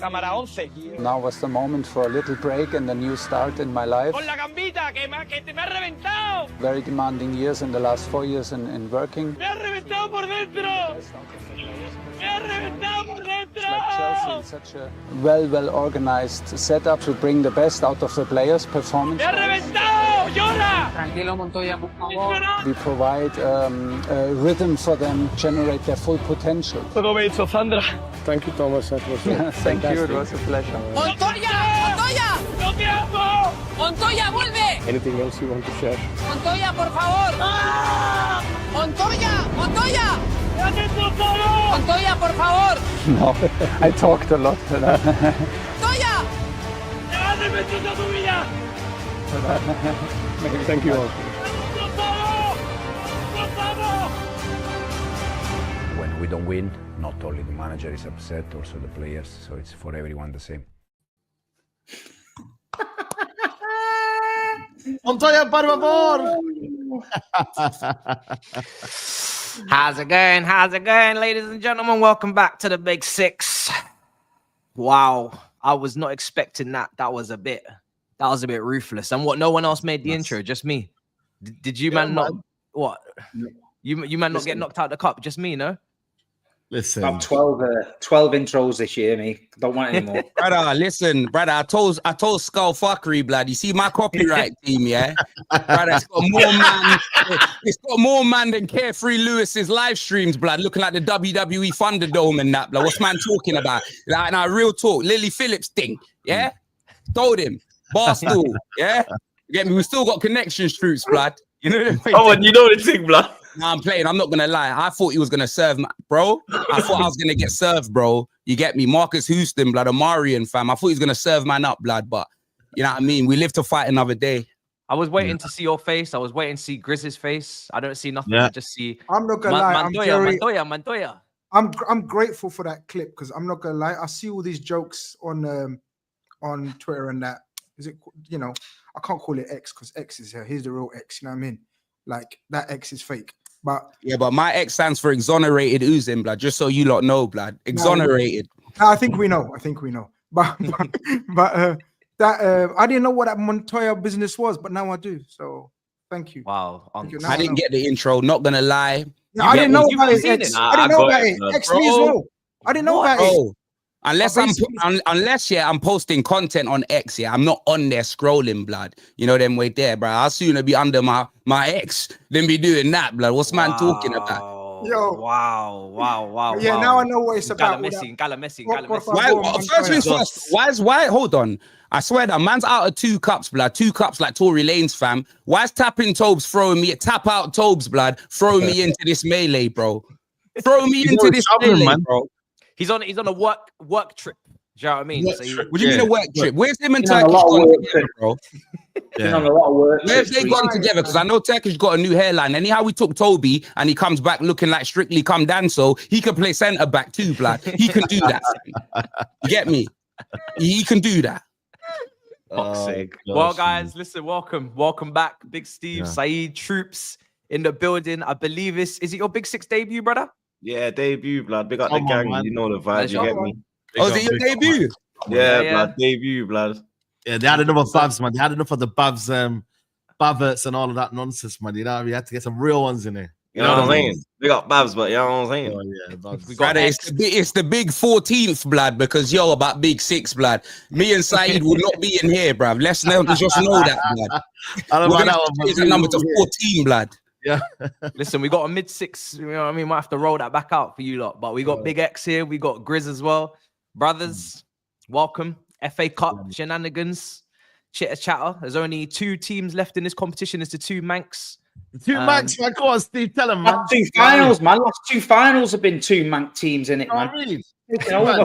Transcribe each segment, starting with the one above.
Cámara 11. Now was the moment for a little break and a new start in my life. Con la gambita, que me ha reventado. Very demanding years in the last 4 years in working. Me ha reventado por dentro. Me ha reventado por dentro. Like Chelsea, in such a well organized setup to bring the best out of the players' performance. Me ha reventado. Llora. Tranquilo, Montoya, por favor. We provide a rhythm for them, generate their full potential. Todo me hizo Sandra. Thank you, Thomas. That was Thank you, it was a pleasure. ¡Montoya! ¡Montoya! ¡No te amo! ¡Montoya, vuelve! Anything else you want to share? ¡Montoya, por favor! ¡Ah! ¡Montoya! ¡Montoya! ¡Me has destrozado! ¡Montoya, por favor! No, I talked a lot. ¡Montoya! ¡Me has destrozado tu vida! Thank you all. When we don't win, not only the manager is upset, also the players, so it's for everyone the same. Montoya, por favor! How's it going? How's it going, ladies and gentlemen? Welcome back to the Big Six. Wow, I was not expecting that. That was a bit ruthless. And what? No one else made the intro, just me. Did you man not? What? You man not get knocked out the cup? Just me, no? Listen, I've 12 intros this year, me. Don't want any more. Brother, listen, brother. I told Skull fuckery, blood. You see my copyright team, yeah? Brother, it's got more man than Carefree Lewis's live streams, blood. Looking like the WWE Thunderdome and that, blood. What's man talking about? Like, now, real talk. Lily Phillips thing, yeah? Told him, Barstool, yeah? Get me? We still got connections, troops, blood. You know. Oh, and you know the thing, blood. Nah, I'm playing. I'm not gonna lie. I thought he was gonna serve, bro. I thought I was gonna get served, bro. You get me? Marcus Houston, blood, Amarian, fam. I thought he was gonna serve man up, blood. But you know what I mean? We live to fight another day. I was waiting to see your face. I was waiting to see Grizz's face. I don't see nothing. I just see. I'm not gonna lie. Montoya. I'm grateful for that clip because I'm not gonna lie. I see all these jokes on Twitter and that. Is it? You know, I can't call it X because X is here. Here's the real X. You know what I mean? Like that X is fake. But yeah, but my X stands for exonerated oozing, blood. Just so you lot know, blood. Exonerated. No, I think we know. But that I didn't know what that Montoya business was, but now I do. So thank you. Wow. I didn't get the intro. Not gonna lie. No, I didn't know about it. I didn't know about it. X me as well. I didn't know about it. Unless I'm posting content on X, yeah, I'm not on there scrolling, blood. You know them way there, bro. I'll sooner be under my X than be doing that, blood. What's man talking about? Yo, wow. Yeah, now I know what it's about. Messi. First things first. Why? Hold on. I swear that man's out of 2 cups, blood. 2 cups like Tory Lane's fam. Why is tapping Tobes throwing me? Tap out Tobes, blood. Throwing me into this melee, bro. Throw me into this melee, man, bro. He's on a work trip. Do you know what I mean? What do you mean a work trip? Where's him and Turkish gone together, bro? On a lot of work. Where's they gone together? Because I know Turkish got a new hairline. Anyhow, we took Toby and he comes back looking like Strictly Come Danso. He can play centre back too, blood. He can do that. You get me? He can do that. Well, guys, listen, welcome back. Big Steve, SAEED, TROOPZ in the building. I believe is it your Big Six debut, brother? Yeah, debut, blood. Big up the gang. Man. You know the vibe. You get me? Oh, is it your debut? Yeah, blood. Debut, blood. Yeah, they had enough of Babs, man. They had enough of the Babs, Baverts and all of that nonsense, man. You know, we had to get some real ones in there. You know what I'm saying? We got Babs, but you know what I'm saying? Oh, yeah, Babs. It's the big 14th, blood, because yo, about Big Six, blood. Me and SAEED will not be in here, bruv. Let's just know that, blood. I don't know it's a number to 14, blood. Yeah. Listen, we got a mid-6, you know what I mean? Might have to roll that back out for you lot. But we got Big X here, we got GRIZZ as well. Brothers, welcome. FA Cup, shenanigans, chitter chatter. There's only 2 teams left in this competition. It's the 2 Mancs. The 2 Mancs, man. Go on, Steve, tell them, man. Last 2 finals, man. Last 2 finals have been 2 Manc teams in it, man. Really? I want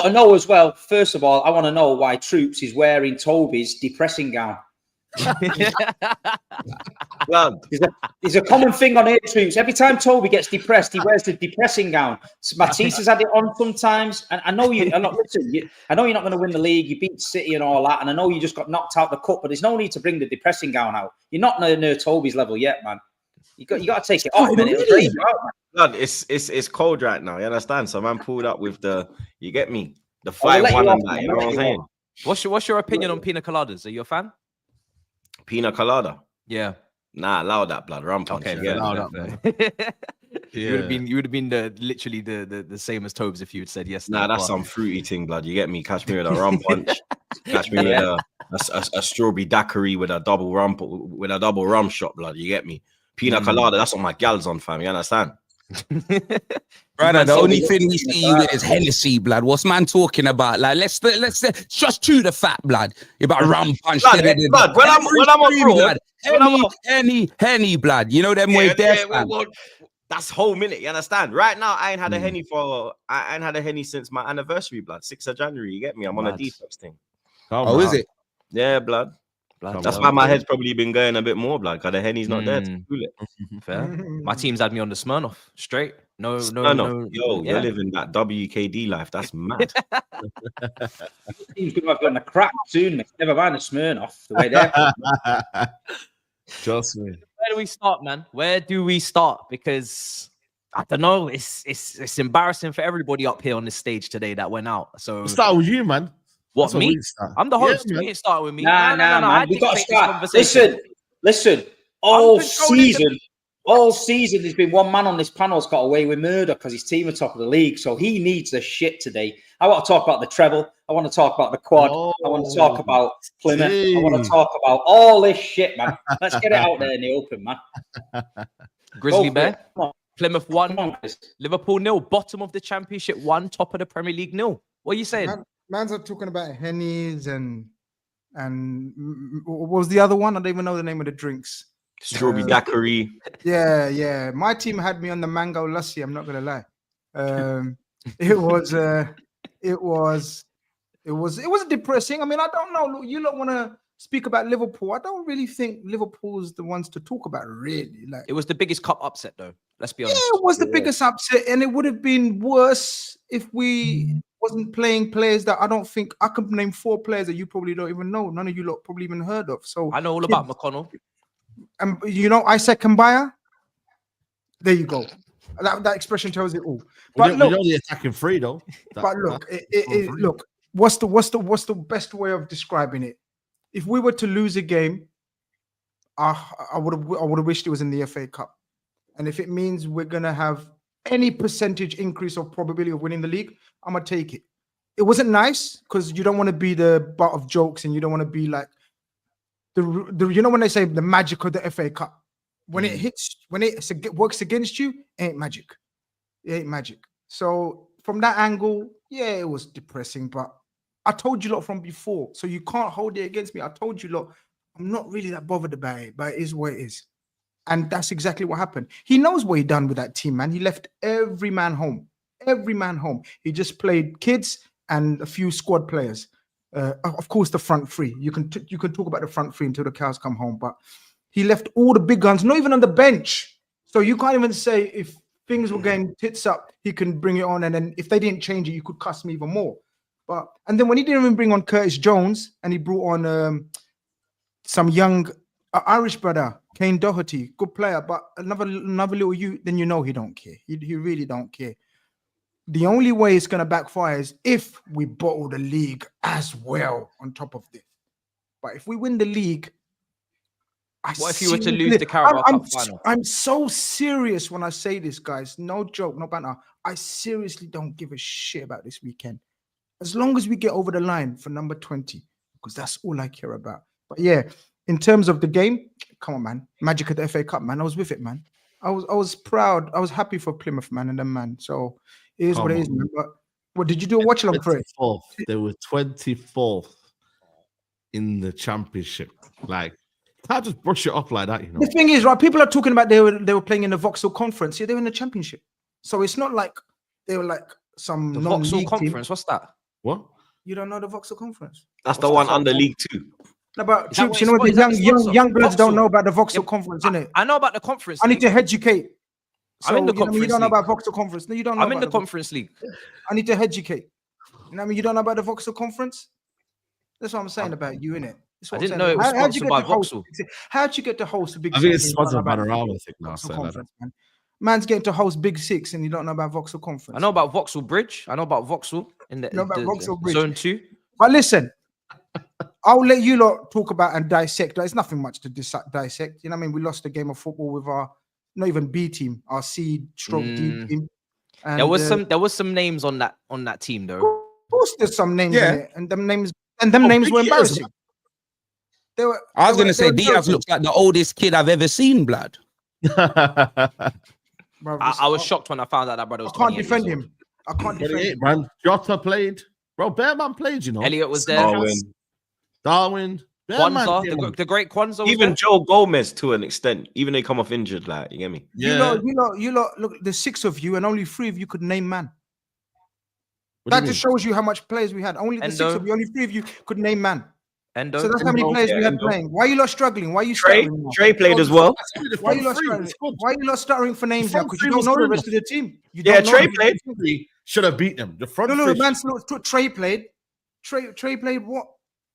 to know as well. First of all, I want to know why TROOPZ is wearing Toby's depressing gown. There's a common thing on here, TROOPZ. Every time Toby gets depressed, he wears the depressing gown. Matisse has had it on sometimes, and I know I know you're not going to win the league. You beat City and all that, and I know you just got knocked out the cup. But there's no need to bring the depressing gown out. You're not near Toby's level yet, man. You got to take it off, man. It'll drain you out, man. Blood, it's cold right now. You understand? So man pulled up with the, you get me, the I'll let 5-1 you and off, that. man. You know I'll what I'm let you saying? What's your opinion on pina coladas? Are you a fan? Pina colada. Yeah. Nah, allow that, blood. Rum punch. Okay, you get fair, me? fair, fair. You Yeah. would have been literally the same as TROOPZ if you had said yes. Nah, that's some fruity thing, blood. You get me? Catch me with a rum punch. Catch me with a strawberry daiquiri with a double rum shot, blood. You get me? Pina colada. That's what my gal's on, fam. You understand? Brother, the only thing we see you with is Hennessy, blood. What's man talking about? Like, let's just chew the fat, blood. About rum punch. Blood, when I'm abroad, Henny, blood. You know them way there. Well, that's whole minute. You understand? Right now, I ain't had a Henny I ain't had a Henny since my anniversary, blood. 6th of January. You get me? I'm on a detox thing. Is it? Yeah, blood. That's why my head's probably been going a bit more, blood, because the Henny's not there to cool it. Fair. My team's had me on the Smirnoff straight. No. Yo, you're living that WKD life. That's mad. Team's going to have on the crack soon. Never mind the Smirnoff. The way they're Trust me. Where do we start, man? Where do we start? Because I don't know. It's embarrassing for everybody up here on this stage today that went out. So We'll start with you, man. What, me? I'm the host. Yeah, you didn't start with me. Nah, man. We got to start. Listen. All season, there's been one man on this panel that's got away with murder because his team are top of the league. So he needs the shit today. I want to talk about the treble. I want to talk about the quad. I want to talk about Plymouth. I want to talk about all this shit, man. Let's get it out there in the open, man. Grizzly Bear. Plymouth 1, Liverpool 0. Bottom of the Championship 1, top of the Premier League 0. What are you saying? Man's are talking about Hennies and what was the other one? I don't even know the name of the drinks. Strawberry daiquiri. Yeah. My team had me on the mango lassi. I'm not gonna lie. It was depressing. I mean, I don't know. Look, you don't want to speak about Liverpool. I don't really think Liverpool's the ones to talk about. Really, like it was the biggest cup upset, though. Let's be honest. Yeah, it was the biggest upset, and it would have been worse if we wasn't playing players that I don't think I could name 4 players that you probably don't even know. None of you lot probably even heard of. So I know all about McConnell. And you know, Isaac Kambaya. There you go. That expression tells it all. But look, we know the attacking free though. Look. What's the best way of describing it? If we were to lose a game, I would have wished it was in the FA Cup. And if it means we're gonna have any percentage increase of probability of winning the league, I'm gonna take it. It wasn't nice because you don't want to be the butt of jokes and you don't want to be like the you know when they say the magic of the FA Cup. When it hits, when it works against you, it ain't magic. It ain't magic. So from that angle, yeah, it was depressing. But I told you lot from before, so you can't hold it against me. I told you lot, I'm not really that bothered about it, but it is what it is. And that's exactly what happened. He knows what he done with that team, man. He left every man home. Every man home. He just played kids and a few squad players. Of course, the front three. You can talk about the front three until the cows come home, but he left all the big guns, not even on the bench. So you can't even say if things were going tits up, he can bring it on. And then if they didn't change it, you could cuss me even more. And then when he didn't even bring on Curtis Jones and he brought on some young Irish brother, Kane Doherty, good player, but another little youth, then you know he don't care. He really don't care. The only way it's going to backfire is if we bottle the league as well on top of this. But if we win the league, what if you were to lose the Carabao Cup final? I'm so serious when I say this, guys. No joke, no banter. I seriously don't give a shit about this weekend. As long as we get over the line for number 20, because that's all I care about. But yeah, in terms of the game, come on, man. Magic at the FA Cup, man. I was with it, man. I was proud. I was happy for Plymouth, man, and them, man. So it is what it is, man. But what did you do a watch along for it? They were 24th in the championship. Like, can't just brush it off like that, you know. The thing is, right? People are talking about they were playing in the Vauxhall Conference. Yeah, they were in the championship. So it's not like they were like some Vauxhall Conference. What's that? What? You don't know the Vauxhall Conference? That's the one under League 2. No, but Troops, you know what the young bloods don't know about the Vauxhall Conference, innit? I know about the Conference I need to educate. I'm in the Conference You don't know League. about Vauxhall Conference. No, you don't know. I'm in the Conference League. I need to educate. You know what I mean? You don't know about the Vauxhall Conference? That's what I'm saying about you, innit? I didn't know it was sponsored by Vauxhall. How'd you get to host a big? I think it's sponsored by Panorama, I think now. Conference, man. Man's getting to host Big Six and you don't know about Vauxhall Conference. I know about Vauxhall Bridge. I know about Vauxhall in the, You know about Vauxhall Bridge. Zone 2. But listen, I'll let you lot talk about and dissect. There's nothing much to dissect. You know what I mean? We lost a game of football with our, not even B team, our C stroke D team. And, there was some names on that team though. Of course, there's some names in it, and them names were embarrassing. They were. I was gonna say Diaz looks like the oldest kid I've ever seen, blood. Bro, I was shocked when I found out that brother was. I can't defend him. I can't defend him. Man, Jota played. Bro, Bearman played, you know. Elliot was there. Darwin. Kwanzaa, the great Kwanzaa. Even Joe Gomez to an extent. Even they come off injured, like, you get me? Yeah. You lot, look, there's 6 of you and only 3 of you could name man. That just shows you how much players we had. Only the 6 of you, only 3 of you could name man. So that's how many players we had playing. Why are you lot struggling? Why are you stuttering? Trey played as well. Why are you lot struggling? Why are you lot stuttering for names now? Because you don't know the rest of the team. Trey played. Should have beat them. The front. No, man. Trey played. Trey played what?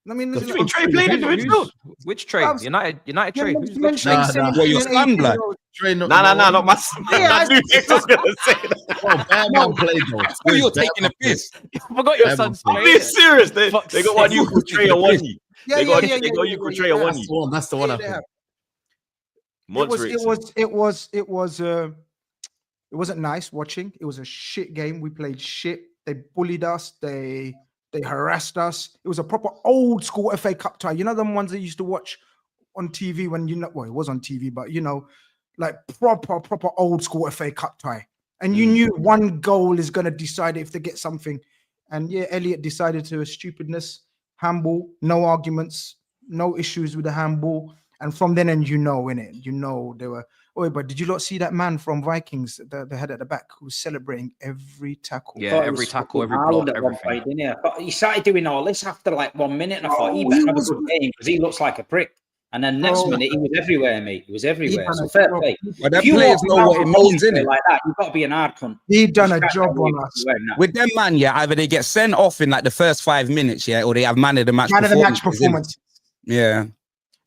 I mean, Trey played in the midfield. Which Trey? United Trey. Well, your son, blood. Trey, no, not my son. I knew he was gonna say that. Oh, Bearman played though. Oh, you're taking a piss. I forgot your son's I'm being serious. They got one you called Trey and one you. They got you called Trey and one you. That's the one I think. It wasn't nice watching. It was a shit game. We played shit. They bullied us. They harassed us. It was a proper old school FA Cup tie. You know them ones that used to watch on TV when it was on TV, but like proper old school FA Cup tie. And you knew one goal is gonna decide if they get something. And yeah, Elliot decided to a stupidness, handball, no arguments, no issues with the handball. And from then on, innit? They were. Oh, but did you not see that man from Vikings, the head at the back, who was celebrating every tackle? Yeah, every tackle, every block, everything. But he started doing all this after like 1 minute, and I thought he better have a good game because he looks like a prick. And then next minute, he was everywhere, mate. He was everywhere. So fair play. But them players know what it means, innit? Like that, you've got to be an hard cunt. He done a job on us. With them, man, yeah, either they get sent off in like the first 5 minutes, yeah, or they have man of the match performance. Yeah.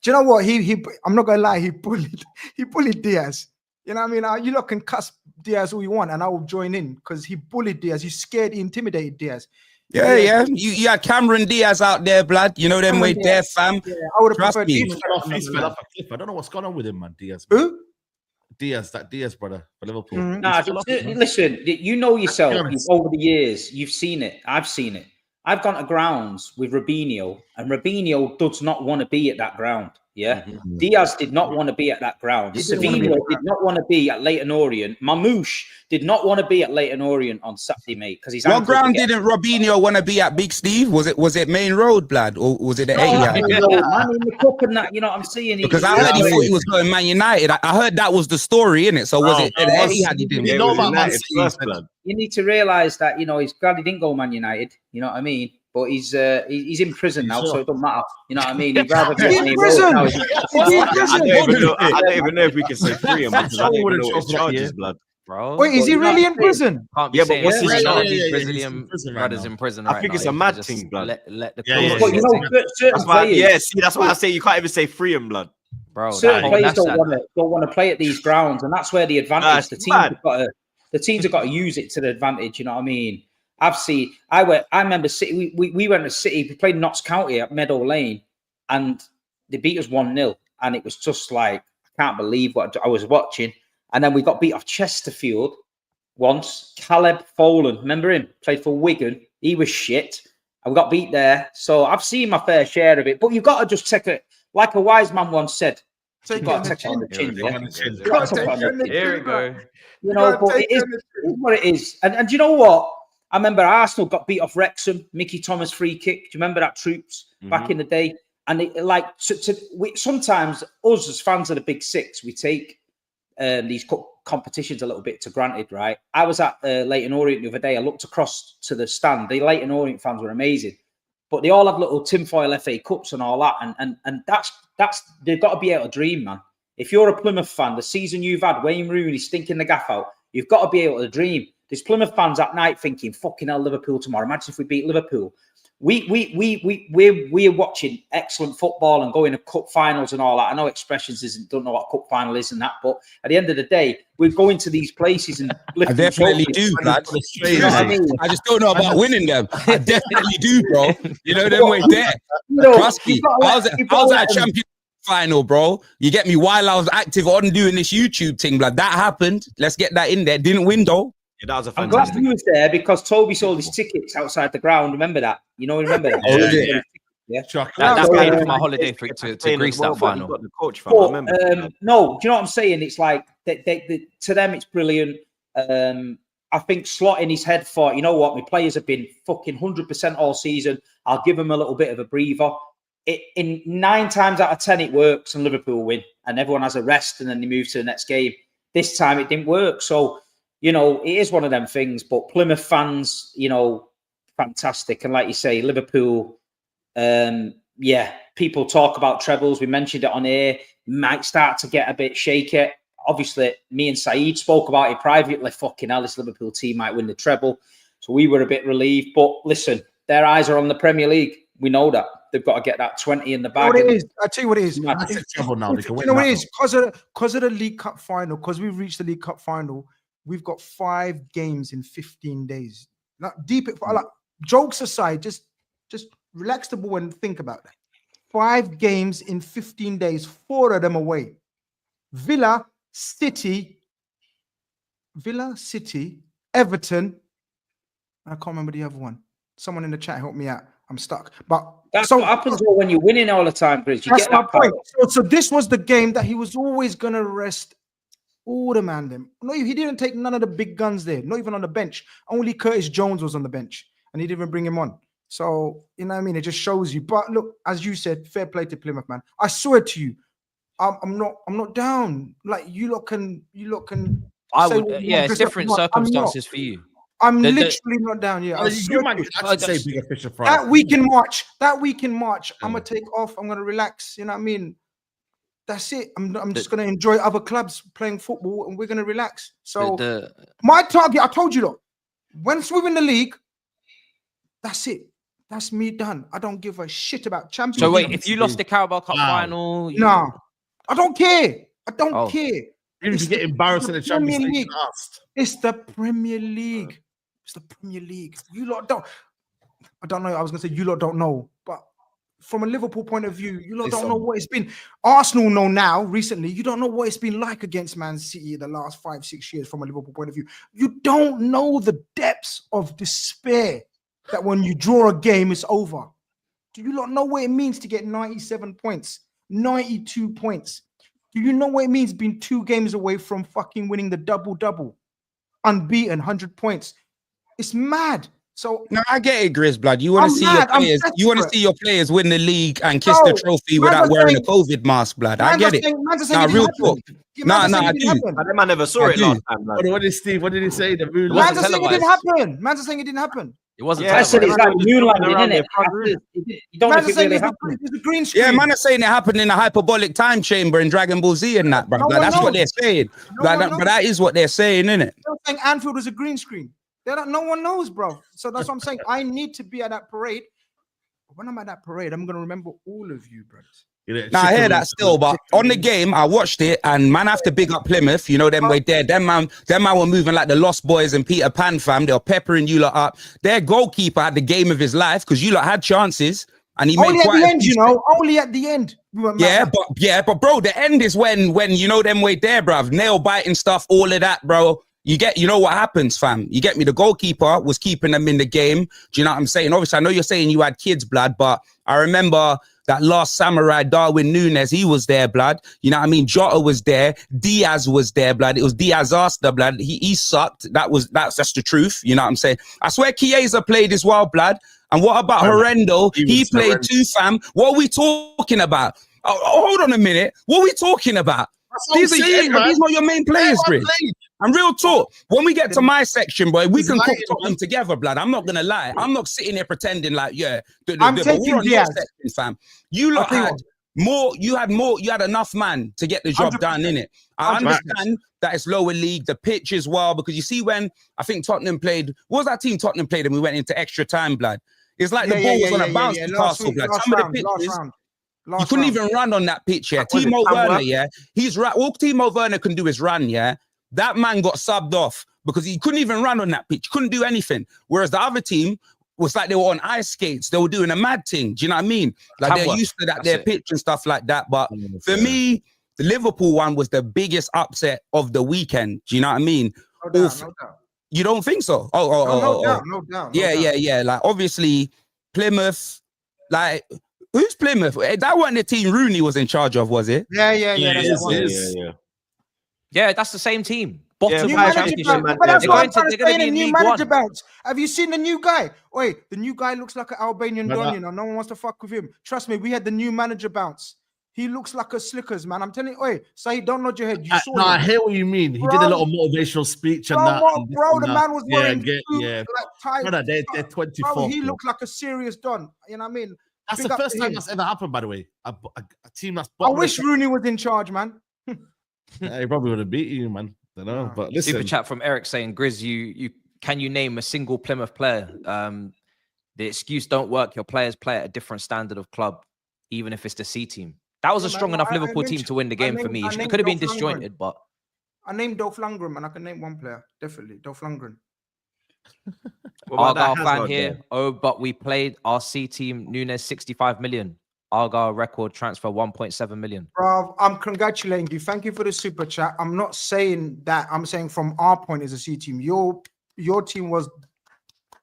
Do you know what? I'm not gonna lie, he bullied Diaz. You know what I mean? You lot can cuss Diaz all you want, and I will join in because he bullied Diaz. He scared, he intimidated Diaz. Yeah. You had Cameron Diaz out there, blood. You know them way there, fam. Yeah, I would have preferred Diaz. I don't know what's going on with him, man. Diaz. Who? Diaz, that Diaz brother for Liverpool. Nah, listen, you know yourself. Over the years, you've seen it. I've seen it. I've gone to grounds with Robinho, and Robinho does not want to be at that ground. Yeah, Diaz did not want to be at that ground. Savino did not want to be at Leyton Orient. Mamouche did not want to be at Leyton Orient on Saturday, mate, because he's. What ground didn't Robinho want to be at, Big Steve? Was it Main Road, blood, or was it the man in the cup and that? You know what I'm saying? Because I heard he thought he was going Man United. I heard that was the story, innit? So was it Etihad he didn't? You need to realise that he's glad he didn't go Man United. You know what I mean? But he's in prison now, so it doesn't matter. You know what I mean? He'd rather be in prison. I don't even know if we can say free him because I don't even know his charges, blood. Bro, wait, is he really in prison? Yeah, but what's his charge? Brazilian brothers in prison. I think it's a mad thing, blood. Let the certain players. That's why I say you can't even say free him, blood. Bro, certain players don't want to play at these grounds, and that's where the advantage. The teams have got to use it to the advantage. You know what I mean? I remember City. We went to City. We played Notts County at Meadow Lane, and they beat us 1-0. And it was just like, I can't believe what I was watching. And then we got beat off Chesterfield once. Caleb Folan, remember him? Played for Wigan. He was shit. And we got beat there. So I've seen my fair share of it. But you've got to just take it, like a wise man once said. You've got to take it on the chin. Here we go. But it is what it is. And do you know what? I remember Arsenal got beat off Wrexham, Mickey Thomas free kick. Do you remember that, TROOPZ, back in the day? And sometimes us as fans of the Big Six, we take these competitions a little bit to granted, right? I was at Leyton Orient the other day. I looked across to the stand. The Leyton Orient fans were amazing, but they all have little tinfoil FA Cups and all that. And that's they've got to be able to dream, man. If you're a Plymouth fan, the season you've had, Wayne Rooney stinking the gaff out, you've got to be able to dream. There's Plymouth fans at night thinking, fucking hell, Liverpool tomorrow. Imagine if we beat Liverpool. we're watching excellent football and going to cup finals and all that. I know Expressions don't know what a cup final is and that, but at the end of the day, we're going to to these places and I definitely do, lad. You know what I mean? I just don't know about winning them. I definitely do, bro. You know them way there. Trust me. I was at a champion final, bro. You get me? While I was active on doing this YouTube thing, blood. That happened. Let's get that in there. Didn't win though. Yeah, that was a I'm glad fantastic. he was there because Toby sold his tickets outside the ground. Remember that? You know, remember that? Yeah. That paid for my holiday to Greece that final. The coach from, I remember. No, do you know what I'm saying? It's like to them, it's brilliant. I think Slot in his head thought, you know what, my players have been fucking 100% all season. I'll give them a little bit of a breather. In 9 times out of 10, it works and Liverpool win, and everyone has a rest, and then they move to the next game. This time, it didn't work. So, you know, it is one of them things. But Plymouth fans, you know, fantastic, and like you say, Liverpool. Yeah, people talk about trebles. We mentioned it on air. Might start to get a bit shaky. Obviously, me and SAEED spoke about it privately. Fucking hell, this Liverpool team might win the treble. So we were a bit relieved. But listen, their eyes are on the Premier League. We know that. They've got to get that 20 in the bag. What it is, I tell you what it is. Now. They You know what it is? Because of the League Cup final, because we've reached the League Cup final, we've got 5 games in 15 days. Like, like, jokes aside, just relax the ball and think about that. 5 games in 15 days, 4 of them away. Villa, City, Everton. I can't remember the other one. Someone in the chat help me out. I'm stuck. But that's what happens when you're winning all the time, Grizz. You that's get my that point. So this was the game that he was always gonna rest all the man them. No, he didn't take none of the big guns there, not even on the bench. Only Curtis Jones was on the bench, and he didn't even bring him on. So, you know what I mean? It just shows you. But look, as you said, fair play to Plymouth, man. I swear to you, I'm not down. Like you lot can. I would, yeah, it's different circumstances for you. I'm literally not down yet. You might say bigger fish are fried. That week in March, I'm gonna take off. I'm gonna relax. You know what I mean? That's it. I'm just gonna enjoy other clubs playing football, and we're gonna relax. So my target, I told you, look, once we win the league, that's it. That's me done. I don't give a shit about Champions League. So wait, if you lost the Carabao Cup final, no, I don't care. I don't care. Even if you get embarrassed in the Champions League, it's the Premier League. It's the Premier League. You lot don't. I don't know. I was gonna say you lot don't know, but from a Liverpool point of view, you lot don't know what it's been. Arsenal know now. Recently, you don't know what it's been like against Man City the last 5-6 years. From a Liverpool point of view, you don't know the depths of despair that when you draw a game, it's over. Do you lot know what it means to get 97 points, 92 points? Do you know what it means being 2 games away from fucking winning the double-double? Unbeaten, 100 points. It's mad. So no, I get it, Grizz, blood. You want to see your players. You want to see your players win the league and kiss the trophy without wearing a COVID mask, blood. I get it. Nah, real talk. Nah, I do. That man never saw it last time. What did Steve? What did he say? The moon. Man's saying it didn't happen. Man's saying it didn't happen. It wasn't. Yeah, I said it's like moonlighting, isn't it? You don't know if it really happened. It's a green screen. Yeah, man are saying it happened in a hyperbolic time chamber in Dragon Ball Z and that, bro. Like, that's what they're saying. But that is what they're saying, isn't it? They're saying Anfield was a green screen. No one knows, bro. So that's what I'm saying. I need to be at that parade. When I'm at that parade, I'm gonna remember all of you, brothers. Now I hear that still, but on the game, I watched it, and man, I have to big up Plymouth. You know them way there. Them man were moving like the Lost Boys and Peter Pan fam. They were peppering you lot up. Their goalkeeper had the game of his life because you lot had chances, and he only made at the end, you know. Only at the end. But bro, the end is when you know them way there, bruv. Nail biting stuff, all of that, bro. You know what happens, fam. You get me? The goalkeeper was keeping them in the game. Do you know what I'm saying? Obviously, I know you're saying you had kids, blood, but I remember that last samurai, Darwin Núñez, he was there, blood. You know what I mean? Jota was there. Diaz was there, blood. It was Diaz Asta, blood. He sucked. That's just the truth. You know what I'm saying? I swear Chiesa played as well, blood. And what about Horrendo? He played too, fam. What are we talking about? Oh, hold on a minute. What are we talking about? These are not your main players, Grizz. And real talk, when we get to my section, boy, we can cook something together, blood. I'm not gonna lie. I'm not sitting here pretending like, I'm taking Diaz. Section, fam. You lot had more. You had enough man to get the job done, innit? I understand that it's lower league, the pitch as well, because you see when I think Tottenham played, what was that team Tottenham played and we went into extra time, blood? It's like the ball was on a bounce castle, blood. Some of the pitches, you couldn't even run on that pitch, yeah. Timo Werner, yeah, he's right. All Timo Werner can do is run, yeah. That man got subbed off because he couldn't even run on that pitch, couldn't do anything. Whereas the other team was like they were on ice skates, they were doing a mad thing. Do you know what I mean? Like they're used to that, their pitch and stuff like that. But for me, the Liverpool one was the biggest upset of the weekend. Do you know what I mean? No doubt, no doubt. You don't think so? No doubt. Yeah. Like obviously, Plymouth, like who's Plymouth? That wasn't the team Rooney was in charge of, was it? Yeah. Yeah, that's the same team. Bottom New five manager championship. bounce. But that's They're what going I'm trying to to say in be a in new League manager One. bounce. Have you seen the new guy? Wait, the new guy looks like an Albanian Don, you know. No one wants to fuck with him. Trust me, we had the new manager bounce. He looks like a Slickers, man. I'm telling you, wait, Saeed, don't nod your head. You saw him. I hear what you mean. He did a lot of motivational speech and that. Bro, the man was wearing like tight. They're 24. Bro, he looked like a serious Don. You know what I mean? That's the first time that's ever happened, by the way. A team that's. I wish Rooney was in charge, man. He probably would have beat you, man. I don't know, but listen. Super chat from Eric saying, Grizz, you can you name a single Plymouth player? The excuse don't work. Your players play at a different standard of club, even if it's the C team. That was a strong enough Liverpool team to win the game for me. It could have been disjointed, but I named Dolph Lundgren, and I can name one player. Definitely, Dolph Lundgren. Argyle fan here. Oh, but we played our C team. Nunes 65 million. Argyle record transfer 1.7 million. Bro, I'm congratulating you. Thank you for the super chat. I'm not saying that. I'm saying from our point as a C team, your team was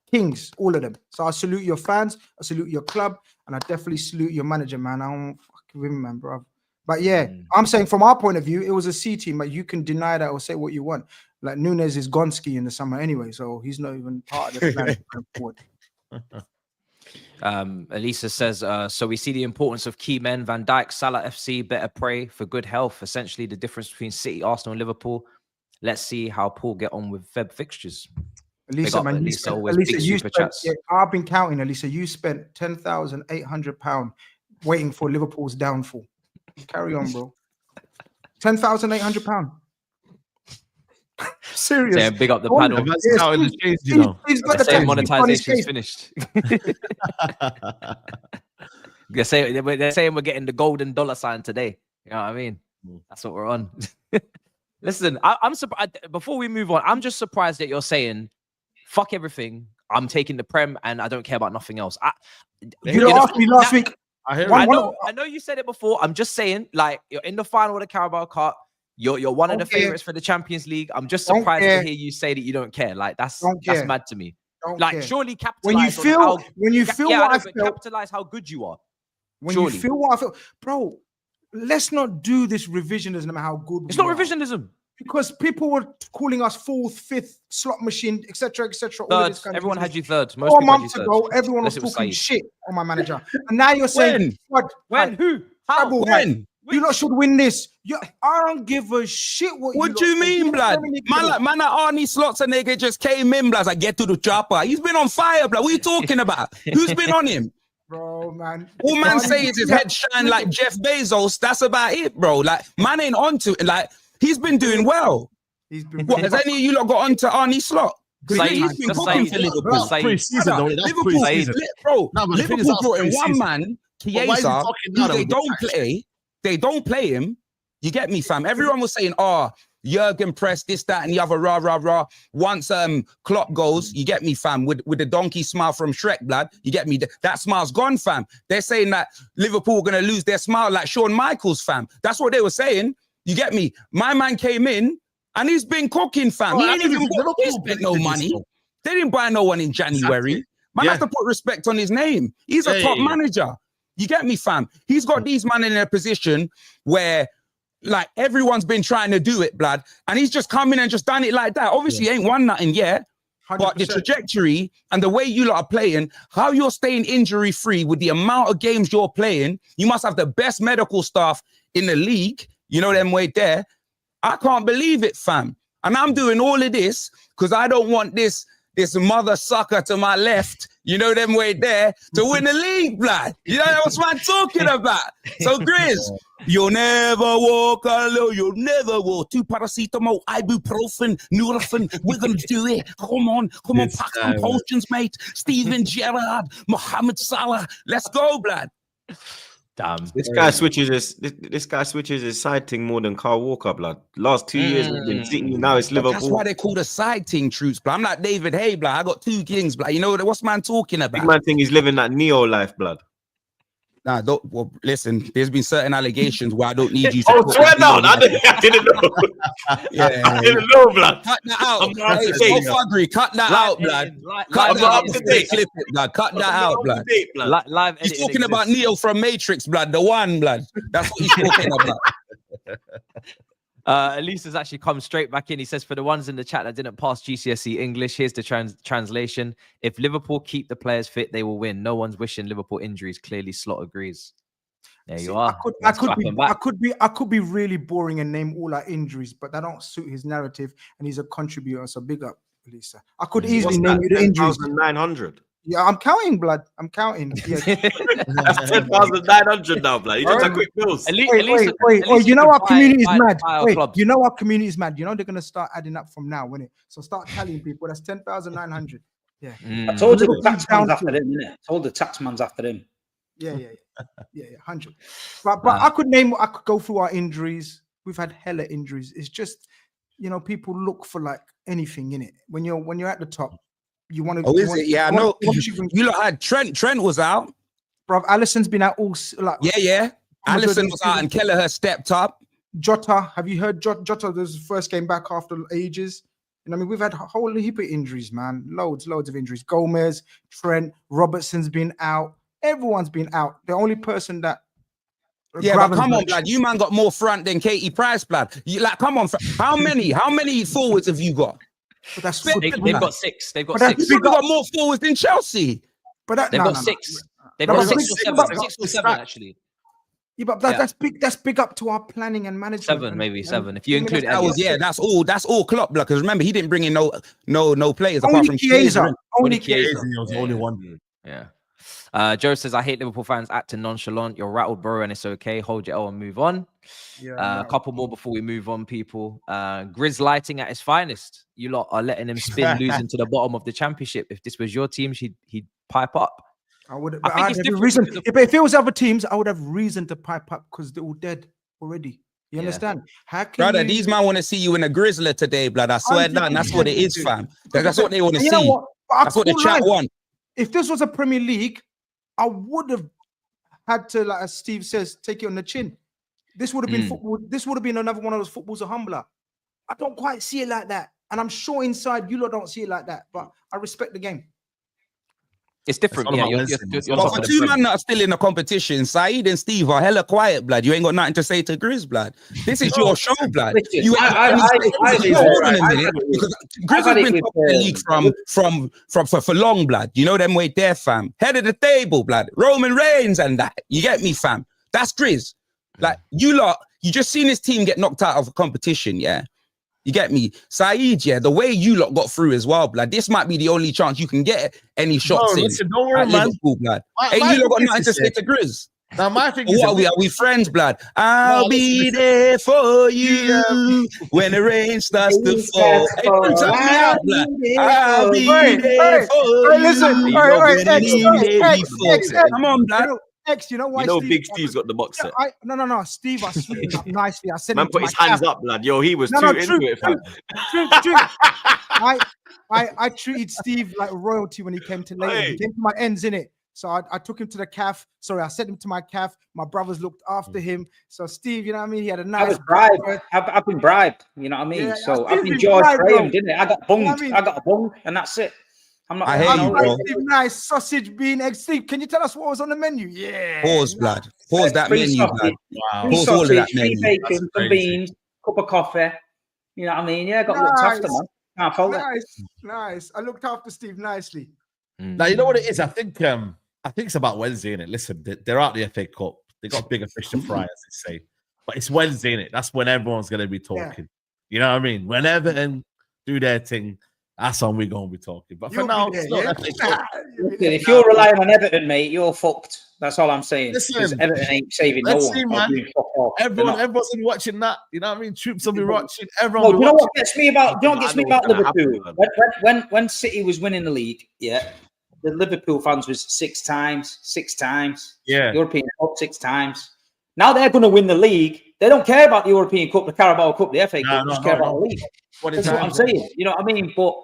kings, all of them. So I salute your fans. I salute your club, and I definitely salute your manager, man. I don't fuck with him, man, bro. But yeah, I'm saying from our point of view, it was a C team, but you can deny that or say what you want. Like Nunes is gone ski in the summer anyway, so he's not even part of the plan going forward. Elisa says, so we see the importance of key men. Van Dijk, Salah FC, better pray for good health. Essentially the difference between City, Arsenal and Liverpool. Let's see how Paul get on with Feb fixtures. Elisa, man, I've been counting, Elisa. You spent £10,800 waiting for Liverpool's downfall. Carry on, bro. £10,800. Serious. Damn, big up the panel. He's got the same monetization finished. They're saying we're getting the golden dollar sign today. You know what I mean? That's what we're on. Listen, I'm surprised. Before we move on, I'm just surprised that you're saying, fuck everything. I'm taking the Prem and I don't care about nothing else. You asked me last week. I know you said it before. I'm just saying, like, you're in the final of the Carabao Cup. You're one of the favorites for the Champions League. I'm just surprised to hear you say that you don't care. Like that's mad to me. Like surely capitalize when you feel what I felt, capitalize how good you are. When you feel what I feel, bro. Let's not do this revisionism about how good it's not revisionism. Because people were calling us fourth, fifth, slot machine, etc., etc. Third. Everyone had you third. 4 months ago, everyone was talking shit on my manager, and now you're saying, when? Who? How? When? You lot should win this. I don't give a shit what do you mean, blood? Man, Arnie Slots and nigga just came in, blood. I get to the chopper. He's been on fire, blood. What are you talking about? Who's been on him? Bro, man. All man say is his head shine like Jeff Bezos. That's about it, bro. Like, man ain't onto it. Like, he's been doing well. He's been. What, has any of you lot got onto Arnie Slot? He's been cooking for Liverpool. Pre-season, though. That's pre-season. Bro, Liverpool brought in one man, Chiesa, who they don't play. They don't play him. You get me, fam? Everyone was saying, Jurgen Press, this, that, and the other, rah, rah, rah. Once Klopp goes, you get me, fam, with the donkey smile from Shrek, blood. You get me? That smile's gone, fam. They're saying that Liverpool are going to lose their smile like Shawn Michaels, fam. That's what they were saying. You get me? My man came in, and he's been cooking, fam. He ain't even spent no money. They didn't buy no one in January. Man has to put respect on his name. He's a top manager. You get me, fam? He's got these men in a position where, like, everyone's been trying to do it, blood, and he's just come in and just done it like that. Obviously, he ain't won nothing yet, 100%. But the trajectory and the way you lot are playing, how you're staying injury-free with the amount of games you're playing, you must have the best medical staff in the league. You know them way there. I can't believe it, fam. And I'm doing all of this because I don't want this mother sucker to my left, You know them way there to win the league, blood. You know what I'm talking about. So Grizz, you'll never walk alone. You'll never walk. 2 paracetamol, ibuprofen, Nurofen. We're gonna do it. Come on, pack some potions, mate. Steven Gerrard, Mohamed Salah. Let's go, blood. Damn. This guy switches his side thing more than Carl Walker, blood. Last 2 years it's been City, now it's Liverpool. That's why they call the side thing Troops, blood. I'm like David Hay, blood. I got 2 kings, blood. You know what's man talking about? Big man thing is living that Neo life, blood. Nah, well, listen, there's been certain allegations where I don't need you to. Oh, swear down. I didn't know. I didn't know, blood. Cut that out. I'm not up to date. Thuggery, cut that out, blood. Cut that out. Clip it, blood. Cut that out, blood. Live He's talking about Neo from Matrix, blood. The one, blood. That's what he's talking about. Elise has actually come straight back in. He says, for the ones in the chat that didn't pass GCSE English, here's the translation. If Liverpool keep the players fit, they will win. No one's wishing Liverpool injuries. Clearly, Slot agrees. There you are. I could be really boring and name all our injuries, but that don't suit his narrative, and he's a contributor. So big up, Elisa. I could easily name you the injuries. 10,900. Yeah, I'm counting, blood. I'm counting. Yeah. That's 10,900 now, blood. You just a quick bills. Wait. You know our community is mad. Wait, you know our community is mad. You know they're gonna start adding up from now, innit? So start tallying people. That's 10,900. Yeah. I told you the taxman's after him, innit? I told the taxman's after him. Yeah, 100. But I could go through our injuries. We've had hella injuries. It's just, you know, people look for like anything in it. When you're at the top, you want to. Oh, is it? Yeah, I know. You lot had Trent. Trent was out. Bro, Alisson's been out all like. Yeah. Allison was out and Kelleher stepped up. Jota, have you heard Jota? This is his first game back after ages. You know, I mean, we've had a whole heap of injuries, man. Loads of injuries. Gomez, Trent, Robertson's been out. Everyone's been out. The only person that. Yeah, but come on, blood. You man got more front than Katie Price, blood. You like, come on. How many forwards have you got? But that's they've got 6. They've got 6. You've got more forwards than Chelsea. But they've got 6. They've got 6 or 7. 6 or 7 actually. Yeah, but that's big. That's big up to our planning and management. 7, maybe 7. If you include that's all Klopp, blood. Because remember, he didn't bring in no players only apart from Chiesa. Only Chiesa. He was the only one. Yeah. Joe says, I hate Liverpool fans acting nonchalant. You're rattled, bro, and it's okay. Hold your L and move on. A couple more before we move on, people. GRIZZ lighting at his finest. You lot are letting him spin, losing to the bottom of the championship. If this was your team, he'd pipe up. I would. If it was other teams, I would have reason to pipe up because they're all dead already. You understand? How can brother, these man want to see you in a Grizzler today, blood. I swear down. That's what it is, fam. That's what they want to see. That's what the chat want. If this was a Premier League, I would have had to, like as Steve says, take it on the chin. This would have been football. This would have been another one of those footballs a humbler. I don't quite see it like that. And I'm sure inside you lot don't see it like that. But I respect the game. It's different. Yeah, you're for 2 men that are still in the competition, SAEED and Steve are hella quiet, blood. You ain't got nothing to say to GRIZZ, blood. This is your show, blood. Because GRIZZ has been top of the league for long, blood. You know them way there, fam. Head of the table, blood. Roman Reigns and that. You get me, fam. That's GRIZZ. Like you lot, you just seen this team get knocked out of a competition, yeah. You get me? SAEED, yeah, the way you lot got through as well, blood. This might be the only chance you can get any shots in. Listen, don't worry, man. Blood. Ain't you lot got nothing to say to GRIZZ? Now, my thing is, are we friends, blood? I'll be there for you when the rain starts to fall. I'll be there for you. Listen, come on, blood. X, you know why? You know, Big Steve's got the box set. No. Steve, I sweetened up nicely. I said, man, put his hands up, blood. Yo, he was too into it, fam. True. I treated Steve like royalty when he came to Leighton. He came to my ends, innit? So I took him to the calf. Sorry, I sent him to my calf. My brothers looked after him. So Steve, you know what I mean? He had a nice. I was bribed. I've been bribed. You know what I mean? Yeah, so I've been George Graham, didn't it? I got bunged. You know I got a bung, and that's it. I'm not. I hate you, bro. Nice sausage, bean, egg. Steve, can you tell us what was on the menu? Yeah. Pause, blood. Pause that menu, blood. Wow. Pause all of that menu. 3 bacon, some beans, cup of coffee. You know what I mean? Yeah, got looked after, man. Can't fault it. Nice. I looked after Steve nicely. Now you know what it is. I think it's about Wednesday, innit? Listen, they're out the FA Cup. They got bigger fish to fry, as they say. But it's Wednesday, innit? That's when everyone's gonna be talking. You know what I mean? When Everton do their thing. That's when we're going to be talking. But for now, it's not FA Cup. If you're relying on Everton, mate, you're fucked. That's all I'm saying. Listen, Because Everton ain't saving no let's one. see, man. Everyone's been watching that. You know what I mean? Troops will be watching. Everyone. No, you know what gets me about? You know what gets me about Liverpool? When City was winning the league, yeah, the Liverpool fans was six times. Yeah. European Cup 6 times. Now they're going to win the league. They don't care about the European Cup, the Carabao Cup, the FA Cup. They just care about the league. That's what I'm saying. You know what I mean? But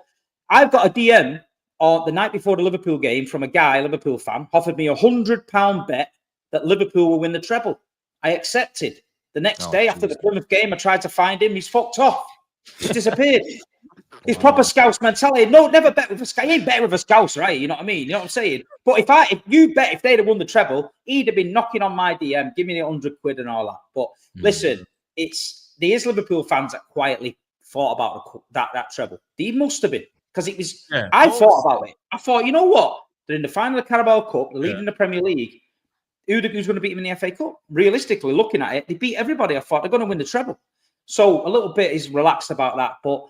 I've got a DM on the night before the Liverpool game from a guy, a Liverpool fan, offered me £100 bet that Liverpool will win the treble. I accepted. The next day after the Plymouth game, I tried to find him. He's fucked off. He's disappeared. He's proper Scouse mentality. No, never bet with a Scouse. He ain't betting with a Scouse, right? You know what I mean? You know what I'm saying? But if you bet if they'd have won the treble, he'd have been knocking on my DM, give me the £100 and all that. But listen, there's Liverpool fans that quietly thought about that treble. They must have been. Because it was, I thought about it. I thought, you know what? They're in the final of the Carabao Cup, they're leading the Premier League. Who's going to beat them in the FA Cup? Realistically, looking at it, they beat everybody. I thought they're going to win the treble. So a little bit is relaxed about that. But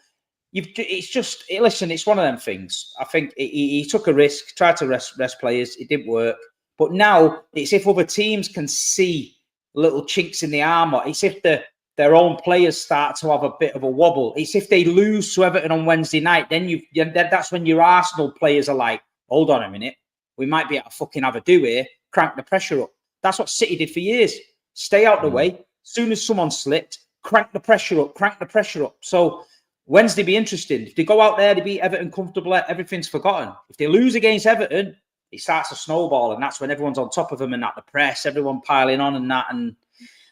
it's just, listen, it's one of them things. I think he took a risk, tried to rest players. It didn't work. But now it's if other teams can see little chinks in the armour. It's if their own players start to have a bit of a wobble. It's if they lose to Everton on Wednesday night, then that's when your Arsenal players are like, hold on a minute, we might be able to fucking have a do here, crank the pressure up. That's what City did for years. Stay out the way. Soon as someone slipped, crank the pressure up. So Wednesday be interesting. If they go out there, they beat Everton comfortably, everything's forgotten. If they lose against Everton, it starts to snowball, and that's when everyone's on top of them and at the press, everyone piling on and that. And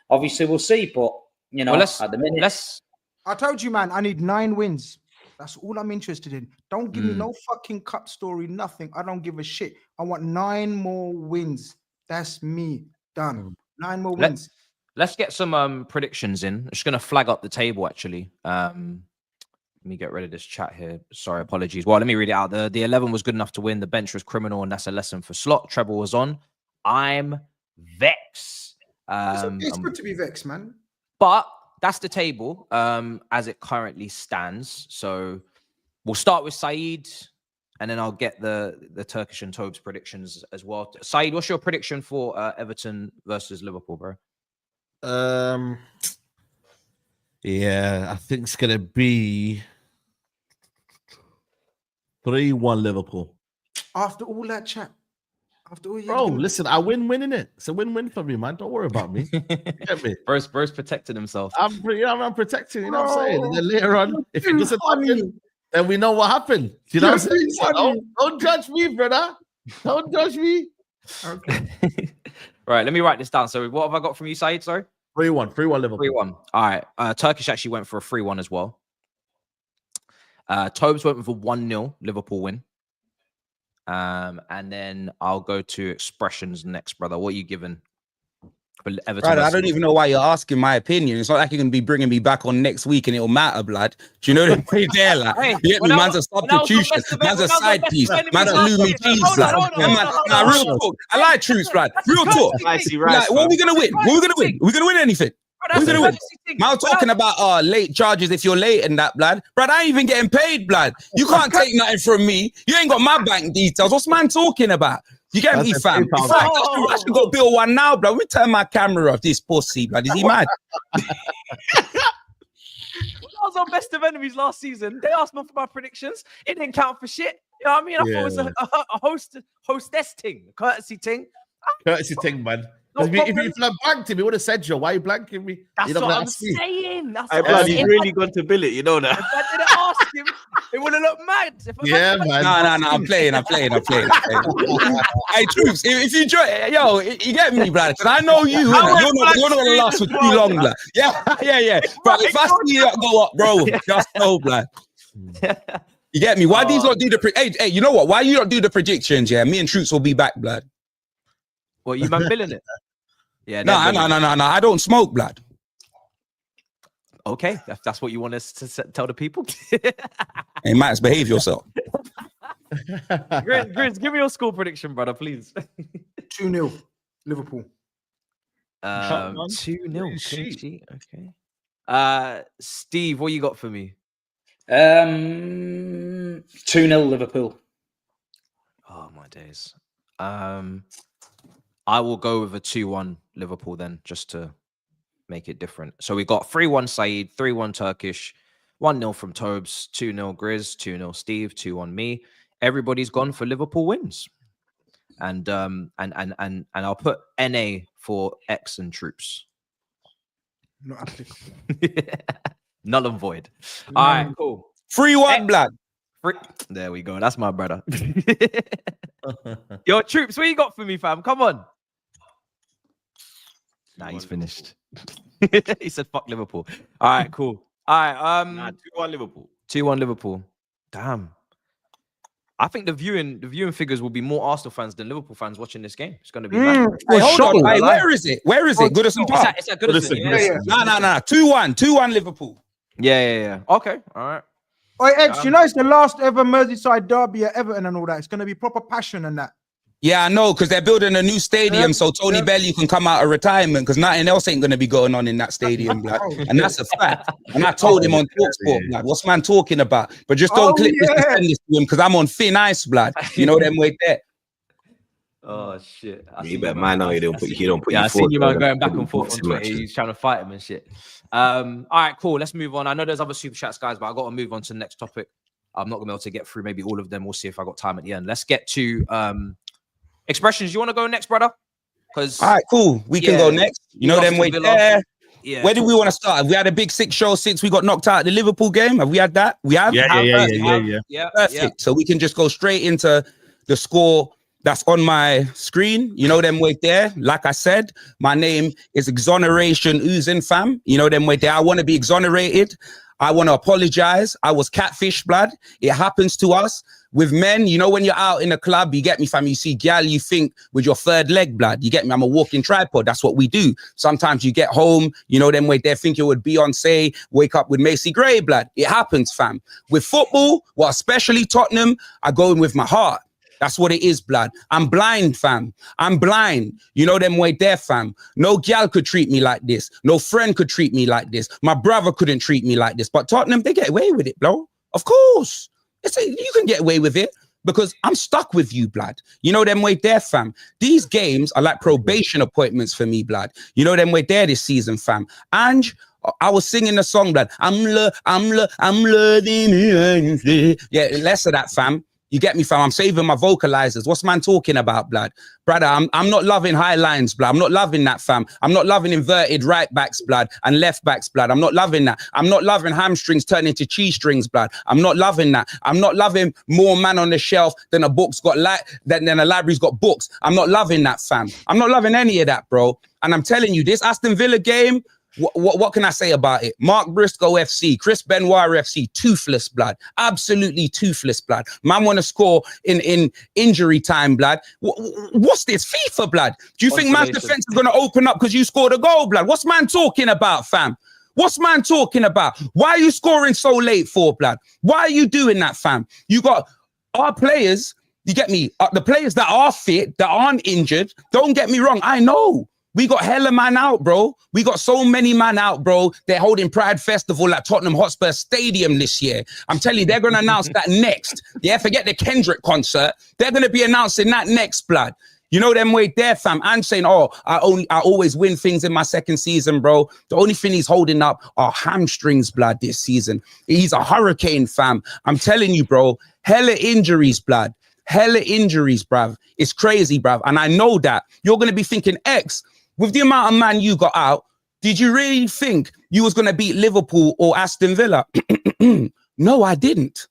obviously we'll see, but you know, at the minute. I told you, man, I need 9 wins. That's all I'm interested in. Don't give me no fucking cup story, nothing. I don't give a shit. I want 9 more wins. That's me. Done. 9 more wins. Let's get some predictions in. I'm just going to flag up the table, actually. Let me get rid of this chat here. Sorry, apologies. Well, let me read it out. The 11 was good enough to win. The bench was criminal, and that's a lesson for Slot. Treble was on. I'm vexed. It's good to be vexed, man. But that's the table as it currently stands. So we'll start with SAEED, and then I'll get the Turkish and TROOPZ predictions as well. SAEED, what's your prediction for Everton versus Liverpool, bro? Yeah, I think it's going to be 3-1 Liverpool. After all that chat. Bro, listen, I win-win, innit? It's a win-win for me, man. Don't worry about me. Get me? Bro's protecting himself. I'm protecting, you know what I'm saying? And then later on, if it doesn't happen, then we know what happened. You know what I'm saying? So don't judge me, brother. Don't judge me. Okay. Right, let me write this down. So what have I got from you, SAEED? Sorry? 3-1 Liverpool. 3-1. All right. Turkish actually went for a 3-1 as well. TROOPZ went with a 1-0 Liverpool win. And then I'll go to expressions next, brother. What are you giving for Everton? Right, I don't even know why you're asking my opinion. It's not like you're going to be bringing me back on next week and it'll matter, blood. Do you know the way there? Like, hey, you get me? Man's a substitution. Man's a side piece. Man's a looming piece. Nah, real talk. I like TROOPZ, blood. Real talk. Like, what are we going to win? What are we going to win? Are we going to win anything? We're gonna win. Man, talking about late charges if you're late and that, blood. Blood, I ain't even getting paid, blood. You can't take nothing from me. You ain't got my bank details. What's man talking about? You get me, fam? In fact, I should go build one now, blood. Let me turn my camera off. This pussy, blood. Is he mad? I was on Best of Enemies last season. They asked me for my predictions. It didn't count for shit. You know what I mean? I thought it was a hostess thing, courtesy thing. Courtesy thing, man. If I blanked him, he would have said, Joe, why are you blanking me? That's what I'm saying. He's really gone to bill it, you know that. If I didn't ask him, it would have looked mad. Yeah, man. No, I'm playing. Hey, TROOPZ, if you join, yo, you get me, blood. Because I know you're not going to last for too long, blood. Yeah. But if I see that go up, bro, just know, blood. You get me? Why these not do the hey, you know what? Why you not do the predictions? Yeah, me and TROOPZ will be back, blood. Well, you man billing it? Yeah. No. I don't smoke, blood. Okay, that's what you want us to tell the people. Hey, Max, behave yourself. Grizz, give me your score prediction, brother, please. 2-0 Liverpool. 2-0. Okay. Steve, what you got for me? 3-1 2-0 Liverpool. Oh my days. I will go with a 2-1 Liverpool then, just to make it different. So we got 3-1 SAEED, 3-1 Turkish, 1-0 from TROOPZ, 2-0 GRIZZ, 2-0 Steve, 2-1 me. Everybody's gone for Liverpool wins. And I'll put NA for X and troops. Not applicable. Null and void. All right, cool. 3-1 blood. There we go. That's my brother. Yo, troops, what you got for me, fam? Come on. Nah, he's finished. He said, fuck Liverpool. All right, cool. All right. 2-1 Liverpool. 2-1 Liverpool. Damn. I think the viewing figures will be more Arsenal fans than Liverpool fans watching this game. It's going to be mad. Hey, hold on. Hey, where is it? Where is it? Goodison Park. It's at Goodison. Yeah. Nah. 2-1 Liverpool. Yeah. Okay. All right. Oi, X, you know it's the last ever Merseyside derby at Everton and all that. It's going to be proper passion and that. Yeah, I know, because they're building a new stadium so Tony Bellew can come out of retirement, because nothing else ain't going to be going on in that stadium, blood. And that's a fact. And I told him on TalkSport, blood, what's man talking about? But just don't click this and send this to him, because I'm on thin ice, blood. You know them way there. Oh shit! You better mind now. He don't put you I seen you man going back and forth on Twitter. He's trying to fight him and shit. All right, cool. Let's move on. I know there's other super chats, guys, but I got to move on to the next topic. I'm not gonna be able to get through maybe all of them. We'll see if I got time at the end. Let's get to expressions. You want to go next, brother? Because all right, cool. We can go next. You know them way there. Yeah. Where do we want to start? Have we had a big 6 show since we got knocked out at the Liverpool game? Have we had that? We have. Yeah. Perfect. So we can just go straight into the score that's on my screen. You know them way there. Like I said, my name is Exoneration Oozing, fam. You know them way there. I want to be exonerated. I want to apologize. I was catfish, blood. It happens to us. With men, you know, when you're out in a club, you get me, fam, you see gal, you think with your third leg, blood, you get me, I'm a walking tripod. That's what we do. Sometimes you get home, you know, them way there, think you would Beyonce, wake up with Macy Gray, blood. It happens, fam. With football, well, especially Tottenham, I go in with my heart. That's what it is, blood. I'm blind, fam. I'm blind. You know them way there, fam. No gal could treat me like this. No friend could treat me like this. My brother couldn't treat me like this. But Tottenham, they get away with it, bro. Of course. You can get away with it because I'm stuck with you, blood. You know them way there, fam. These games are like probation appointments for me, blood. You know them way there this season, fam. And I was singing the song, blood. I'm loving you. Yeah, less of that, fam. You get me, fam? I'm saving my vocalizers. What's man talking about, blood? Brother, I'm not loving high lines, blood. I'm not loving that, fam. I'm not loving inverted right backs, blood, and left backs, blood. I'm not loving that. I'm not loving hamstrings turning into cheese strings, blood. I'm not loving that. I'm not loving more man on the shelf than a book's got than a library's got books. I'm not loving that, fam. I'm not loving any of that, bro. And I'm telling you, this Aston Villa game, what can I say about it? Mark Briscoe FC, Chris Benoit FC, toothless, blood. Absolutely toothless, blood. Man want to score in injury time, blood. What's this, FIFA, blood? Do you think man's defense is going to open up because you scored a goal, blood? What's man talking about, fam? What's man talking about? Why are you scoring so late for, blood? Why are you doing that, fam? You got our players, you get me? The players that are fit, that aren't injured, don't get me wrong, I know. We got hella man out, bro. We got so many man out, bro. They're holding Pride Festival at Tottenham Hotspur Stadium this year. I'm telling you, they're going to announce that next. Yeah, forget the Kendrick concert. They're going to be announcing that next, blood. You know them way there, fam. And saying, oh, I always win things in my second season, bro. The only thing he's holding up are hamstrings, blood, this season. He's a hurricane, fam. I'm telling you, bro. Hella injuries, blood. Hella injuries, bruv. It's crazy, bruv. And I know that. You're going to be thinking, X, with the amount of man you got out, did you really think you was going to beat Liverpool or Aston Villa? No, I didn't.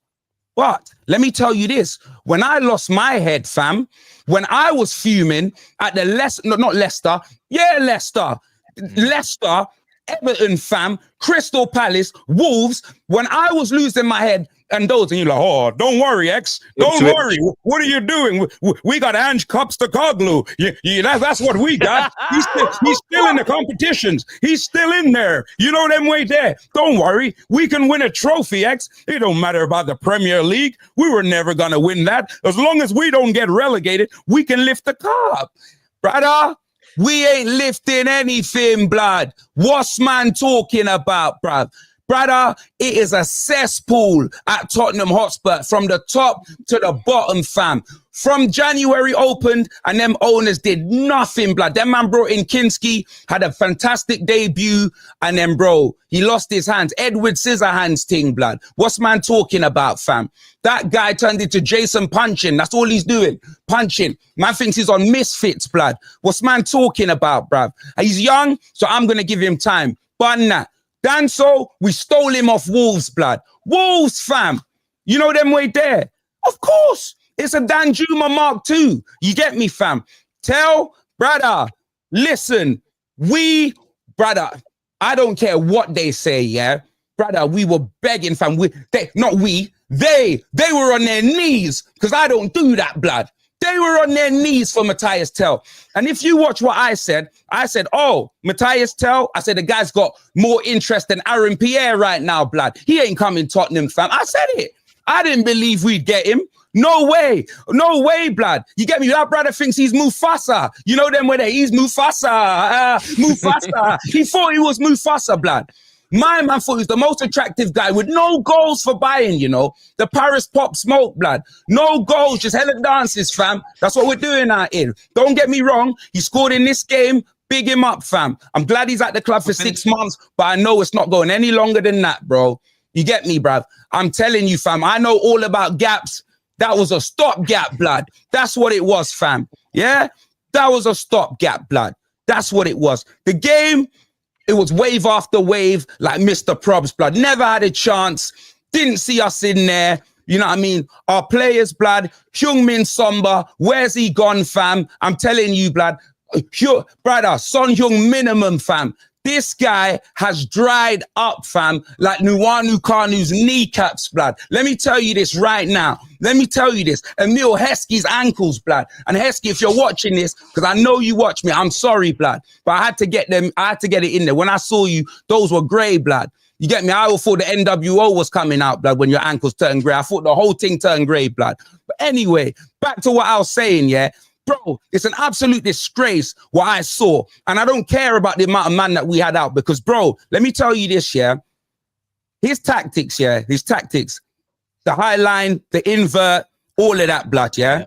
But let me tell you this. When I lost my head, fam, when I was fuming at the Leicester, Everton, fam, Crystal Palace, Wolves, when I was losing my head, and those, and you're like, oh, don't worry, X. Don't worry. What are you doing? We got Ange Postecoglou. That's what we got. He's still in the competitions. He's still in there. You know them way there. Don't worry. We can win a trophy, X. It don't matter about the Premier League. We were never going to win that. As long as we don't get relegated, we can lift the cup. Brother, we ain't lifting anything, blood. What's man talking about, bruv? Brother, it is a cesspool at Tottenham Hotspur from the top to the bottom, fam. From January opened and them owners did nothing, blood. Them man brought in Kinski, had a fantastic debut, and then, bro, he lost his hands. Edward Scissorhands thing, blood. What's man talking about, fam? That guy turned into Jason Punching. That's all he's doing. Punching. Man thinks he's on Misfits, blood. What's man talking about, bruv? He's young, so I'm going to give him time. But Danso, we stole him off Wolves, blood. Wolves, fam. You know them way there? Of course. It's a Danjuma Mark II. You get me, fam? Tell, brother, listen, brother, I don't care what they say, yeah? Brother, we were begging, fam. They were on their knees, because I don't do that, blood. They were on their knees for Matthias Tell. And if you watch what I said, oh, Matthias Tell, I said the guy's got more interest than Aaron Pierre right now, blood. He ain't coming Tottenham, fam. I said it. I didn't believe we'd get him. No way. No way, blood. You get me? That brother thinks he's Mufasa. You know them where he's Mufasa. Mufasa. He thought he was Mufasa, blood. My man thought he was the most attractive guy with no goals for buying, you know. The Paris Pop Smoke, blood. No goals, just hella dances, fam. That's what we're doing out here. Don't get me wrong. He scored in this game. Big him up, fam. I'm glad he's at the club for 6 months, but I know it's not going any longer than that, bro. You get me, bruv? I'm telling you, fam. I know all about gaps. That was a stopgap, blood. That's what it was, fam. Yeah? That was a stopgap, blood. That's what it was. The game... It was wave after wave, like Mr. Probs, blood. Never had a chance. Didn't see us in there. You know what I mean? Our players, blood. Heung-min Somba, where's he gone, fam? I'm telling you, blood. Brother, Son Heung minimum, fam. This guy has dried up, fam, like Nuanu Kanu's kneecaps, blood. Let me tell you this right now. Let me tell you this. Emil Heskey's ankles, blood. And Heskey, if you're watching this, because I know you watch me, I'm sorry, blood. But I had to get them, I had to get it in there. When I saw you, those were grey, blood. You get me? I thought the NWO was coming out, blood, when your ankles turned grey. I thought the whole thing turned grey, blood. But anyway, back to what I was saying, yeah? Bro, it's an absolute disgrace what I saw. And I don't care about the amount of man that we had out because, bro, let me tell you this, yeah? His tactics, the high line, the invert, all of that, blood, yeah?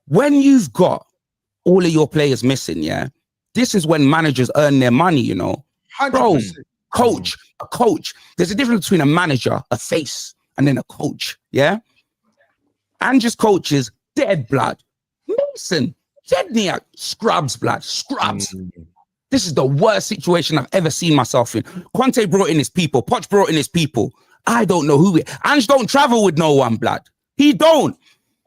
When you've got all of your players missing, yeah? This is when managers earn their money, you know? 100%. Bro, a coach. There's a difference between a manager, a face, and then a coach, yeah? And just coaches, dead, blood. Mason, Jedniak, scrubs, blood, scrubs. This is the worst situation I've ever seen myself in. Conte brought in his people. Poch brought in his people. I don't know who. Ange don't travel with no one, blood. He don't.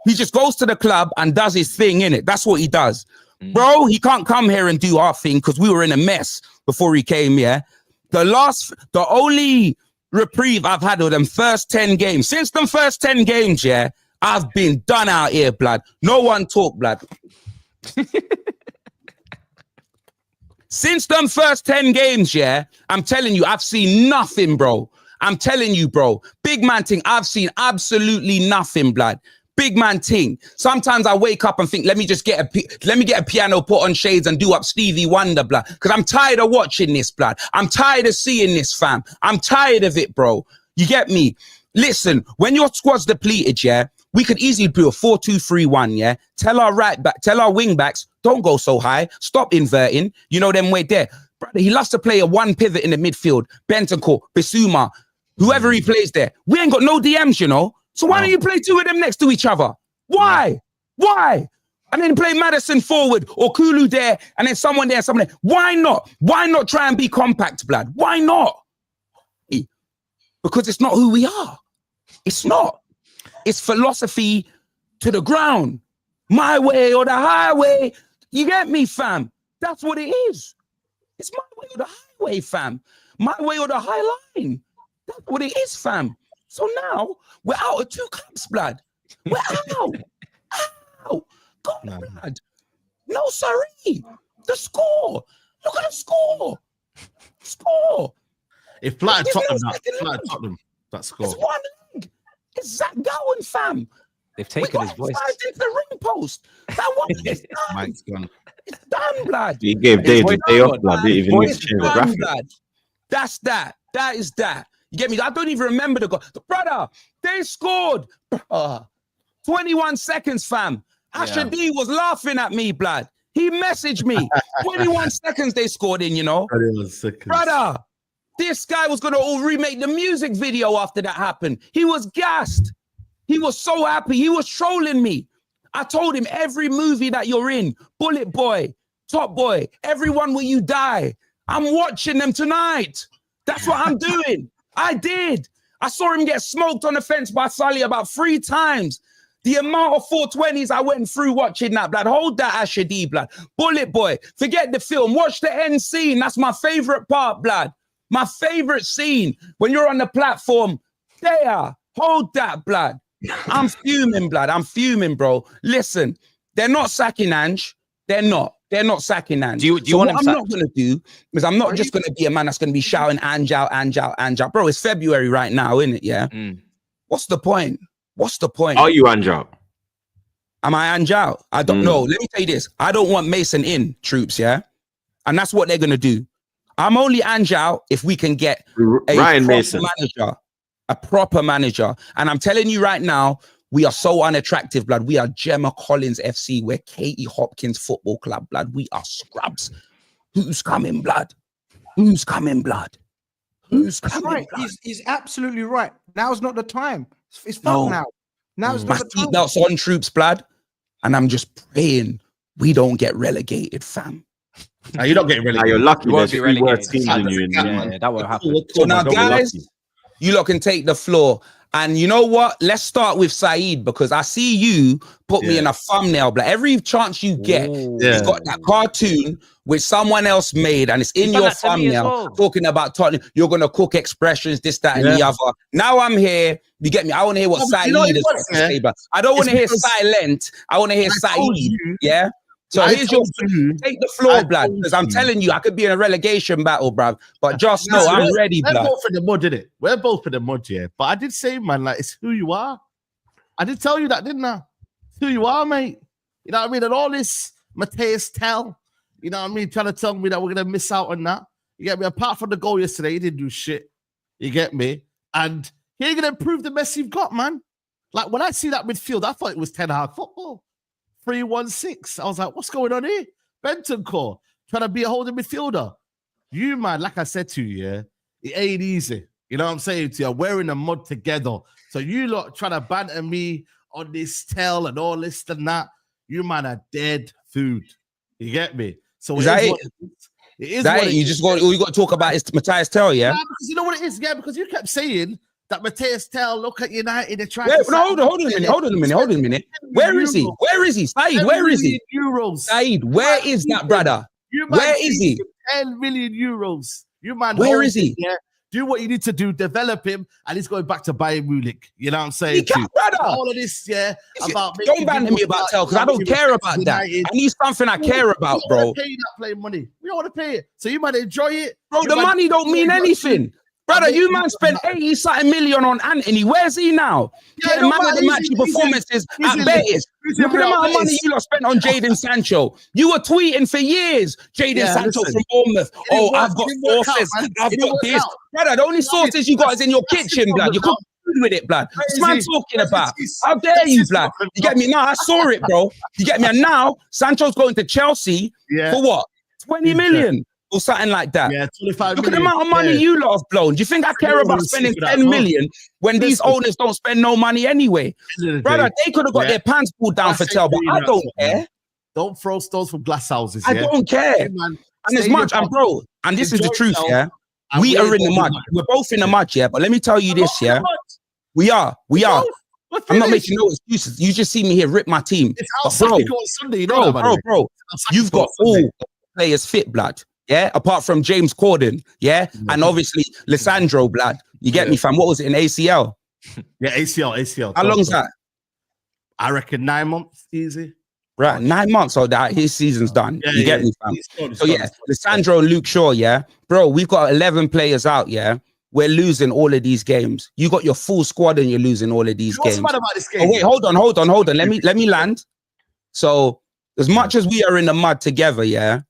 He just goes to the club and does his thing, innit? That's what he does. Bro, he can't come here and do our thing because we were in a mess before he came here. The only reprieve I've had of them first 10 games, since them first 10 games, yeah, I've been done out here, blood. No one talk, blood. Since them first 10 games, yeah, I'm telling you, I've seen nothing, bro. I'm telling you, bro. Big man thing, I've seen absolutely nothing, blood. Big man thing. Sometimes I wake up and think, let me get a piano, put on shades and do up Stevie Wonder, blood. Because I'm tired of watching this, blood. I'm tired of seeing this, fam. I'm tired of it, bro. You get me? Listen, when your squad's depleted, yeah, we could easily do a 4-2-3-1, yeah? Tell our wing backs, don't go so high. Stop inverting. You know them way there. Brother, he loves to play a one pivot in the midfield. Bentancur, Bissouma, whoever he plays there. We ain't got no DMs, you know? So why don't you play two of them next to each other? Why? Why? And then play Madison forward or Kulu there and then someone there, someone there. Why not? Why not try and be compact, blood? Why not? Because it's not who we are. It's not. It's philosophy to the ground. My way or the highway. You get me, fam? That's what it is. It's my way or the highway, fam. My way or the high line. That's what it is, fam. So now we're out of 2 cups, blood. We're out. Out. God, blood. No, sorry. The score. Look at the score. Score. If flat Tottenham, that score. It's one leg. It's Zach Gowan, fam. They've taken his voice. Into the ring post. That one is done. Mike's gone. It's done, blood. He gave Dave the day off, blood. Didn't even need to change the graphic. Blood. That's that. That is that. You get me? I don't even remember the goal. Brother, they scored. 21 seconds, fam. Ashadi was laughing at me, blood. He messaged me. 21 seconds they scored in, you know. 21 seconds. Brother, this guy was going to remake the music video after that happened. He was gassed. He was so happy. He was trolling me. I told him every movie that you're in, Bullet Boy, Top Boy, everyone where you die, I'm watching them tonight. That's what I'm doing. I did. I saw him get smoked on the fence by Sully about 3 times. The amount of 420s I went through watching that, blood. Hold that, Ashadi, blood. Bullet Boy, forget the film. Watch the end scene. That's my favorite part, blood. My favorite scene. When you're on the platform, there. Hold that, blood. I'm fuming, blood. I'm fuming, bro. Listen, they're not sacking Ange. They're not. They're not sacking Ange. Do you want what I'm not going to do is I'm not just going to be a man that's going to be shouting Ange out, Ange out, Ange out. Bro, it's February right now, isn't it? Yeah. What's the point? What's the point? Are you Ange out? Am I Ange out? I don't know. Let me tell you this. I don't want Mason in, troops, yeah? And that's what they're going to do. I'm only Ange out if we can get a Ryan proper Mason manager. A proper manager. And I'm telling you right now, we are so unattractive, blood. We are Gemma Collins FC. We're Katie Hopkins Football Club, blood. We are scrubs. Who's coming, blood? Who's coming, blood? Who's coming, right. blood? He's absolutely right. Now's not the time. It's fuck now. Now's My not the time. seatbelt's on, troops, blood. And I'm just praying we don't get relegated, fam. Now you don't get relegated. You're lucky. You won't There's be 3 worse relegated. teams than you in. Yeah, that won't happen. So now, guys, you lot can take the floor. And you know what? Let's start with SAEED, because I see you put me in a thumbnail. But every chance you get, it's got that cartoon which someone else made, and it's in your thumbnail talking about Tottenham. You're going to cook expressions, this, that, and the other. Now I'm here. You get me? I want to hear what SAEED is got to say, but I don't want to hear silent. I want to hear SAEED. Yeah? So here's your take the floor, blood, because I'm telling you, I could be in a relegation battle, bruv. But just know I'm ready, blood. We're both in the mud, didn't it? We're both in the mud, yeah. But I did say, man, like, it's who you are. I did tell you that, didn't I? It's who you are, mate. You know what I mean? And all this Mateus tell, you know what I mean, trying to tell me that we're going to miss out on that. You get me? Apart from the goal yesterday, he didn't do shit. You get me? And he ain't going to improve the mess you've got, man. Like, when I see that midfield, I thought it was 10-hard football. 3-1-6. I was like, what's going on here? Bentancur trying to be a holding midfielder. You, man, like I said to you, yeah, it ain't easy. You know what I'm saying to you? We're in the mud together. So you lot trying to banter me on this tell and all this and that. You, man, are dead food. You get me? So Is that it? It is that what it? it You is. just got all you got to talk about is Matthias Tell, yeah? Nah, because you know what it is, yeah, because you kept saying that Mateus Tell, look at United, they're trying Wait, to... no, hold on a minute. Where is he? Where is he? SAEED, where is he? Euros. SAEED, where is that brother? Where is he? 10 million euros. You man, where is he? Yeah, do what you need to do, develop him, and he's going back to Bayern Munich. You know what I'm saying? He can't, brother. All of this, yeah. About don't banter me about Tell, because I don't care about that. I need something I care about, bro. We don't pay that playing money. We don't want to pay it. So you might enjoy it. Bro, the money don't mean anything. Brother, you man spent 80-something million on Anthony. Where's he now? Getting man of the match performances at Betis. Look at the amount of money you lot spent on Jadon Sancho. You were tweeting for years, Jadon Sancho from Bournemouth. Oh, I've got sources. I've got this. Brother, the only sources you got is in your kitchen, blood. You can't food with it, blood. What's man talking about? How dare you, blood? You get me? Now I saw it, bro. You get me? And now Sancho's going to Chelsea for what? 20 million. Or something like that. Yeah, 25 Look at the amount of money you lot have blown. Do you think I care about spending 10 million when these owners don't spend no money anyway? Brother, they could have got their pants pulled down for Tell, but I don't care. Don't throw stones from glass houses. I don't care. And as much, and bro, and this is the truth, yeah. We are in the mud. We're both in the mud, yeah. But let me tell you this, yeah. We are. I'm not making no excuses. You just see me here rip my team. It's outside on Sunday, you know, bro. You've got all players fit, blood. Yeah, apart from James Corden, yeah, and obviously Lissandro, blood. You get me, fam? What was it, an ACL? Yeah, ACL. How long's that? I reckon 9 months, easy. Right, 9 months, so that his season's done. You get me, fam? So yeah, Lissandro and Luke Shaw, yeah, bro, we've got 11 players out, yeah. We're losing all of these games. You got your full squad and you're losing all of these games. What's mad about this game? Oh wait, hold on. Let me land. So as much as we are in the mud together, yeah,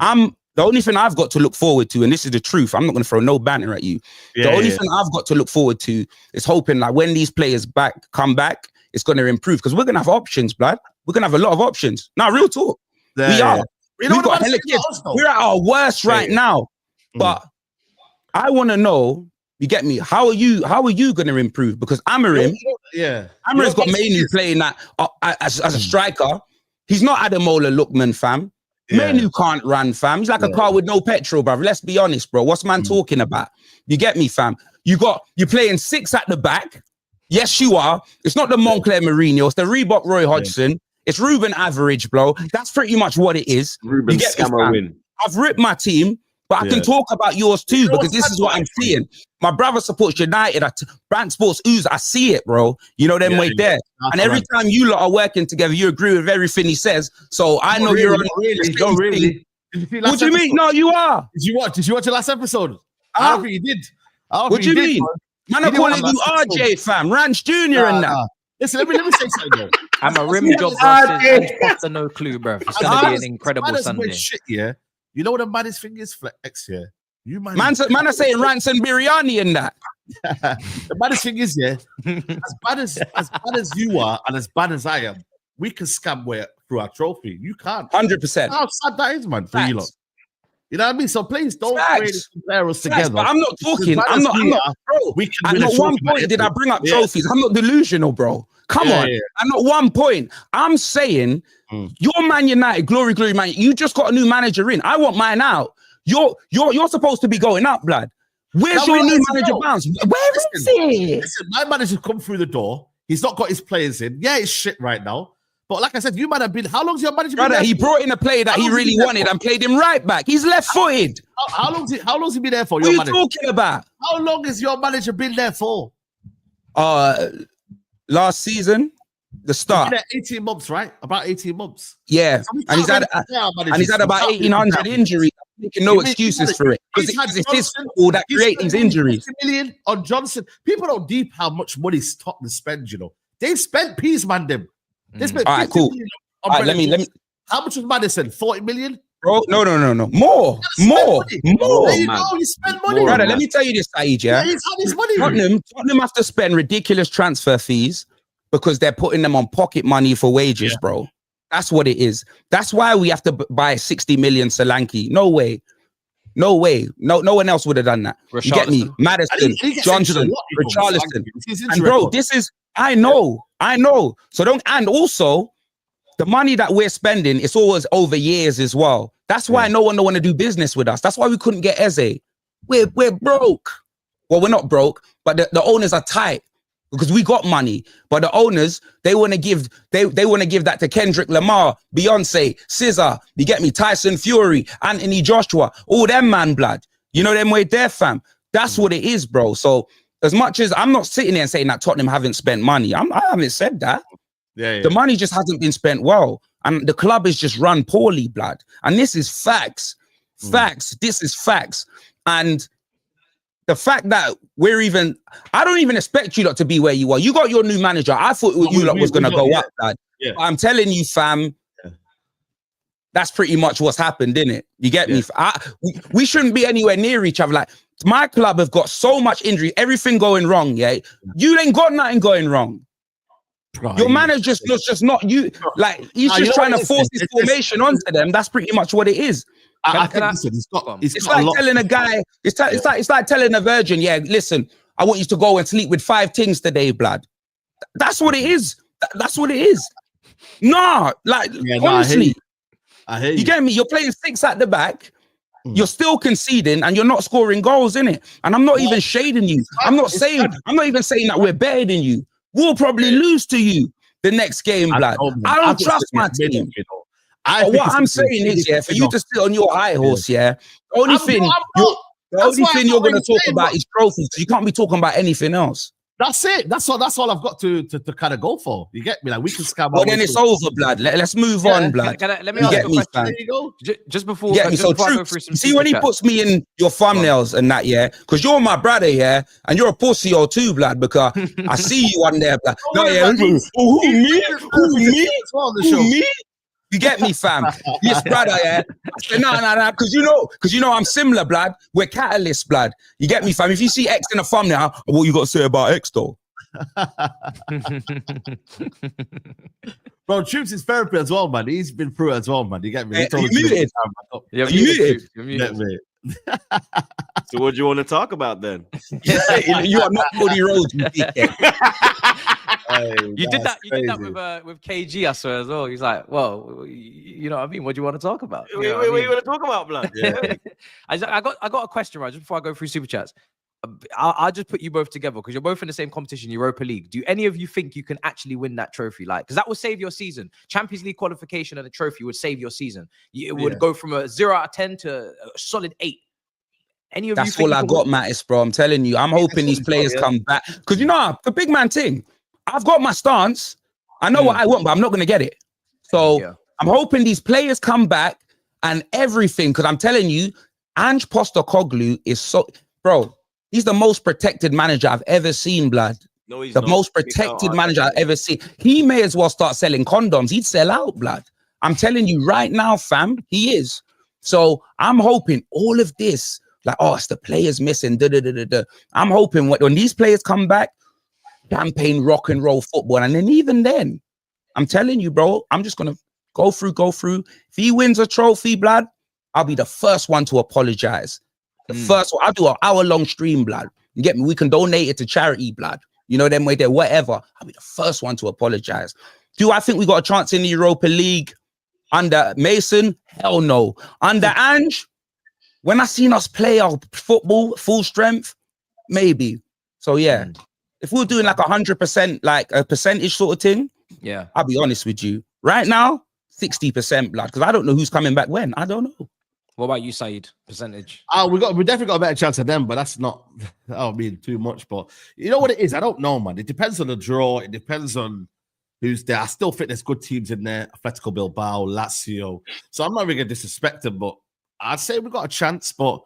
I'm The only thing I've got to look forward to, and this is the truth, I'm not going to throw no banter at you. The only thing I've got to look forward to is hoping that when these players come back, it's going to improve because we're going to have options, blood. We're going to have a lot of options. Now, real talk. We are. You know what we're at our worst right now. But I want to know, you get me? How are you going to improve? Because Emery's got Mainoo playing that as a striker. He's not Ademola Lookman, fam. Mainoo can't run, fam. He's like a car with no petrol, bruv. Let's be honest, bro. What's man talking about? You get me, fam? You're playing 6 at the back. Yes, you are. It's not the Moncler Mourinho. It's the Reebok Roy Hodgson. It's Ruben Average, bro. That's pretty much what it is. Ruben Scammer win. I've ripped my team, but I can talk about yours too because this is what I'm seeing. My brother supports United. Brand Sports Ooze. I see it, bro. You know them way there. And every time you lot are working together, you agree with everything he says. So I know you're on really. What do you mean? No, you are. Did you watch the last episode? I don't think you did. What do you mean? Man, I'm calling you RJ, fam. Ranch Jr. and that. Listen, let me say something though. I'm a rim job versus no clue, bro. It's gonna be an incredible Sunday. Shit, yeah. You know what the maddest thing is, Flex, yeah? Man are saying Rants and Biryani and that. The baddest thing is, yeah, as bad as you are and as bad as I am, we can scam way through our trophy. You can't. 100%. How sad that is, man, for you lot. You know what I mean? So please don't really compare us together. But I'm not talking. I'm not, bro. At not one point did I bring up trophies. I'm not delusional, bro. Come on. At not one point. I'm saying your Man United, glory, man. You just got a new manager in. I want mine out. You're supposed to be going up, blood. Where's your new manager bounce? Where is it? Listen, my manager's come through the door. He's not got his players in. Yeah, it's shit right now. But like I said, you might have been. How long's your manager been? Brother, he brought in a player that he really wanted and played him right back. He's left-footed. How long's he been there for? What are you talking about? How long has your manager been there for? Last season, the start. 18 months, right? About 18 months. Yeah, so and he's had about 1,800 injuries. I'm making no excuses for it because it's his fault that creates these injuries. 50 million on Johnson. People don't deep how much money Tottenham spend. You know, they've spent peas, man. Them. They spent all right, cool. All right, let me. How much was Madison? 40 million. Bro, no. More. There you go. You spend money. Brother, let me tell you this, SAEED, yeah? He's had his money. Tottenham have to spend ridiculous transfer fees because they're putting them on pocket money for wages, bro. That's what it is. That's why we have to buy 60 million Solanke. No way. No one else would have done that. You get me? Madison, Johnson, Richarlison. And bro, this is, I know. So don't, and also, the money that we're spending is always over years as well. That's why no one don't want to do business with us. That's why we couldn't get Eze. We're broke. Well, we're not broke, but the owners are tight because we got money. But the owners, they want to give that to Kendrick Lamar, Beyonce, SZA, you get me, Tyson Fury, Anthony Joshua, all them man blood. You know them way there, fam. That's what it is, bro. So as much as I'm not sitting there and saying that Tottenham haven't spent money, I haven't said that. The money just hasn't been spent well. And the club is just run poorly, blood. And this is facts. This is facts. And the fact that I don't even expect you lot to be where you are. You got your new manager. I thought you lot was going to go up, blood. But I'm telling you, fam, that's pretty much what's happened, innit? You get me? We shouldn't be anywhere near each other. Like, my club have got so much injury, everything going wrong, You ain't got nothing going wrong. Your manager's just not you. Like, he's just trying to force his formation onto them. That's pretty much what it is. It's like telling a guy, it's like telling a virgin, listen, I want you to go and sleep with 5 things today, blood. That's what it is. That's what it is. Nah, like, honestly. I hate you. You get me? You're playing 6 at the back. You're still conceding and you're not scoring goals, innit? And I'm not even shading you. I'm not even saying that we're better than you. We'll probably lose to you the next game, blood. I don't trust my team. But what I'm saying is, for you to sit on your high horse, the only thing you're going to talk about is trophies. You can't be talking about anything else. That's it. That's all I've got to kind of go for. You get me? Like, we can scam. Well, then it's over, blood. Let's move on, blood. Let me ask you a question. There you go. Just before. Get me. So TROOPZ, see when he puts me in your thumbnails and that, because you're my brother, and you're a pussy or two, blood, because I see you on there, blood. No, who me? You get me, fam? Yes, brother, yeah. I said, no, because you know I'm similar, blood. We're catalysts, blood. You get me, fam? If you see X in the thumbnail, what you got to say about X, though? Bro, TROOPZ is therapy as well, man. He's been through it as well, man. You get me? Hey, you muted. You're muted. Get me? So what do you want to talk about then? You are not Cody Rhodes, you dickhead. You did that with KG, I swear, as well. He's like, well, you know what I mean? What do you want to talk about? What do you want to talk about, blood? Yeah. I got a question, right? Just before I go through super chats. I'll just put you both together because you're both in the same competition, Europa League. Do any of you think you can actually win that trophy? Like, because that would save your season. Champions League qualification and a trophy would save your season. It would go from a 0 out of 10 to a solid 8. Any of That's you? all I got, Mattis, bro. I'm telling you. I'm hoping these players come back. Because you know, the big man thing, I've got my stance. I know what I want, but I'm not going to get it. So I'm hoping these players come back and everything. Because I'm telling you, Ange Postecoglou is so... Bro, he's the most protected manager I've ever seen, blood. No, he's the not. most protected manager I've ever seen. He may as well start selling condoms. He'd sell out, blood. I'm telling you right now, fam, he is. So I'm hoping all of this... Like, oh, it's the players missing. I'm hoping when these players come back, champagne rock and roll football. And then even then, I'm telling you, bro, I'm just going to go through. If he wins a trophy, blood, I'll be the first one to apologize. The first one. I'll do an hour-long stream, blood. You get me? We can donate it to charity, blood. You know, them way there, whatever. I'll be the first one to apologize. Do I think we got a chance in the Europa League under Mason? Hell no. Under Ange? When I seen us play our football full strength, maybe. So yeah, if we're doing like 100%, like a percentage sort of thing, yeah, I'll be honest with you. Right now, 60%, blood, because I don't know who's coming back when. I don't know. What about you, SAEED? Percentage? We definitely got a better chance of them, but that's not. That would be too much. But you know what it is? I don't know, man. It depends on the draw. It depends on who's there. I still think there's good teams in there. Atletico Bilbao, Lazio. So I'm not really gonna disrespect them, but I'd say we've got a chance, but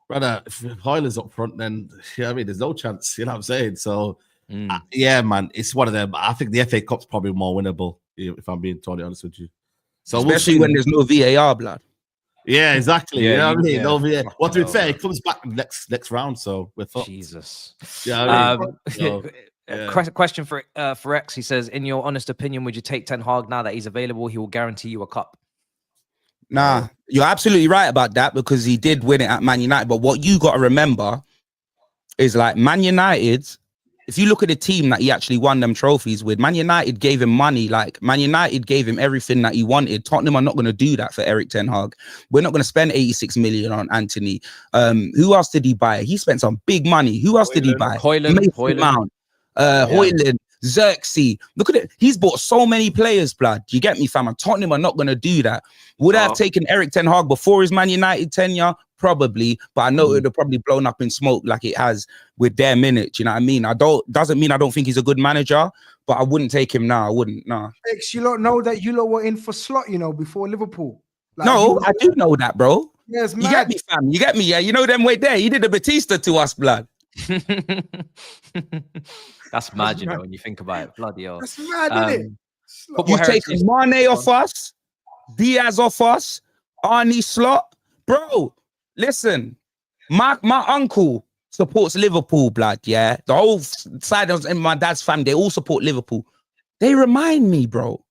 brother, if Hoyler's up front, then I mean, there's no chance. You know what I'm saying? So, yeah, man, it's one of them. I think the FA Cup's probably more winnable, if I'm being totally honest with you. So especially when there's no VAR, blood. Yeah, exactly. Yeah, you know what I mean? yeah. No VAR. Well, to be fair, it comes back next round, so we're fucked. Jesus. Yeah. You know Question for X. He says, in your honest opinion, would you take Ten Hag now that he's available? He will guarantee you a cup. Nah, you're absolutely right about that because he did win it at Man United. But what you got to remember is like Man United, if you look at the team that he actually won them trophies with, Man United gave him money. Like Man United gave him everything that he wanted. Tottenham are not going to do that for Erik ten Hag. We're not going to spend 86 million on Anthony. Who else did he buy? He spent some big money. Who else did he buy? Højlund. Højlund. Xerxes, look at it. He's bought so many players, blood. You get me, fam? And Tottenham are not going to do that. Would I have taken Erik ten Hag before his Man United tenure? Probably, but I know it would have probably blown up in smoke like it has with their minutes. You know what I mean? Doesn't mean I don't think he's a good manager, but I wouldn't take him now. I wouldn't. Nah. X, you don't know that you lot were in for slot, you know, before Liverpool. Like, no, I do know that, bro. Yeah, it's you mad. get me, fam? You get me? Yeah, you know them way there. He did a Batista to us, blood. That's mad, you know, when you think about it. Bloody hell. That's mad, isn't it? You take Mane off us, Diaz off us, Arnie slot. Bro, listen, my uncle supports Liverpool, blood, yeah? The whole side of my dad's family, they all support Liverpool. They remind me, bro.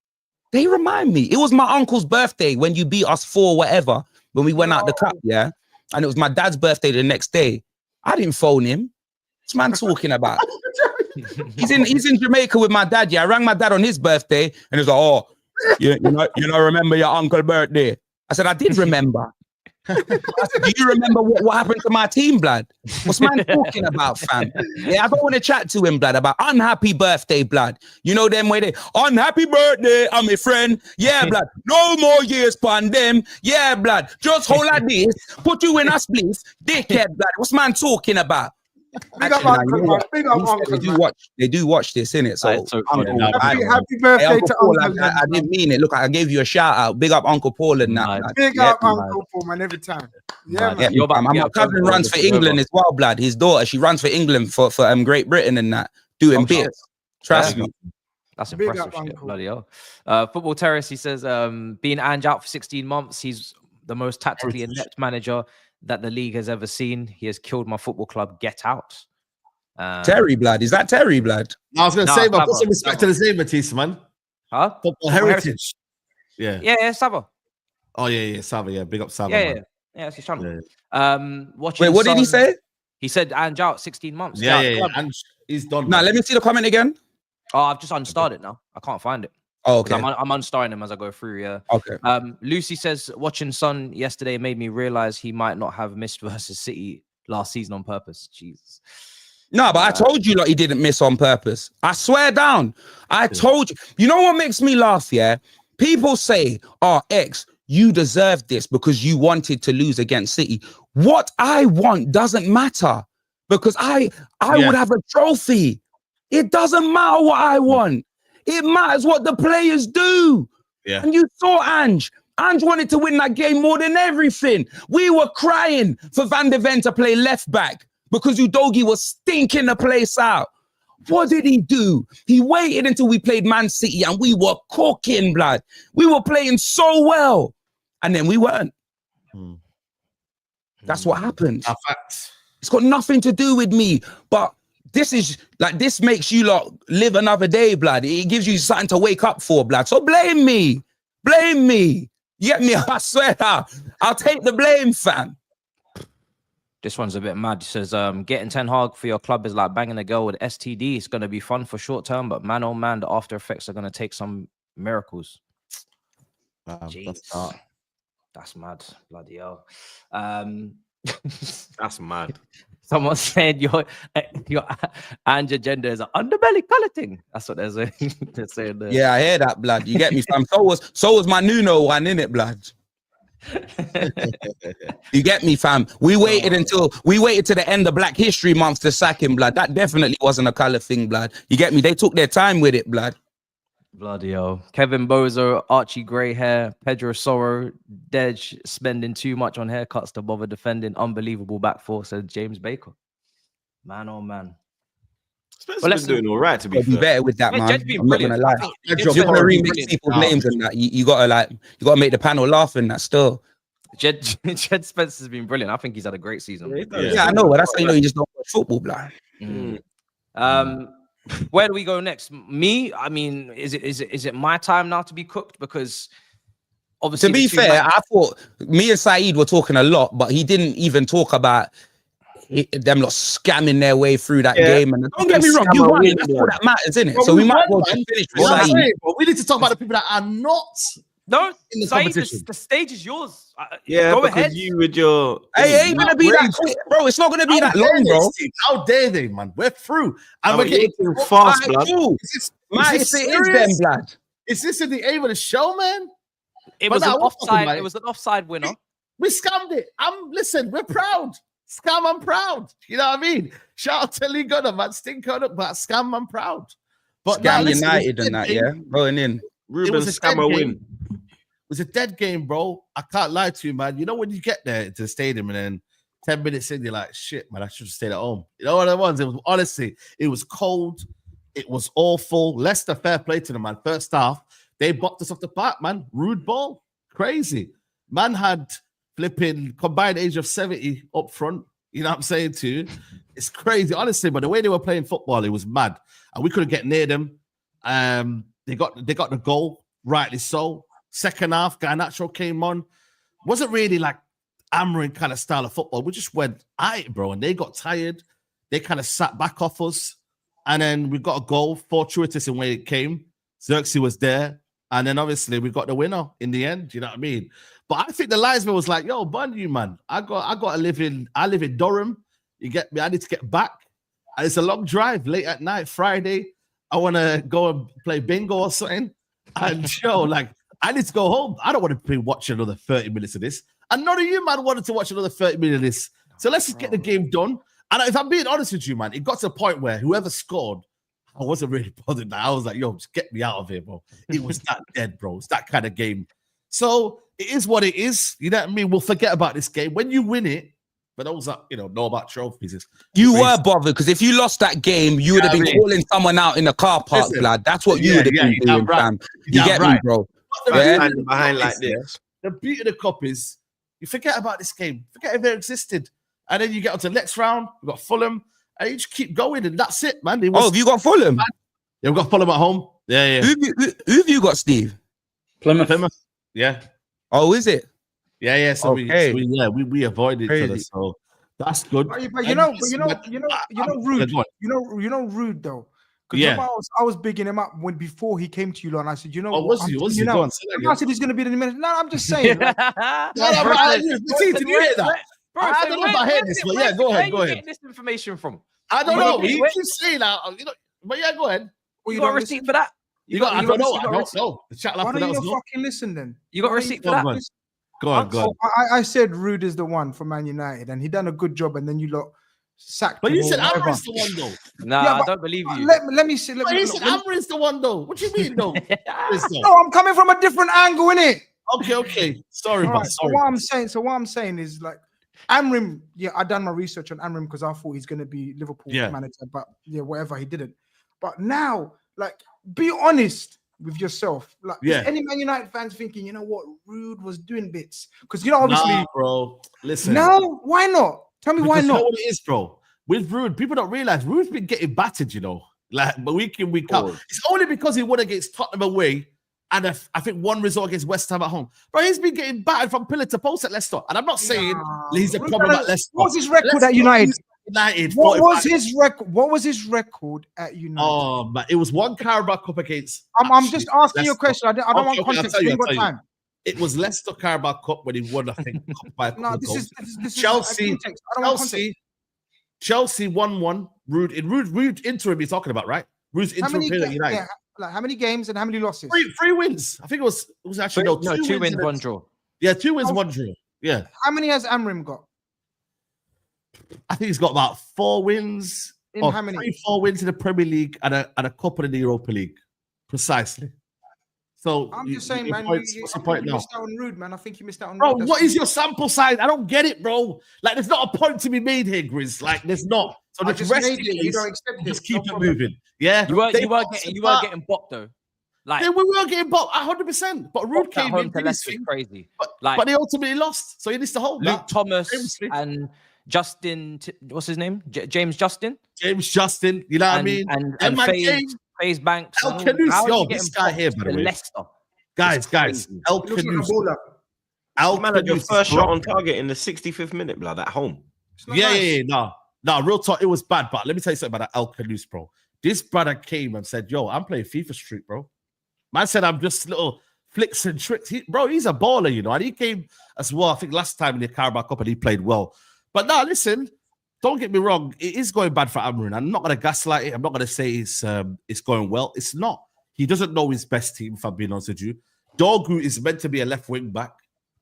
They remind me. It was my uncle's birthday when you beat us 4 whatever, when we went out the cup, yeah? And it was my dad's birthday the next day. I didn't phone him. What's man talking about? He's in Jamaica with my dad. Yeah, I rang my dad on his birthday, and he was like, "Oh, you know, remember your uncle's birthday?" I said, "I did remember." I said, "Do you remember what happened to my team, blood? What's man talking about, fam? Yeah, I don't want to chat to him, blood, about unhappy birthday, blood. You know them way they unhappy birthday. I'm a friend. Yeah, blood. No more years upon them. Yeah, blood. Just hold like this. Put you in a spliff. Dickhead, blood. What's man talking about?" Big up, Uncle. Big up, Uncle. They do watch this, innit? So, happy birthday to Uncle. I didn't mean it. Look, I gave you a shout out. Big up Uncle Paul and that. Big up Uncle Paul, man, every time. Yeah, man. My cousin runs for England as well, blood. His daughter, she runs for England for Great Britain and that. Doing bits. Trust me. That's Big impressive up, shit. Uncle. Bloody hell. Football Terrace, he says, being Ange out for 16 months, he's the most tactically inept manager that the league has ever seen. He has killed my football club. Get out. Terry blood. Is that Terry blood? I was going to say, but put Sava, some respect to the name, Matisse, man. Huh? Football heritage. Yeah. Yeah, Sava. Oh, yeah, Sava, yeah. Big up Sava, Yeah, man. yeah, that's his channel. Yeah. Watching Wait, what did he say? He said Ange out 16 months. Yeah, and he's done. Now, let me see the comment again. Oh, I've just unstarred it now. I can't find it. Oh, okay. I'm unstarring him as I go through, yeah. Okay. Lucy says, watching Son yesterday made me realize he might not have missed versus City last season on purpose. Jesus. No, but I told you, like, he didn't miss on purpose. I swear down. I told you. You know what makes me laugh, yeah? People say, oh, X, you deserve this because you wanted to lose against City. What I want doesn't matter because I would have a trophy. It doesn't matter what I want. It matters what the players do. Yeah. And you saw Ange. Ange wanted to win that game more than everything. We were crying for Van de Ven to play left back because Udogie was stinking the place out. What did he do? He waited until we played Man City and we were cooking, blood. We were playing so well. And then we weren't. That's what happened. It's got nothing to do with me. But this is like, this makes you lot live another day, blood. It gives you something to wake up for, blood. So blame me. Blame me. You get me? I swear, I'll take the blame, fam. This one's a bit mad. He says, getting Ten Hag for your club is like banging a girl with STD. It's going to be fun for short term, but man, oh man, the after effects are going to take some miracles. That's mad. Bloody hell. That's mad. Someone said your and your gender is an underbelly colour thing. That's what they're saying. They're saying there. Yeah, I hear that, blood. You get me, fam. So was my Nuno one, innit, blood? You get me, fam. We waited to the end of Black History Month to sack him, blood. That definitely wasn't a colour thing, blood. You get me? They took their time with it, blood. Bloody hell. Kevin Bozo, Archie Grey Hair, Pedro Sorrow, Dej spending too much on haircuts to bother defending. Unbelievable back four, said James Baker. Man, oh man. Spencer's been doing all right, to be fair. Be better with that, man. Jed's been I'm not brilliant. gonna lie. Jed's You're gonna been remix brilliant. people's names and that. You gotta make the panel laugh and that still. Jed Spencer's been brilliant. I think he's had a great season. Yeah, I know, but that's how you know you just don't watch football, blood. Where do we go next? Me? I mean, is it my time now to be cooked? Because obviously, to be fair, I thought me and SAEED were talking a lot, but he didn't even talk about them lot scamming their way through that game. And don't get me wrong, you won. That's all that matters, isn't it? Well, so we might won, well man. finish with Well, I'm SAEED. saying, but we need to talk about the people that are not in the Saeed, competition. the stage is yours. Yeah, go because ahead. you with your... Hey, it ain't gonna be that quick, bro. It's not gonna be that long, bro. How dare they, man? We're through. And we're getting fast, blood. Is this them, blood. Is this in the aim of the show, man? It was an offside. It was an offside winner. We scammed it. Listen, we're proud. Scam, I'm proud. You know what I mean? Shout out to Lee Gunner, man. Stink on it, but scam, I'm proud. But Scam United and that, yeah. Rolling in. Ruben scammer win. It was a dead game, bro. I can't lie to you, man. You know when you get there to the stadium and then 10 minutes in, you're like, shit, man, I should have stayed at home. You know what it was? It was honestly, it was cold. It was awful. Leicester, fair play to them, man. First half, they boxed us off the park, man. Rude ball. Crazy. Man had flipping combined age of 70 up front. You know what I'm saying to you? It's crazy, honestly, but the way they were playing football, it was mad. And we couldn't get near them. They got the goal, rightly so. Second half, Garnacho came on. Wasn't really like hammering kind of style of football. We just went at it, bro. And they got tired. They kind of sat back off us. And then we got a goal, fortuitous in way it came. Xerxes was there. And then obviously we got the winner in the end. You know what I mean? But I think the linesman was like, yo, bun you, man. I live in Durham. You get me? I need to get back. And it's a long drive, late at night, Friday. I want to go and play bingo or something. And yo, like, I need to go home. I don't want to be watching another 30 minutes of this. And none of you, man, wanted to watch another 30 minutes of this. So let's just get the game done. And if I'm being honest with you, man, it got to a point where whoever scored, I wasn't really bothered. I was like, yo, just get me out of here, bro. It was that dead, bro. It's that kind of game. So it is what it is. You know what I mean? We'll forget about this game. When you win it, For those that know about trophies, you were bothered because if you lost that game, you would have been calling someone out in the car park, blood. That's what you would have been doing, fam. You get me, bro? Standing behind like this. The beauty of the cup is you forget about this game, forget if it existed, and then you get onto the next round. We've got Fulham, and you just keep going, and that's it, man. Have you got Fulham? Yeah, we've got Fulham at home. Yeah. Who have you got, Steve? Plymouth. Yeah. Oh, is it? Yeah. So we avoid each other. So that's good. But you know, Rude though. Yeah. I was bigging him up before he came to you, and I said, you know, was he? Go on, I said he's going to be in the minute. No, I'm just saying. Did you hear that? Bro, I don't know if I heard this, but yeah, go ahead. Where are you getting this information from? I don't know. You keep saying that, but yeah, go ahead. You got a receipt for that? I don't know. The chat Why don't you fucking listen then? You got a receipt for that? Go on. I said Rude is the one for Man United, and he done a good job, and then you lot sacked him. But you said Emery's the one though. Nah, I don't believe you. Let me see. He said Emery's the one though. What do you mean though? No, I'm coming from a different angle, innit? Okay. Sorry. So what I'm saying is like Amrim. Yeah, I done my research on Amrim because I thought he's gonna be Liverpool's manager, but yeah, whatever, he didn't. But now, like, be honest with yourself. Like, is any Man United fans thinking, you know what, Rude was doing bits? Because obviously, bro. Listen. No, why not? Tell me why not. You know what it is, bro. With Rude, people don't realize Rude's been getting battered, but week in, week out. It's only because he won against Tottenham away and I think one result against West Ham at home. Bro, he's been getting battered from pillar to post at Leicester. And I'm not saying he's a problem at Leicester. What was his record at United? What was his record? What was his record at United? Oh, man, it was one Carabao Cup against. I'm just asking you a question. I don't want context. I'll tell you. It was Leicester Carabao Cup when he won, I think, by this Chelsea. I don't want context. Chelsea 1-1. Rude interim you're talking about, right? Rude's interim period at United. Like how many games and how many losses? Three wins. I think it was actually two wins, one draw. Yeah, 2 wins, 1 draw. Yeah. How many has Amrim got? I think he's got about 4 wins. In how many? 4 wins in the Premier League and a couple in the Europa League. Precisely. So I'm just saying, man, you missed out on Rude, man. I think you missed out on Rude. Rude. What is your sample size? I don't get it, bro. Like, there's not a point to be made here, Grizz. Like, there's not. So I just made it. You don't accept it. Just keep it moving. Yeah. You were getting bopped though. Like, we were getting bopped 100%. But Rude came in to Leicester crazy. But they ultimately lost. So he needs to hold Luke Thomas and Justin, what's his name? James Justin. James Justin. You know what I mean? And FaZe Banks. El Canus. Yo, this guy here, by the way. Leicester. Guys, El Canus. Manager first shot on target in the 65th minute, blood, at home. No, real talk, it was bad. But let me tell you something about that El Canus, bro. This brother came and said, yo, I'm playing FIFA Street, bro. Man said, I'm just little flicks and tricks. He's a baller, and he came as well, I think last time in the Carabao Cup, and he played well. But now, listen, don't get me wrong. It is going bad for Amrin. I'm not going to gaslight it. I'm not going to say it's going well. It's not. He doesn't know his best team, if I'm being honest with you. Dorgu is meant to be a left wing back,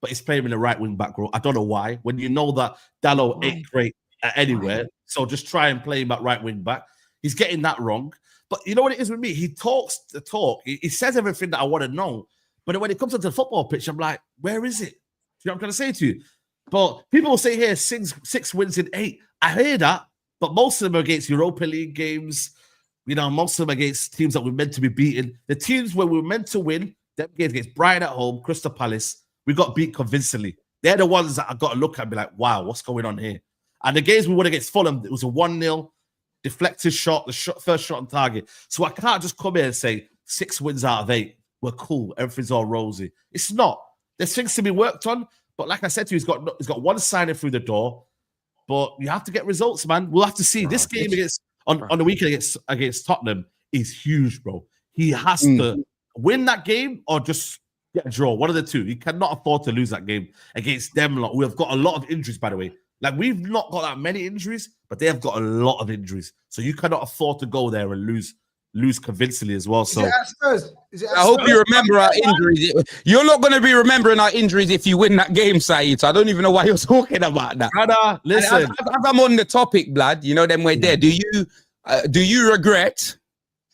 but he's playing in the right wing back role. I don't know why. When you know that Dallo ain't great anywhere, so just try and play him at right wing back. He's getting that wrong. But you know what it is with me? He talks the talk. He says everything that I want to know. But when it comes to the football pitch, I'm like, where is it? You know what I'm trying to say to you? But people will say here, 6 wins in 8. I hear that, but most of them are against Europa League games. Most of them against teams that we're meant to be beating. The teams where we're meant to win, them games against Brighton at home, Crystal Palace, we got beat convincingly. They're the ones that I got to look at and be like, wow, what's going on here? And the games we won against Fulham, it was a 1-0 deflected shot, first shot on target. So I can't just come here and say 6 wins out of 8. We're cool. Everything's all rosy. It's not. There's things to be worked on. But like I said to you, he's got one signing through the door. But you have to get results, man. We'll have to see. This game on the weekend against Tottenham is huge, bro. He has to win that game or just get a draw. One of the two. He cannot afford to lose that game against them lot. We have got a lot of injuries, by the way. Like, we've not got that many injuries, but they have got a lot of injuries. So you cannot afford to go there and lose convincingly as well. So I hope you remember our injuries. You're not going to be remembering our injuries if you win that game, SAEED. So I don't even know why you're talking about that. Brother, listen. As I'm on the topic, blood, then we're there. Do you regret?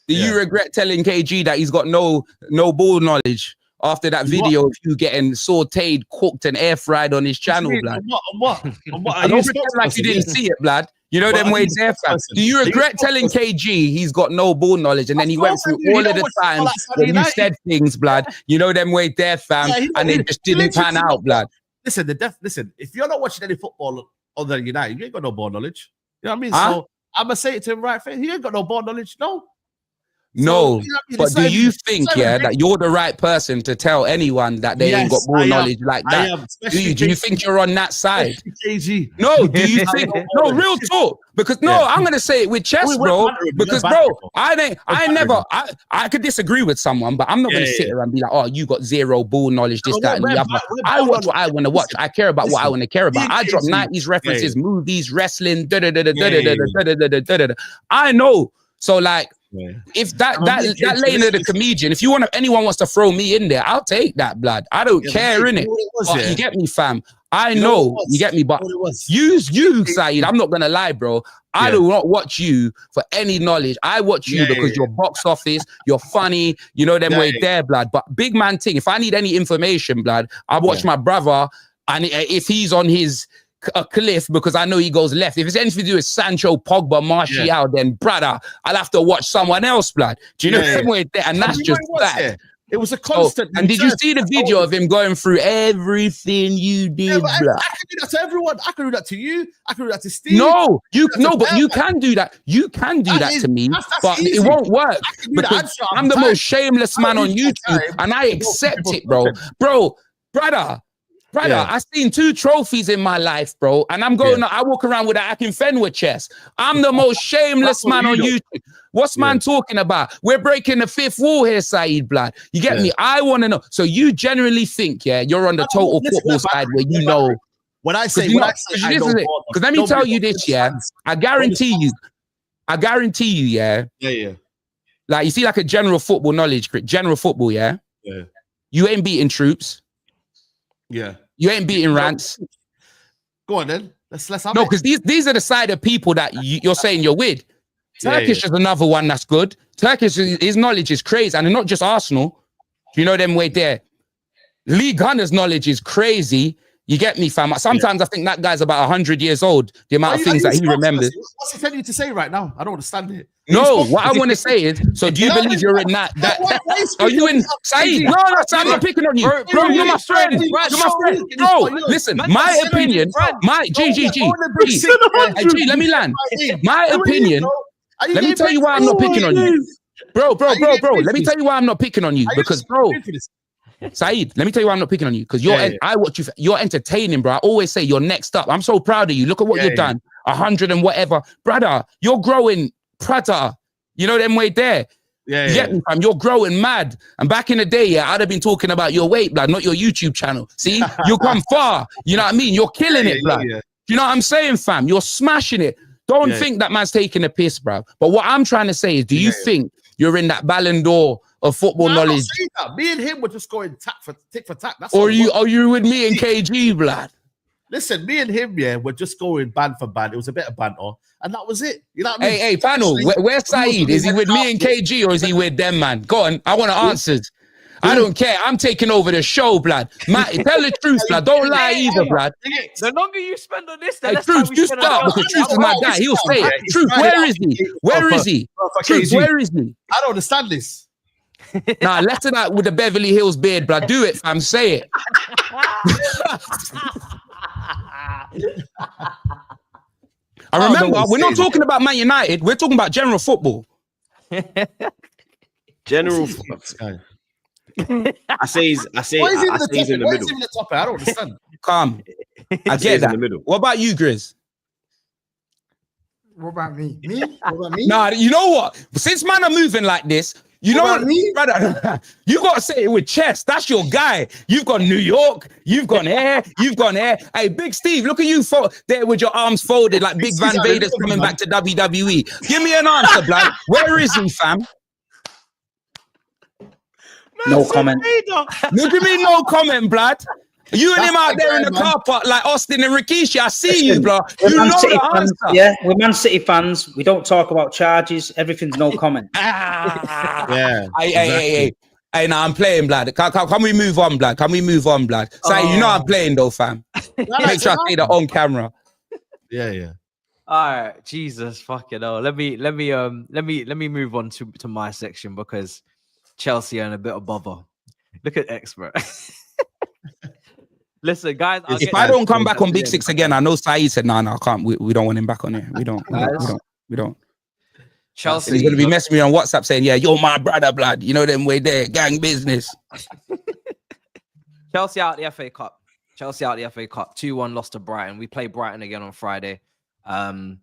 Do you regret telling KG that he's got no ball knowledge after that video of you getting sauteed, cooked, and air fried on his channel, blood. What? I don't pretend like you didn't see it, blood. You know them ways there, fam. Do you regret telling KG he's got no ball knowledge, and then he went through all of the times when you said things, blood? You know them ways there, fam, and it just didn't pan out, blood. Listen, listen. If you're not watching any football other than United, you ain't got no ball knowledge. You know what I mean? So I'm gonna say it to him right face. He ain't got no ball knowledge. No. No, but do you think, that you're the right person to tell anyone that they ain't got more knowledge like that? Do you think you're on that side? No, do you think? No, real talk. Because I'm gonna say it with chest, bro. Because bro, I could disagree with someone, but I'm not gonna sit here and be like, oh, you got zero ball knowledge, this, that, and the other. I watch what I want to watch. I care about what I want to care about. I drop 90s references, movies, wrestling, I know. So like. If that lane of the comedian, if anyone wants to throw me in there, I'll take that, blood. I don't care, innit? You get me, fam. I know you get me, but you, Saeed, I'm not gonna lie, bro. I do not watch you for any knowledge. I watch you because you're box office, you're funny, you know them way there, blood. But big man thing, if I need any information, blood, I watch my brother, and if he's on a cliff because I know he goes left. If it's anything to do with Sancho, Pogba, Martial, then brother, I'll have to watch someone else, blood. Do you know the way there? And that's just bad. It was a constant. And did you see the video of him going through everything you did, blood? I can do that to everyone. I can do that to you. I can do that to Steve. But you can do that. You can do that to me, but it won't work because I'm the most shameless man on YouTube, and I accept it, bro. Brother, I've seen 2 trophies in my life, bro. And I'm going, I walk around with an Akinfenwa chest. I'm the most shameless man on YouTube. What's man talking about? We're breaking the 5th wall here, Saeed, blood. You get me? I want to know. So you generally think, you're on the total football side where you know. When I say, because let me tell you this, I guarantee you, like you see like a general football knowledge, general football, you ain't beating TROOPZ. You ain't beating Rants. Go on then. Let's have because these are the side of people that you're saying you're with. Turkish is another one that's good. Turkish, his knowledge is crazy, and not just Arsenal. You know them way there. Lee Gunner's knowledge is crazy. You get me, fam? Sometimes I think that guy's about 100 years old. The amount of things that he remembers. What's he telling you to say right now? I don't understand it. No, what I want to say is, so do you believe you're in that? Are you in Saeed? No, I'm not picking on you, bro. You're my friend. You're my friend, bro. Listen, my opinion, my G, let me land. My opinion. Let me tell you why I'm not picking on you, bro. Let me tell you why I'm not picking on you because, bro. Saeed, let me tell you why I'm not picking on you because I watch you. You're entertaining, bro. I always say you're next up. I'm so proud of you. Look at what you've done. 100 and whatever, brother. You're growing, brother. You know them way there. You get me, fam? You're growing mad. And back in the day, I'd have been talking about your weight, blood, not your YouTube channel. See, you come far. You know what I mean? You're killing it, blood. You know what I'm saying, fam? You're smashing it. Don't think that man's taking a piss, bro. But what I'm trying to say is, do you think you're in that Ballon d'Or of football knowledge? Me and him were just going tick for tack. That's or are you with me and KG, blood? Listen, me and him, we're just going band for band. It was a bit of banter, and that was it. You know what I mean? Hey, panel, where's Saeed? Is he with me and KG, or is he with them, man? Go on, I want answers. I don't care. I'm taking over the show, blood. Matt, tell the truth, blood. Don't lie either, blood. The longer you spend on this, hey, TROOPZ, you start because TROOPZ is my guy. He'll say it. TROOPZ, where is he? Where is he? TROOPZ, where is he? I don't understand this. Nah, letter that with the Beverly Hills beard, blood. Do it, fam. Say it. I remember, we're not talking about Man United. We're talking about general football. General football. I say he's in the middle. I don't understand. Calm. I get that. What about you, GRIZZ? What about me? What about me? Nah, you know what? Since man are moving like this, you know what, brother? You gotta say it with chest. That's your guy. You've got New York. You've gone here. You've gone here. Hey, Big Steve, look at you there with your arms folded like Big Van Vader's coming back to WWE. Give me an answer, blood. Where is he, fam? No comment. Look at me, no comment, blood. You and him out there in the car park like Austin and Rikishi. I see you, bro. You know the answer. Yeah, we're Man City fans. We don't talk about charges. Everything's no comment. Hey, Hey, now I'm playing, blood. Can we move on, blood? Can we move on, blood? Say, you know I'm playing though, fam. Make sure I say that on camera. Yeah. All right, Jesus fucking hell. Let me move on to my section because Chelsea are in a bit of bother. Look at expert. Listen, guys. If I don't come back on Big Six again, I know SAEED said, no, I can't. We don't want him back on here. We don't. Chelsea. He's gonna be messing me on WhatsApp saying, yeah, you're my brother, blood. You know them way there, gang business. Chelsea out the FA Cup. 2-1 lost to Brighton. We play Brighton again on Friday. I'm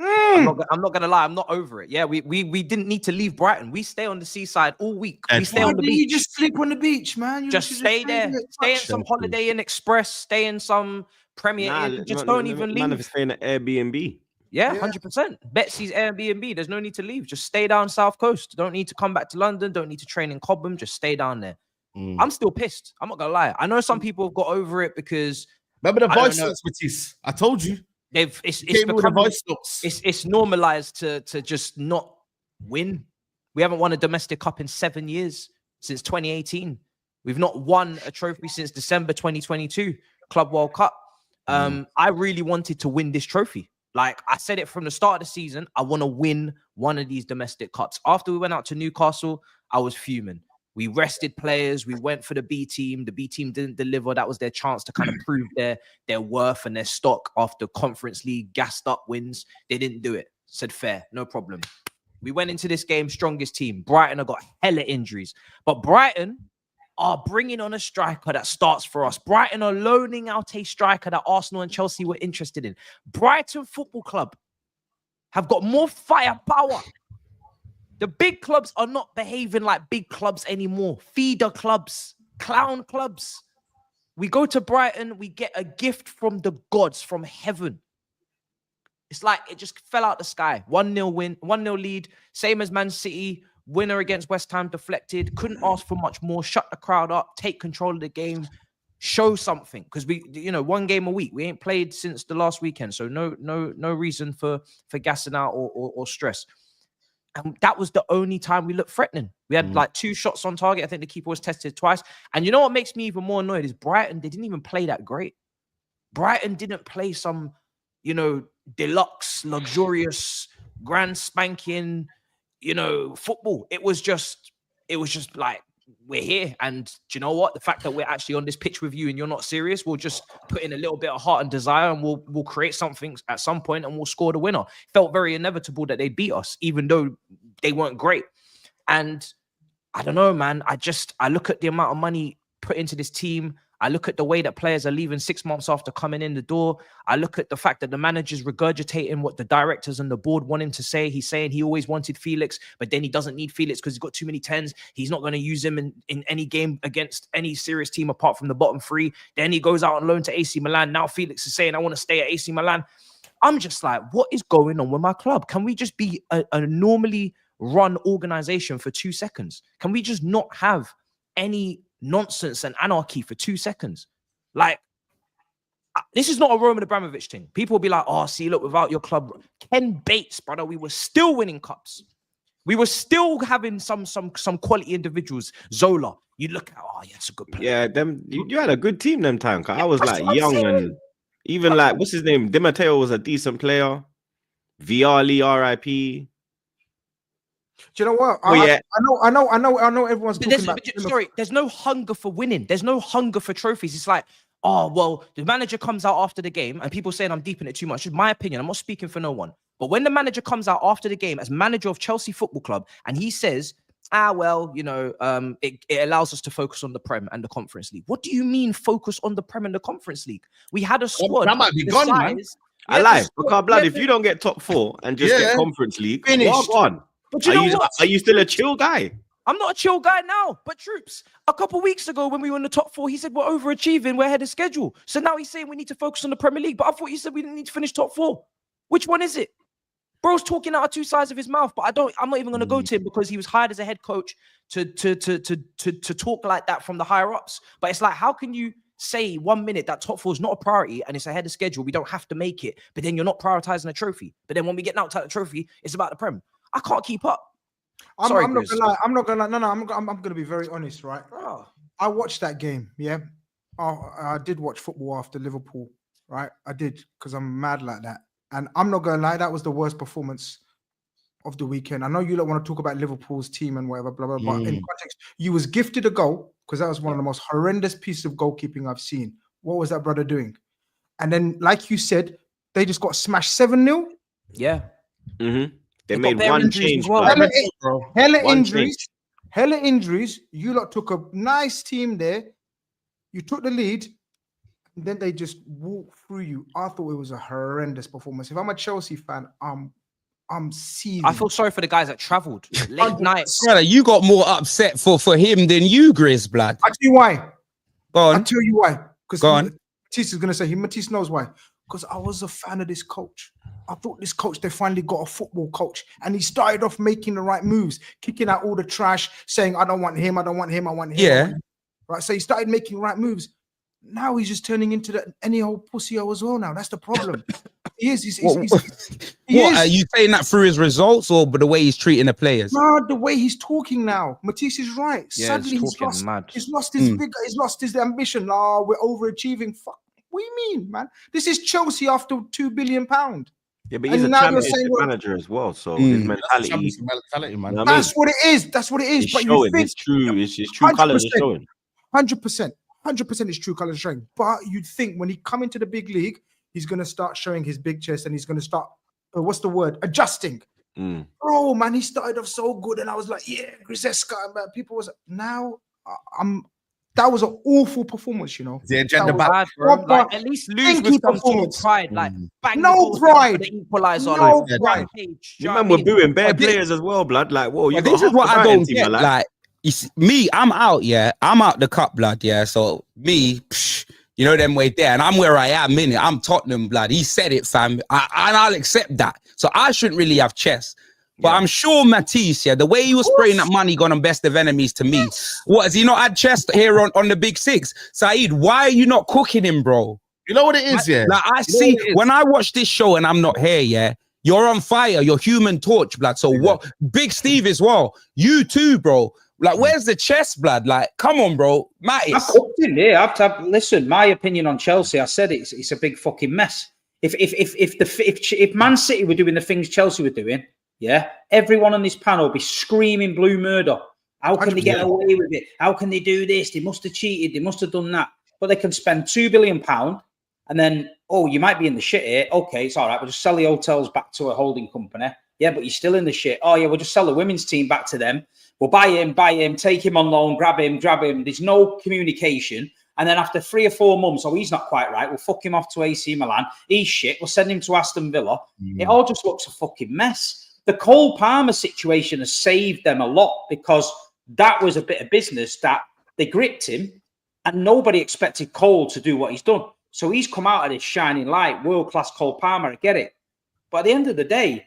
not gonna lie, I'm not over it. Yeah, we didn't need to leave Brighton. We stay on the seaside all week. We stay on the beach. You just sleep on the beach, man. You just stay there. Stay in some Holiday Inn Express. Stay in some Premier Inn. Just don't even leave. Man, if stay in an Airbnb. Yeah, 100%. Betsy's Airbnb. There's no need to leave. Just stay down South Coast. Don't need to come back to London. Don't need to train in Cobham. Just stay down there. I'm still pissed. I'm not gonna lie. I know some people have got over it because remember the voice notes, Matisse. I told you. It's normalized to just not win. We haven't won a domestic cup in 7 years since 2018. We've not won a trophy since December 2022 Club World Cup. I really wanted to win this trophy. Like I said it from the start of the season, I want to win one of these domestic cups. After we went out to Newcastle, I was fuming. We rested players. We went for the B team. The B team didn't deliver. That was their chance to kind of prove their worth and their stock after Conference League gassed up wins. They didn't do it. Said fair, no problem. We went into this game strongest team. Brighton have got hella injuries, but Brighton are bringing on a striker that starts for us. Brighton are loaning out a striker that Arsenal and Chelsea were interested in. Brighton Football Club have got more firepower. The big clubs are not behaving like big clubs anymore. Feeder clubs, clown clubs. We go to Brighton, we get a gift from the gods, from heaven. It's like it just fell out the sky. 1-0 win, 1-0 lead, same as Man City. Winner against West Ham deflected. Couldn't ask for much more. Shut the crowd up. Take control of the game. Show something. Because we, one game a week. We ain't played since the last weekend. So no reason for gassing out or stress. And that was the only time we looked threatening. We had like 2 shots on target. I think the keeper was tested twice. And you know what makes me even more annoyed is Brighton, they didn't even play that great. Brighton didn't play some, deluxe, luxurious, grand spanking, football. It was just like, we're here. And do you know what? The fact that we're actually on this pitch with you and you're not serious, we'll just put in a little bit of heart and desire and we'll create something at some point and we'll score the winner. Felt very inevitable that they beat us, even though they weren't great. And I don't know, man. I look at the amount of money put into this team. I look at the way that players are leaving 6 months after coming in the door. I look at the fact that the manager's regurgitating what the directors and the board want him to say. He's saying he always wanted Felix, but then he doesn't need Felix because he's got too many 10s. He's not going to use him in any game against any serious team apart from the bottom 3. Then he goes out on loan to AC Milan. Now Felix is saying, I want to stay at AC Milan. I'm just like, what is going on with my club? Can we just be a normally run organization for 2 seconds? Can we just not have any nonsense and anarchy for 2 seconds? Like, this is not a Roman Abramovich thing. People will be like, oh, see, look, without your club, Ken Bates, brother, we were still winning cups. We were still having some quality individuals. Zola, you look at, oh, yeah, it's a good player. Yeah, you had a good team them time. I was like young and even like, what's his name? Di Matteo was a decent player. Vialli, RIP. Do you know what? I know everyone's talking about. Sorry, there's no hunger for winning. There's no hunger for trophies. It's like, oh, well, the manager comes out after the game and people saying I'm deep in it too much. It's my opinion. I'm not speaking for no one. But when the manager comes out after the game as manager of Chelsea Football Club and he says, it allows us to focus on the Prem and the Conference League. What do you mean focus on the Prem and the Conference League? We had a squad. That might be gone, man. I lie. Because, blood, if you don't get top 4 and just get Conference League, finished. On. But you know what? Are you still a chill guy? I'm not a chill guy now, but Troops, a couple of weeks ago when we were in the top 4, he said we're overachieving, we're ahead of schedule. So now he's saying we need to focus on the Premier League, but I thought you said we didn't need to finish top 4. Which one is it? Bro's talking out of 2 sides of his mouth, but I'm not even going to go to him because he was hired as a head coach to talk like that from the higher ups. But it's like, how can you say 1 minute that top 4 is not a priority and it's ahead of schedule, we don't have to make it, but then you're not prioritizing a trophy. But then when we get knocked out of the trophy, it's about the Prem. I can't keep up. I'm not gonna lie. I'm not gonna lie. No, I'm gonna be very honest, right? Oh. I watched that game. Yeah, I did watch football after Liverpool, right? I did because I'm mad like that. And I'm not gonna lie, that was the worst performance of the weekend. I know you don't want to talk about Liverpool's team and whatever, blah blah blah. But in context, you was gifted a goal because that was one of the most horrendous pieces of goalkeeping I've seen. What was that brother doing? And then, like you said, they just got smashed 7-0. Yeah. They made one change. Well. Hella injuries. You lot took a nice team there. You took the lead. And then they just walked through you. I thought it was a horrendous performance. If I'm a Chelsea fan, I'm seething. I feel sorry for the guys that travelled late night. Brother, you got more upset for him than you, Grizz, blood. I'll tell you why. Go on. I'll tell you why. Because Go on. Matisse is going to say, Matisse knows why. Because I was a fan of this coach. I thought this coach, they finally got a football coach. And he started off making the right moves, kicking out all the trash, saying, I don't want him, I don't want him, I want him. Yeah. Right. So he started making right moves. Now he's just turning into any old pussy-o as well now. That's the problem. He is. Are you saying that through his results or the way he's treating the players? No, the way he's talking now. Matisse is right. Yeah, Suddenly he's lost his vigor. He's lost his ambition. Oh, we're overachieving. Fuck. What do you mean, man? This is Chelsea after £2 billion. Yeah, but he's a championship manager as well, so his mentality, man. That's what it is. That's what it is. It's but showing. You think It's true. It's true colours are showing. 100%. 100% is true colours showing. But you'd think when he come into the big league, he's going to start showing his big chest and he's going to start, what's the word? Adjusting. Oh, man, he started off so good. And I was like, yeah, GRIZZ. People was now, that was an awful performance, you know. The agenda bad, like, at least lose with some sort of pride. Like, bang no pride. The equalizer, no like, pride. You man were booing bare players as well, blood. Like, whoa, you got this is what I don't get. man, like, you see, me, I'm out, yeah. I'm out the cup, blood, yeah. So me, you know them way there, and I'm where I am, innit? I'm Tottenham, blood. He said it, fam. And I'll accept that. So I shouldn't really have chest. But I'm sure Matisse, yeah, the way he was spraying that money gone on best of enemies to me. What, has he not had chest here on the big six? SAEED, why are you not cooking him, bro? You know what it is, yeah? Like, I see, when I watch this show and I'm not here, yeah, you're on fire. You're Human Torch, blood. So what? Big Steve as well. You too, bro. Like, where's the chest, blood? Like, come on, bro. Mattis. I cooked in there. Listen, my opinion on Chelsea, I said it's a big fucking mess. If Man City were doing the things Chelsea were doing, yeah, everyone on this panel would be screaming blue murder. How can they get away with it? How can they do this? They must have cheated. They must have done that. But they can spend £2 billion and then, oh, you might be in the shit here. Okay, it's all right. We'll just sell the hotels back to a holding company. Yeah, but you're still in the shit. Oh, yeah, we'll just sell the women's team back to them. We'll buy him, take him on loan, grab him. There's no communication. And then after 3 or 4 months, oh, he's not quite right. We'll fuck him off to AC Milan. He's shit. We'll send him to Aston Villa. It all just looks a fucking mess. The Cole Palmer situation has saved them a lot because that was a bit of business that they gripped him and nobody expected Cole to do what he's done. So he's come out of this shining light, world-class Cole Palmer, I get it. But at the end of the day,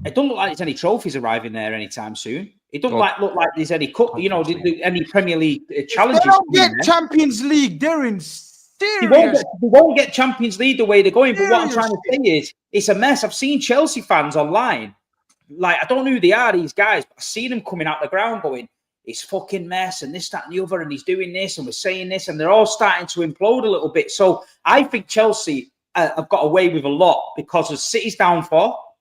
it doesn't look like there's any trophies arriving there anytime soon. It doesn't look like there's any cup, any Premier League challenges. They don't get Champions League. They're in serious. They won't get Champions League the way they're going. But what I'm trying to say is, it's a mess. I've seen Chelsea fans online. Like, I don't know who they are, these guys, but I see them coming out the ground going, it's fucking mess and this, that, and the other, and he's doing this and we're saying this, and they're all starting to implode a little bit. So I think Chelsea have got away with a lot because of City's downfall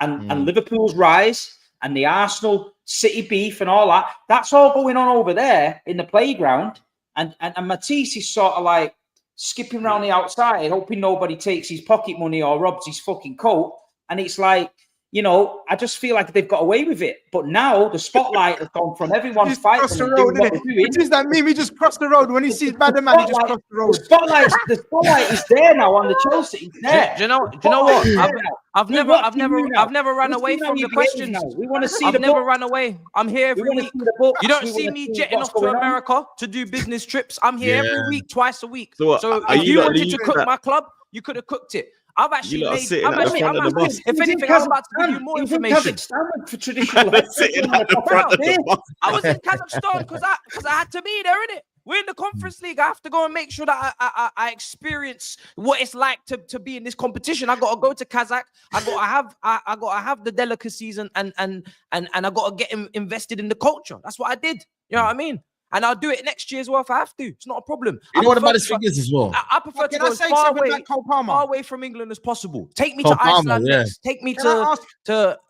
and Liverpool's rise and the Arsenal City beef and all that. That's all going on over there in the playground. And Matisse is sort of like skipping around the outside, hoping nobody takes his pocket money or robs his fucking coat. And it's like, you know, I just feel like they've got away with it. But now the spotlight has gone from everyone's fighting. The road, which is that meme? He just crossed the road. When he sees bad man, he just crossed the road. The spotlight is there now on the Chelsea. It's there. Do you know what? I've never run away from the questions. We want to see I've never run away. I'm here every week. You don't see me jetting off to America to do business trips. I'm here every week, twice a week. So if you wanted to cook my club, you could have cooked it. I've actually made. If anything, I'm about to give you more information. For traditional I was in Kazakhstan because I had to be there, innit? We're in the Conference League. I have to go and make sure that I experience what it's like to be in this competition. I got to go to Kazakh. I got to have the delicacies and I got to get invested in the culture. That's what I did. You know what I mean? And I'll do it next year as well if I have to. It's not a problem. You know what the baddest thing is as well? I prefer to go as far away from England as possible. Take me to Iceland next. Take me to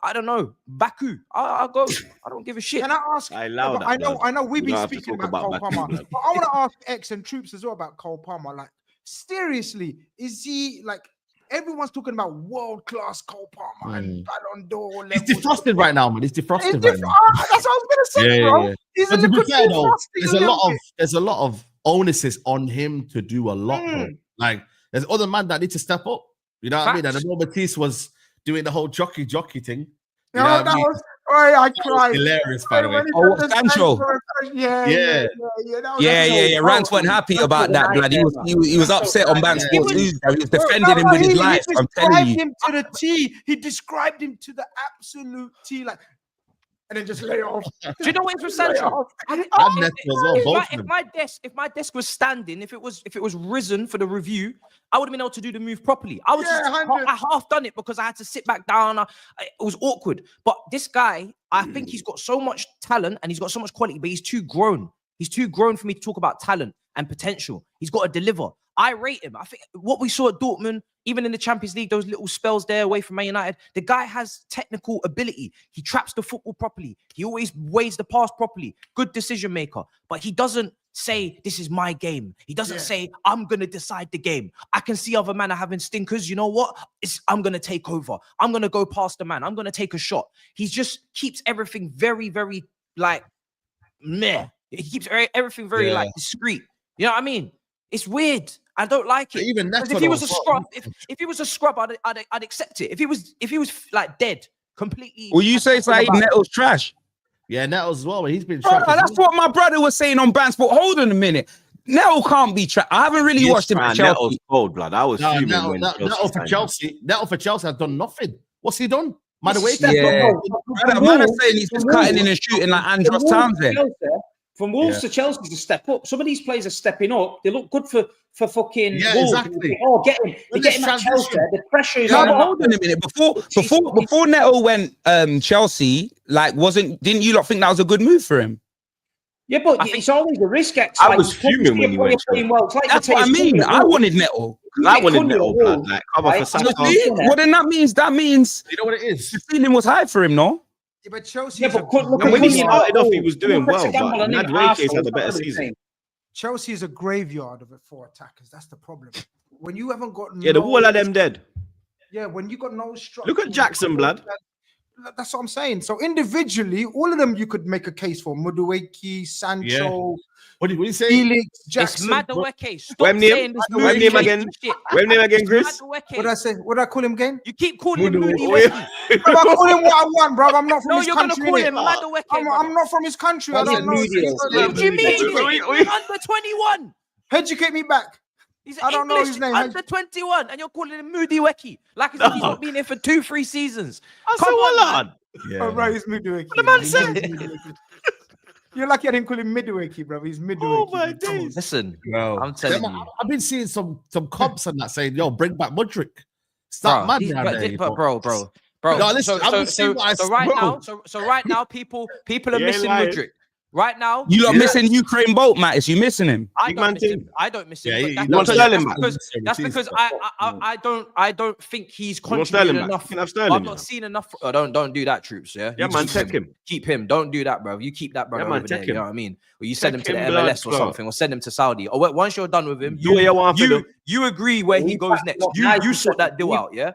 I don't know, Baku. I'll go. I don't give a shit. Can I ask? I know we've been speaking about Cole Palmer, but I want to ask X and Troops as well about Cole Palmer. Like, seriously, is he like? Everyone's talking about world-class Cole Palmer and Ballon d'Or. He's defrosted right now, man. He's defrosted right now. That's what I was gonna say, bro. Yeah. He's in the there's a lot of onuses on him to do a lot. Bro. Like, there's other man that need to step up. You know what I mean? And the Matisse was doing the whole jockey thing. You know what I mean? I cried. Hilarious, by the way. Oh, Sancho. Yeah. Rance wasn't happy about that, blood. He was upset on Bank Sports News. He was defending him with his life. I'm telling you. He described him to the T. He described him to the absolute T. Like, and then just lay off. Do you know what it's with Sancho? If my desk was standing, if it was risen for the review, I would have been able to do the move properly. I half done it because I had to sit back down. It was awkward. But this guy, I think he's got so much talent and he's got so much quality, but he's too grown. He's too grown for me to talk about talent and potential. He's got to deliver. I rate him. I think what we saw at Dortmund, even in the Champions League, those little spells there away from Man United, the guy has technical ability. He traps the football properly. He always weighs the pass properly. Good decision maker. But he doesn't say, this is my game. He doesn't say, I'm going to decide the game. I can see other men are having stinkers. You know what? I'm going to take over. I'm going to go past the man. I'm going to take a shot. He just keeps everything very, very, like, meh. He keeps everything very, like, discreet. You know what I mean? It's weird. I don't like it. Even if he was a scrub, if he was a scrub, I'd accept it. If he was like dead, completely. Will you say SAEED Neto's trash? Yeah, Nettles as well. He's been trash. That's what my brother was saying on Bansport. Hold on a minute. Neto can't be trash. I haven't really watched him at Chelsea. Neto's cold, blood. I was fuming when Neto for Chelsea. Neto for Chelsea has done nothing. What's he done? By the way, man is saying he's just cutting in and shooting like Andros Townsend. From Wolves to Chelsea to step up. Some of these players are stepping up. They look good for fucking Wolves. Exactly. Oh, get him at Chelsea. The pressure is on. Hold on a minute. Before Neto went Chelsea, like didn't you lot think that was a good move for him? Yeah, but it's always a risk. I was fuming when he went. That's what I mean. I wanted Neto. I wanted Neto. Like cover for Sancho. Well, then that means you know what it is. The feeling was high for him, no? Yeah, but Chelsea. When he started off, he was doing well, but Madueke's had a better season. Chelsea is a graveyard of it for attackers. That's the problem. When you haven't got the wall of them dead. Yeah, when you got no structure. Look at Jackson, blood. That's what I'm saying. So individually, all of them you could make a case for. Madueke, Sancho. What do you say? Felix, Jackson. It's Madueke. Stop When saying this. When name again, Grizz? What did I say? What did I call him again? You keep calling him Moody Weki. I call him what I want, bro. I'm not from his you're country. You're going to call him Madueke. I'm not from his country. I don't know. What do you mean? He's under 21. Educate me back. He's I don't know his name. Under 21, and you're calling him Moody Weki. Like as if he's not been here for 2-3 seasons. Come on, yeah. Oh, bro, he's Moody Weki. What the man said? You're lucky I didn't call him Midwekey, bro. He's Midwekey. Oh my days! Listen, bro, I'm telling you, I've been seeing some comps and that saying, "Yo, bring back Mudryk." Stop, man, bro. No, listen, so right now, people are missing Mudryk. Right now, you lot missing Ukraine boat, Mattis. You missing him? I don't miss him. That's because I don't think he's contributing enough. I'm not seeing enough. Don't do that, troops. Yeah, man, take him. Keep him. Don't do that, bro. You keep that, bro. Over there, you know what I mean? Or you send him to the MLS or something, or send him to Saudi. Or once you're done with him, you agree where he goes next. You sort that deal out, yeah.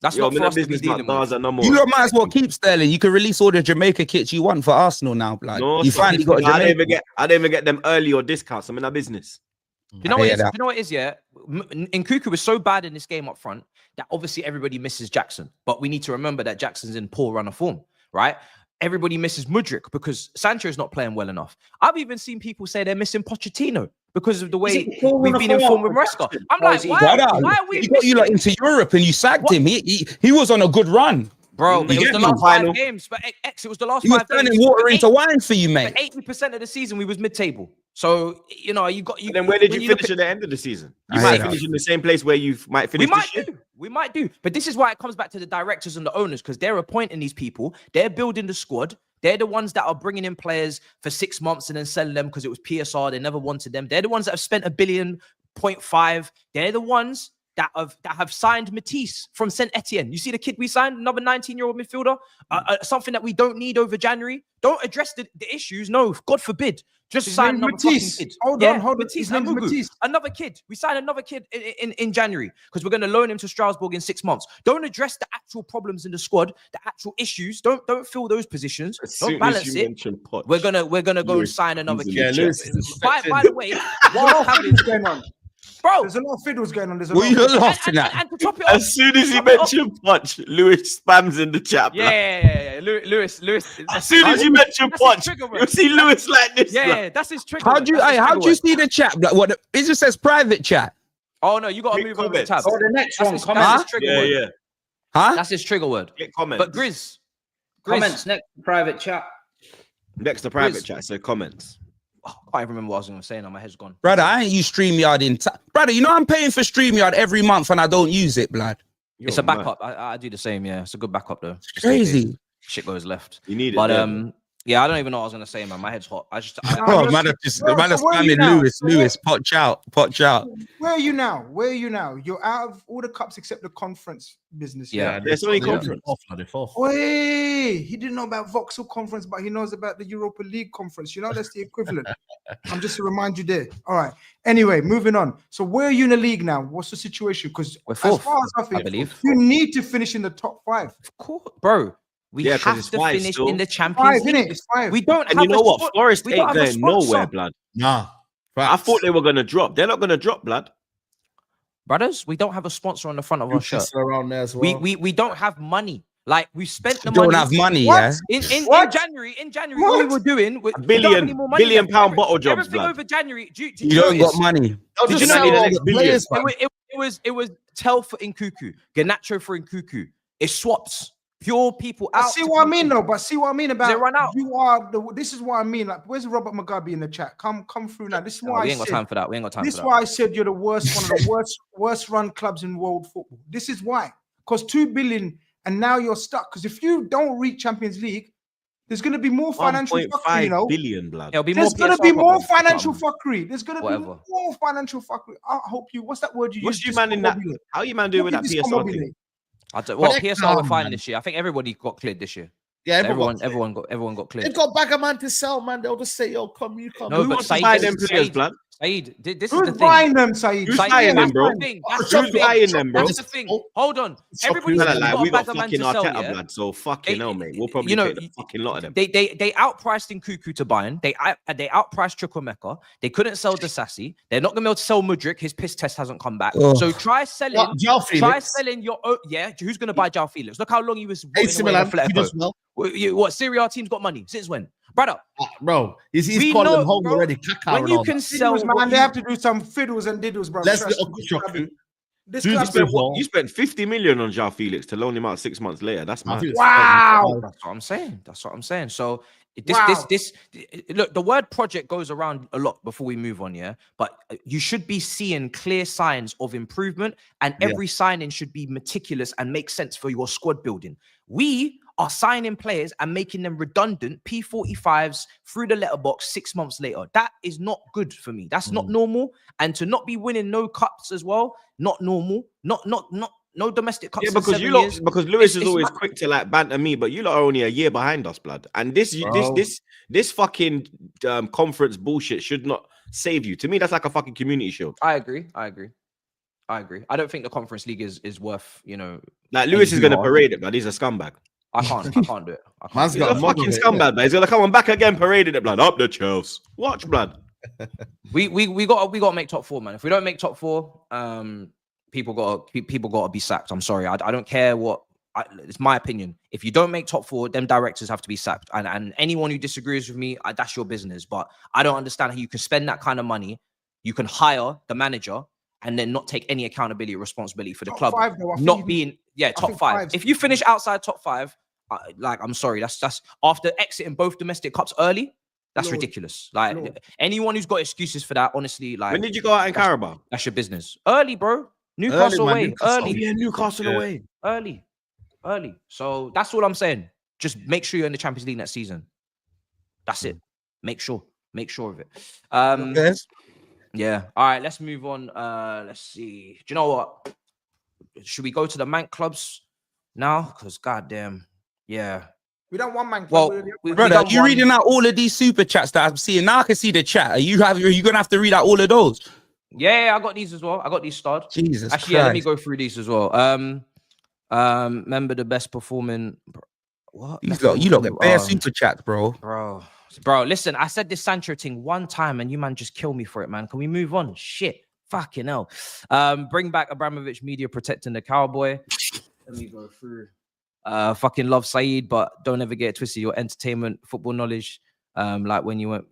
That's not for us to be dealing with. You lot might as well keep Sterling. You can release all the Jamaica kits you want for Arsenal now. Like, you finally got a Jamaica. I don't even get them early or discounts. I'm in our business. You know what it is, yeah? Nkunku was so bad in this game up front that obviously everybody misses Jackson. But we need to remember that Jackson's in poor run of form, right? Everybody misses Mudryk because Sancho's not playing well enough. I've even seen people say they're missing Pochettino because of the way we've been informed with Maresca. I'm like, why are we he got you like into Europe and you sacked him. He was on a good run. Bro, but You it was get the me? last Final. 5 games. But X, it was the last You were 5 turning games. water But into wine for you, mate. 80% of the season, we was mid-table. So, you know, you got... And then where did when you look finish at the end of the season? I You hear might that. finish in the same place where you might finish We might this year. do. We might do. But this is why it comes back to the directors and the owners, because they're appointing these people. They're building the squad. They're the ones that are bringing in players for 6 months and then selling them because it was PSR. They never wanted them. They're the ones that have spent $1.5 billion. They're the ones that have signed Matisse from Saint Etienne. You see the kid we signed, another 19-year-old midfielder, something that we don't need over January. Don't address the issues. No, God forbid. Just His sign name's another Matisse. fucking kid. Hold on. Matisse, His name's Amugu. Matisse. Another kid. We signed another kid in January because we're going to loan him to Strasbourg in 6 months. Don't address the actual problems in the squad, the actual issues. Don't fill those positions. Don't balance it. We're gonna go and sign another kid. By the way, while having going on. Bro, there's a lot of fiddles going on. There's a What lot are you of laughing at? and to top it off, As soon as he mentioned Punch, Lewis spams in the chat. yeah. Lewis. As soon as you mention Punch, you see Lewis like this. Yeah, that's his trigger. How'd you see the chat? Like, what? It just says private chat. Oh no, you got to move over the tab. Oh, the next one. That's Comments. his trigger word. Yeah. Huh? That's his trigger word. Get comments. But Grizz. Comments next to private chat. Next to private chat, so comments. Oh, I can't even remember what I was going to say now. My head's gone. Brother, I ain't use StreamYard in brother, you know I'm paying for StreamYard every month and I don't use it, blood. It's a backup. I do the same, yeah. It's a good backup though. It's crazy. Shit goes left. You need it. But yeah, I don't even know what I was gonna say, man. My head's hot. Man, just spamming Lewis, potch out. Where are you now? You're out of all the cups except the conference business. Yeah, there's only conference. Wait, he didn't know about Vauxhall Conference, but he knows about the Europa League Conference. You know, that's the equivalent. I'm just to remind you there. All right. Anyway, moving on. So where are you in the league now? What's the situation? Because we're as fourth, far as I think, believe. you need to finish in the top 5. Of course, bro. We have to finish in the Champions League. It's 5. We don't And have you know what? Forest ain't going nowhere, blood. Nah. I thought they were gonna drop. They're not gonna drop, blood. Brothers, we don't have a sponsor on the front of our shirt. Around there as well. We don't have money. Like we spent the You money. don't have money, What? yeah? In January, what we were doing, we don't have any more money billion left. pound bottle jobs, Everything blood. over January. Did You don't got money. Did you know the players, It was Tel for Nkuku, Garnacho for Nkuku. It swaps pure people out. See what I mean, though. But see what I mean about They run out. you are the. This is what I mean. Like, where's Robert Mugabe in the chat? Come through now. This is why we I ain't got said. time for that. We ain't got time This for is that. why I said you're the worst, one of the worst run clubs in world football. This is why. Because 2 billion, and now you're stuck. Because if you don't reach Champions League, there's going to be more financial fuckery. You know, 1.5 billion, blood. There'll be there's more going to PSR be more problems. financial fuckery. There's going to be Whatever. more financial fuckery. I hope you. What's that word you What's use? you man in that? Discombobulate. How you man doing with that PSR thing? I don't, well, But they're PSR we're calm, fine man. this year. I think everybody got cleared this year. Yeah, Everyone got cleared. They've got bag of man to sell, man. They'll just say, "Yo, come, you come." No, Who but wants to Saeed, buy this them is players, Saeed. blood? Saeed, this is Who's the thing. buying them, Saeed? Who's Saeed, buying that's them, bro? the thing. That's Who's the buying thing. them, bro? That's the thing. Hold on. So Everybody's Like, got we a got bag of man fucking to sell, Arteta, yeah? blood. So fucking hell, mate. We'll probably you know, take the fucking lot of them. They outpriced Nkuku to Bayern. They outpriced Chukwuemeka. They couldn't sell Disasi. They're not gonna be able to sell Mudryk. His piss test hasn't come back. Oh. So try selling. João Felix. Try selling your own. Yeah, who's gonna buy João Felix? Look how long he was. AC away in Milan, he does Atletico. well. What Serie A team's got money since when, brother? Bro, he's We calling know, them home bro, already. Kaká when and you all can that. sell, Fiddles, man, they have to do some fiddles and diddles, bro. Let's Trust look me, at Shoku. this Dude, club- he's been well. You spent 50 million on João Felix to loan him out 6 months later. That's I mad. think it's Wow. That's what I'm saying. That's what I'm saying. So Wow. this look, the word project goes around a lot before we move on, yeah. But you should be seeing clear signs of improvement, and every signing should be meticulous and make sense for your squad building. We are signing players and making them redundant P45s through the letterbox 6 months later. That is not good for me. That's not normal. And to not be winning no cups as well, not normal. Not no domestic cups. Yeah, in because 7 you lot, years. because Lewis is It's always mad. quick to like banter me, but you lot are only a year behind us, blood. And this fucking conference bullshit should not save you. To me, that's like a fucking community shield. I agree. I don't think the Conference League is worth, you know. Like Lewis is any gonna more. parade it, blood. He's a scumbag. I can't do it. Man's He's got a fucking scumbag, man. He's gonna come on back again, parading it, blood. Up the Chelsea. Watch, blood. We got to make top 4, man. If we don't make top 4, people gotta be sacked. I'm sorry. I don't care what. It's my opinion. If you don't make top 4, them directors have to be sacked. And anyone who disagrees with me, that's your business. But I don't understand how you can spend that kind of money. You can hire the manager and then not take any accountability or responsibility for the Top club. 5, though, I think Not you being Yeah, top five. If you finish outside top five, like, I'm sorry, that's after exiting both domestic cups early. That's ridiculous. Like, anyone who's got excuses for that, honestly, like, when did you go out in Carabao? That's your business. Early, bro. Newcastle away. Early. Oh, yeah, Newcastle away. Early. So that's all I'm saying. Just make sure you're in the Champions League next season. That's it. Make sure of it. Yeah. All right, let's move on. Let's see. Do you know what? Should we go to the man clubs now? Because goddamn, yeah. We don't want man club. Well, brother, you reading out all of these super chats that I'm seeing now? I can see the chat. Are you gonna have to read out all of those? Yeah, I got these as well. I got these starred. Jesus Actually, yeah, let me go through these as well. Remember the best performing. What? You lot get bare super chats, bro. Bro, listen, I said this Sancho thing one time and you man just kill me for it, man. Can we move on? Shit. Fucking hell. Bring back Abramovich media protecting the cowboy. Let me go through. Fucking love SAEED, but don't ever get it twisted. Your entertainment, football knowledge. Like when you went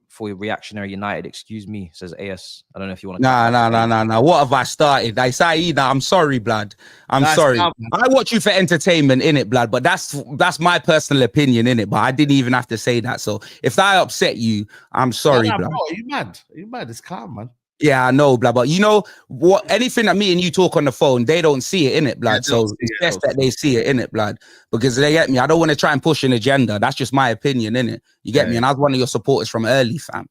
for your reactionary United, excuse me, says AS. I don't know if you want to. Nah. What have I started? I say, I'm sorry, blood. I'm sorry. I watch you for entertainment, in it, blood. But that's my personal opinion, in it. But I didn't even have to say that. So if I upset you, I'm sorry, blood. Bro, you mad? You mad? It's calm, man. Yeah, I know, blood. But you know what? Anything that me and you talk on the phone, they don't see it, in it, blood. So it's best that they see it, in it, blood. Because they get me. I don't want to try and push an agenda. That's just my opinion, in it. You get me? And I was one of your supporters from early, fam.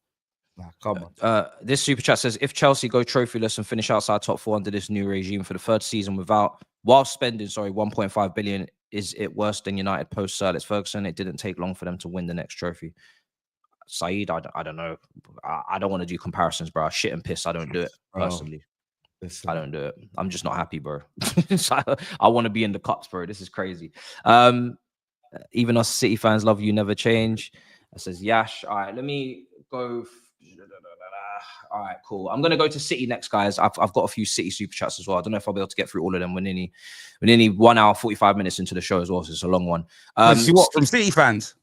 Nah, come on. This super chat says, if Chelsea go trophyless and finish outside top 4 under this new regime for the 3rd season while spending 1.5 billion, is it worse than United post Sir Alex Ferguson? It didn't take long for them to win the next trophy. SAEED, I don't know. I don't want to do comparisons, bro. Shit and piss. I don't do it personally. I don't do it. I'm just not happy, bro. I want to be in the cups, bro. This is crazy. Even us City fans love you, never change. It says Yash. All right, let me go. All right, cool. I'm gonna go to City next, guys. I've got a few City super chats as well. I don't know if I'll be able to get through all of them. We're nearly 1 hour 45 minutes into the show as well, so it's a long one. See what from City fans?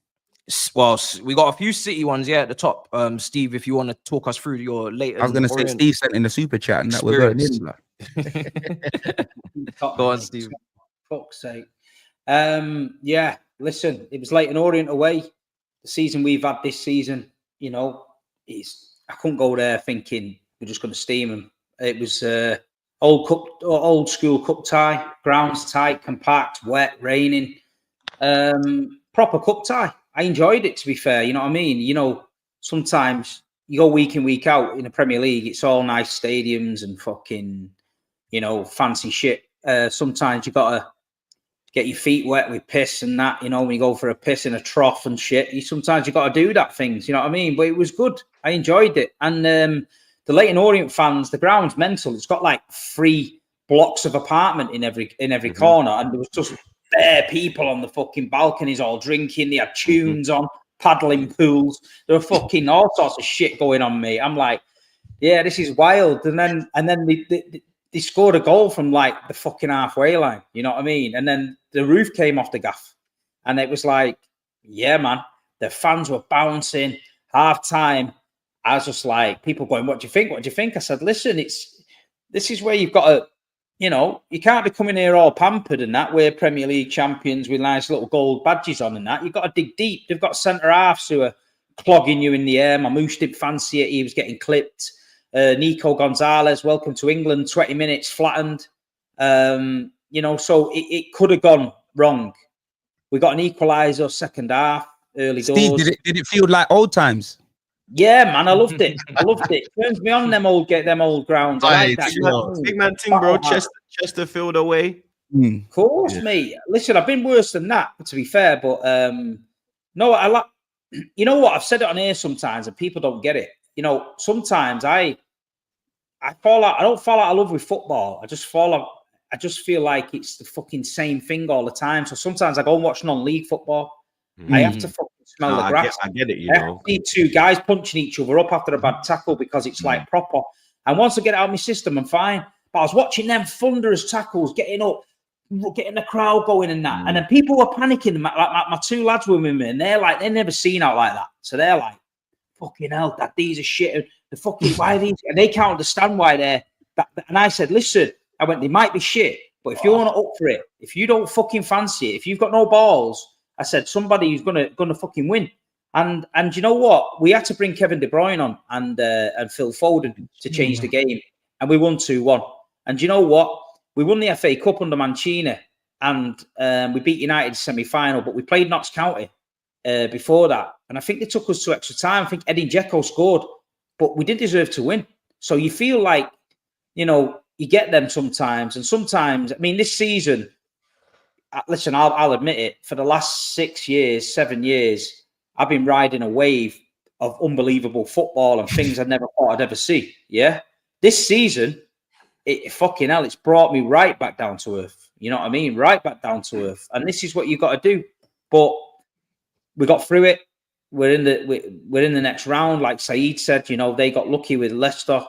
Well, we got a few City ones, at the top. Steve, if you want to talk us through your latest. I was going to say Steve sent in the super chat, and that was going in. Go on, Steve. Fuck's sake. Yeah, listen, it was Leyton Orient away. The season we've had this season, you know, I couldn't go there thinking we're just going to steam them. It was old school cup tie, grounds tight, compact, wet, raining. Proper cup tie. I enjoyed it, to be fair. You know what I mean? You know, sometimes you go week in, week out in the Premier League, it's all nice stadiums and fucking, you know, fancy shit. Sometimes you got to get your feet wet with piss and that, you know, when you go for a piss in a trough and shit. Sometimes you got to do that things, you know what I mean? But it was good. I enjoyed it. And the Leyton Orient fans, the ground's mental. It's got like 3 blocks of apartment in every corner, and there was just bare people on the fucking balconies all drinking. They had tunes on, paddling pools. There were fucking all sorts of shit going on, mate. I'm like, yeah, this is wild. And then they scored a goal from like the fucking halfway line. You know what I mean? And then the roof came off the gaff, and it was like, yeah, man. The fans were bouncing. Half time, I was just like, people going, "What do you think? What do you think?" I said, "Listen, this is where you've got to." You know, you can't be coming here all pampered and that. We're Premier League champions with nice little gold badges on and that. You've got to dig deep. They've got centre halves who are clogging you in the air. Mamouche didn't fancy it. He was getting clipped. Nico Gonzalez, welcome to England. 20 minutes flattened. You know, so it could have gone wrong. We got an equaliser second half, early Steve, doors. did it feel like old times? Yeah, man, I loved it. I loved it. Turns me on them old grounds. I like that. Big man thing, bro. Chesterfield away. Of course, mate. Listen, I've been worse than that, to be fair. But no, I like. You know what? I've said it on air sometimes, and people don't get it. You know, sometimes I fall out. I don't fall out of love with football. I just fall out. I just feel like it's the fucking same thing all the time. So sometimes I go and watch non-league football. I have to fucking smell the grass. I get it, you I know. see 2 guys punching each other up after a bad tackle because it's like proper. And once I get it out of my system, I'm fine. But I was watching them thunderous tackles, getting up, getting the crowd going and that. And then people were panicking. Like my 2 lads were with me, and they're like, they've never seen out like that. So they're like, fucking hell, that these are shit. The fucking why these, and they can't understand why they're that. And I said, listen, I went, they might be shit, But if you're not up for it, if you don't fucking fancy it, if you've got no balls, I said somebody who's gonna fucking win. And you know what? We had to bring Kevin De Bruyne on and Phil Foden to change the game, and we won 2-1. And you know what? We won the FA Cup under Mancini, and we beat United semi-final. But we played Notts County before that, and I think they took us to extra time. I think Eddie Dzeko scored, but we did deserve to win. So you feel like, you know, you get them sometimes, and sometimes, I mean, this season. Listen, I'll admit it. For the last 6 years, 7 years, I've been riding a wave of unbelievable football and things I never thought I'd ever see. Yeah, this season, fucking hell, it's brought me right back down to earth. You know what I mean? Right back down to earth. And this is what you got to do. But we got through it. We're in the next round. Like SAEED said, you know, they got lucky with Leicester.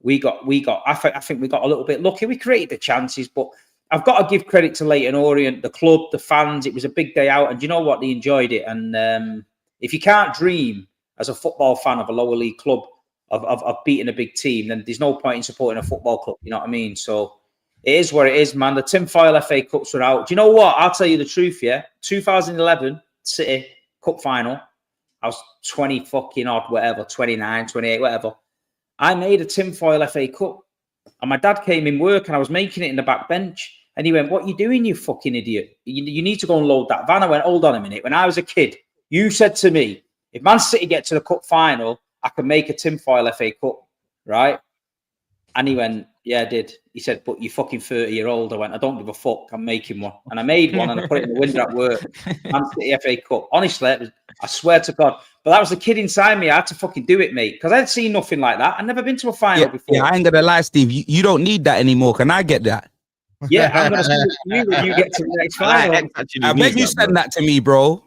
I think we got a little bit lucky. We created the chances, but I've got to give credit to Leyton Orient, the club, the fans. It was a big day out, and you know what? They enjoyed it. And if you can't dream as a football fan of a lower league club of beating a big team, then there's no point in supporting a football club. You know what I mean? So it is what it is, man. The tinfoil FA Cups were out. Do you know what? I'll tell you the truth, yeah? 2011 City Cup final. I was 20 fucking odd, whatever, 29, 28, whatever. I made a tinfoil FA Cup. And my dad came in work and I was making it in the back bench. And he went, "What are you doing, you fucking idiot? You need to go and load that van." I went, "Hold on a minute. When I was a kid, you said to me, if Man City get to the cup final, I can make a tinfoil FA Cup, right?" And he went, "Yeah, I did." He said, "But you're fucking 30-year-old. I went, "I don't give a fuck. I'm making one." And I made one and I put it in the window at work. Man City FA Cup. Honestly, I swear to God. But that was the kid inside me. I had to fucking do it, mate. Because I'd seen nothing like that. I'd never been to a final before. Yeah, I ain't gonna lie, Steve. You don't need that anymore. Can I get that? Yeah, I'm gonna send it to you when you get to the next final. I bet you send that to me, bro.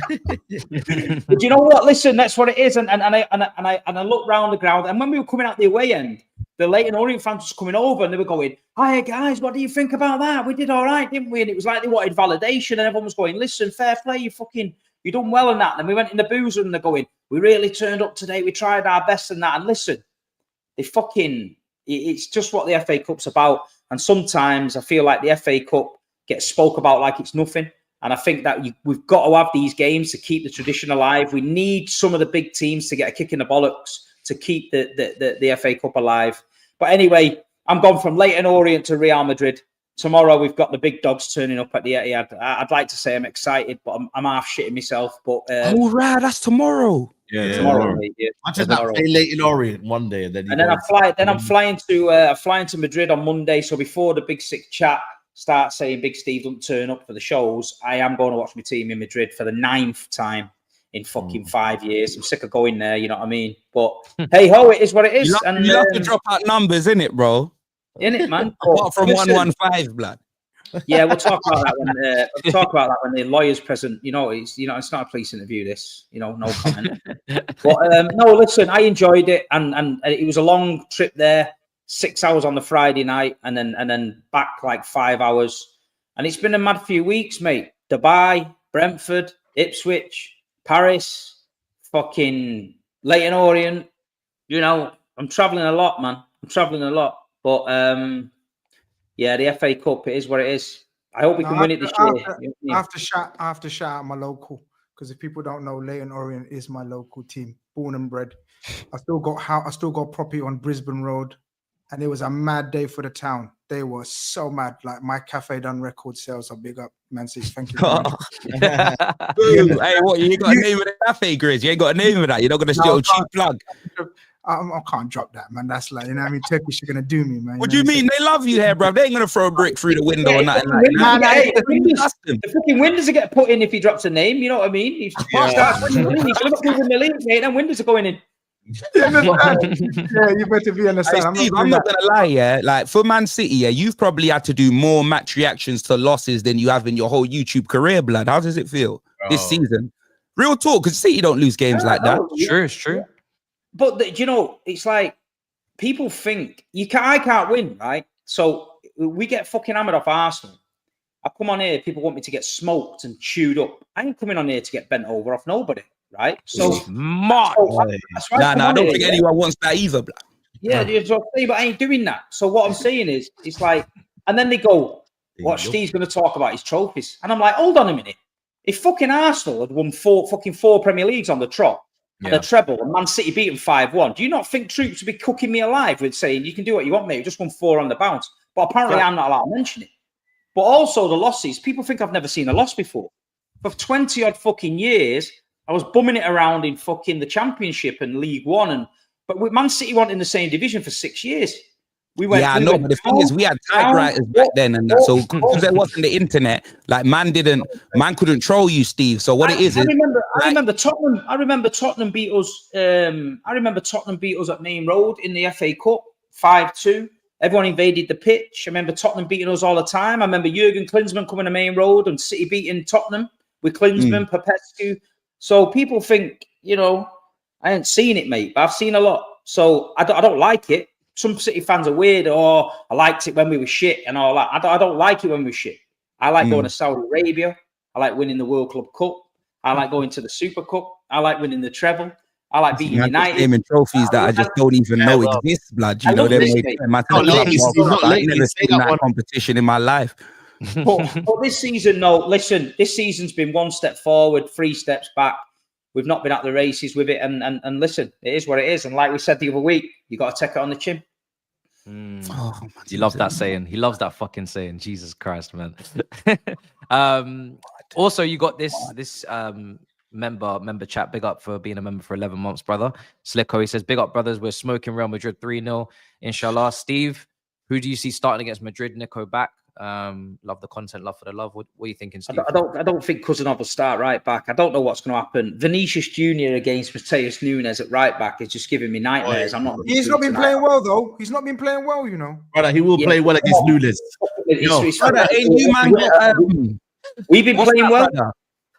But you know what? Listen, that's what it is. And I looked round the ground, and when we were coming out the away end, the Leyton Orient fans was coming over, and they were going, "Hi guys, what do you think about that? We did all right, didn't we?" And it was like they wanted validation, and everyone was going, "Listen, fair play, you done well in that." And then we went in the boozer, and they're going, "We really turned up today. We tried our best in that." And listen, it's just what the FA Cup's about. And sometimes I feel like the FA Cup gets spoke about like it's nothing. And I think that we've got to have these games to keep the tradition alive. We need some of the big teams to get a kick in the bollocks to keep the FA Cup alive. But anyway, I'm gone from Leyton Orient to Real Madrid. Tomorrow we've got the big dogs turning up at the Etihad. I'd like to say I'm excited, but I'm half shitting myself. But oh right, that's tomorrow. Yeah, tomorrow. Yeah. I just play Leyton Orient one day, and then I'm flying to Madrid on Monday. So before the Big Six chat starts saying Big Steve don't turn up for the shows, I am going to watch my team in Madrid for the 9th time in fucking 5 years. I'm sick of going there. You know what I mean? But hey ho, it is what it is. You have to drop out numbers, innit, bro? Innit, man? Apart from 115, blood. Yeah, we'll talk about that when the lawyer's present. It's not a police interview. This, no comment. But no, listen, I enjoyed it, and it was a long trip there. 6 hours on the Friday night, and then back like 5 hours, and it's been a mad few weeks, mate. Dubai, Brentford, Ipswich, Paris, fucking Leyton Orient. I'm traveling a lot, man. I'm traveling a lot, but yeah, the FA Cup, it is what it is. I hope we can win it this year. I have to shout out my local, because if people don't know, Leyton Orient is my local team, born and bred. I still got property on Brisbane Road, and it was a mad day for the town. They were so mad. Like, my cafe done record sales. So big up, man. Says thank you. Hey, what? You got a name of the cafe, Grizz? You ain't got a name of that. You're not gonna steal a cheap plug. I can't drop that, man. That's like, I mean, Turkish are gonna do me, man. What do you mean? They love you here, bro. They ain't gonna throw a brick through the window or nothing like that. The fucking windows are getting put in if he drops a name. You know what I mean? He's winning the league, mate. And windows are going in. Yeah, you better be understand. Hey, Steve, I'm not gonna lie, yeah. Like, for Man City, yeah, you've probably had to do more match reactions to losses than you have in your whole YouTube career, blood. How does it feel this season? Real talk, because City don't lose games like that. True, it's true. But it's like people think I can't win, right? So we get fucking hammered off Arsenal. I come on here, people want me to get smoked and chewed up. I ain't coming on here to get bent over off nobody, right? So I don't think anyone wants that either, blood. Yeah, but I ain't doing that. So what I'm saying is, it's like, and then they go, what Steve's going to talk about is trophies. And I'm like, hold on a minute. If fucking Arsenal had won four Premier Leagues on the trot, and a treble, and Man City beat them 5-1, do you not think Troops would be cooking me alive with saying, you can do what you want, mate, you just won 4 on the bounce? But apparently I'm not allowed to mention it. But also the losses, people think I've never seen a loss before. For 20 odd fucking years, I was bumming it around in fucking the Championship and League One, but with Man City weren't in the same division for 6 years. We went, I know, but the thing is, we had typewriters back then, and that. So because there wasn't the internet, like man couldn't troll you, Steve. So what it is, I remember Tottenham. I remember Tottenham beat us. I remember Tottenham beat us at Main Road in the FA Cup 5-2. Everyone invaded the pitch. I remember Tottenham beating us all the time. I remember Jurgen Klinsmann coming to Main Road and City beating Tottenham with Klinsmann, Popescu. So people think, you know, I ain't seen it, mate, but I've seen a lot. So I don't like it. Some City fans are weird. Oh, I liked it when we were shit and all that. I don't like it when we were shit. I like going to Saudi Arabia. I like winning the World Club Cup. I like going to the Super Cup. I like winning the treble. I like beating United. Naming trophies that I just don't even know exist, blood. You know, I've never seen that competition in my life. but this season, no, listen, this season's been 1 step forward, 3 steps back. We've not been at the races with it. And listen, it is what it is. And like we said the other week, you got to take it on the chin. You love that saying. He loves that fucking saying. Jesus Christ, man. Also, you got this member chat. Big up for being a member for 11 months, brother. Slicko, he says, big up, brothers. We're smoking Real Madrid 3-0. Inshallah. Steve, who do you see starting against Madrid? Nico back. Love the content, love for the love. What are you thinking, Steve? I don't think Cousinov will start right back. I don't know what's going to happen. Vinicius Jr. against Mateus Nunes at right back is just giving me nightmares. He's not been playing well, though. He's not been playing well, you know. Brother, he will play well against Nunes. We've been playing well.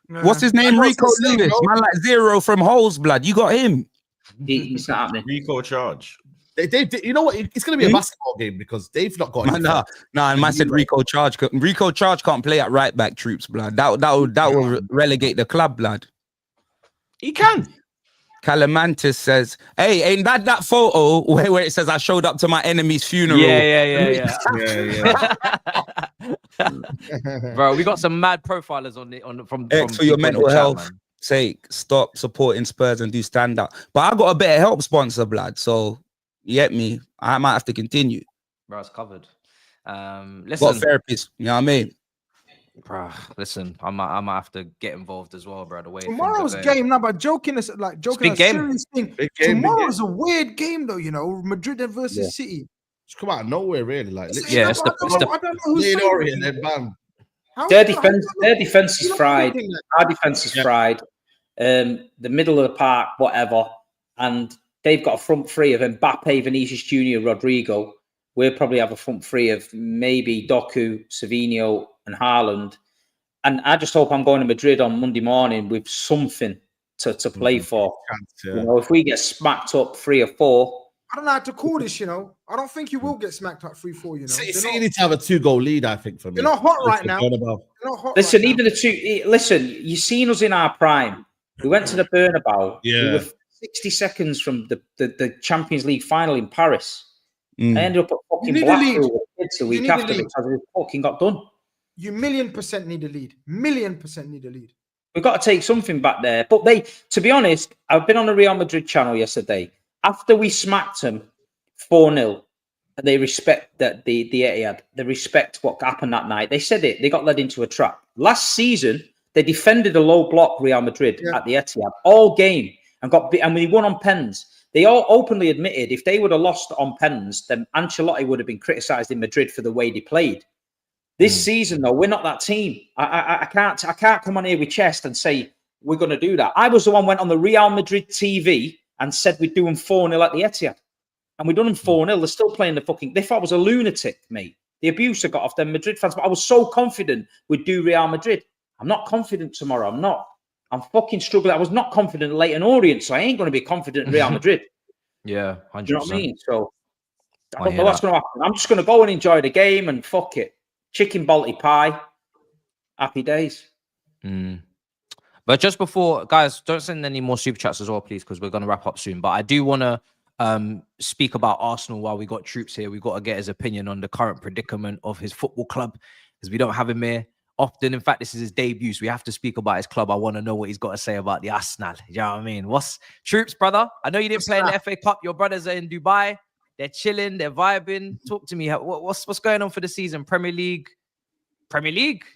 What's his name? Rico Lewis. Man like Zero from Holes, blood. You got him. It's not happening. Rico charge. You know what? It's going to be a basketball game because they've not got. No, and man said Rico Charge. Rico Charge can't play at right back. Troops, blood. That will relegate the club, blood. He can. Calamantis says, "Hey, ain't that photo where it says I showed up to my enemy's funeral?" Yeah. Bro, we got some mad profilers from for your mental health sake. Stop supporting Spurs and do stand up. But I got a better help sponsor, blood. So. You get me? I might have to continue. Bro, it's covered. Listen, got a therapist. You know what I mean? Bro, listen, I might have to get involved as well, bro. The way tomorrow's game, now, but joking is like joking. Big game. Serious thing. Tomorrow's a weird game, though. You know, Madrid versus City. It's come out of nowhere, really. Like, yeah, I don't know who's Orient, then bam. Their defense is fried. Our defense is fried. The middle of the park, whatever, and. They've got a front three of Mbappe, Vinicius Jr., Rodrigo. We'll probably have a front three of maybe Doku, Savinho, and Haaland. And I just hope I'm going to Madrid on Monday morning with something to play for. You know, if we get smacked up 3 or 4. I don't know how to call this, you know. I don't think you will get smacked up 3-4, you know. City need to have a 2-goal lead, I think, for me. They're not hot right now. Listen, even the two... Listen, you've seen us in our prime. We went to the Bernabeu. Yeah. We were 60 seconds from the Champions League final in Paris. I ended up at fucking Blackpool the week after because we fucking got done. You 1,000,000% need a lead. 1,000,000% need a lead. We've got to take something back there. But to be honest, I've been on the Real Madrid channel yesterday. After we smacked them 4-0, and they respect that the Etihad, they respect what happened that night. They said it. They got led into a trap. Last season, they defended a low block Real Madrid at the Etihad all game. And we won on pens. They all openly admitted if they would have lost on pens, then Ancelotti would have been criticised in Madrid for the way they played. This season, though, we're not that team. I can't come on here with chest and say we're going to do that. I was the one who went on the Real Madrid TV and said we'd do them 4-0 at the Etihad. And we done them 4-0. They're still playing the fucking... They thought I was a lunatic, mate. The abuse I got off them Madrid fans. But I was so confident we'd do Real Madrid. I'm not confident tomorrow. I'm not. I'm fucking struggling. I was not confident in Leighton Orient, so I ain't going to be confident in Real Madrid. Yeah, 100%. You know what I mean? So I don't know what's going to happen. I'm just going to go and enjoy the game and fuck it. Chicken balti pie. Happy days. But just before, guys, don't send any more super chats as well, please, because we're going to wrap up soon. But I do want to speak about Arsenal while we got Troops here. We've got to get his opinion on the current predicament of his football club. because we don't have him here often. In fact, this is his debut, so we have to speak about his club. I want to know what he's got to say about the Arsenal. You know what I mean? What's Troops, brother? I know you didn't play in the FA Cup. Your brothers are in Dubai. They're chilling. They're vibing. Talk to me. What's going on for the season? Premier League.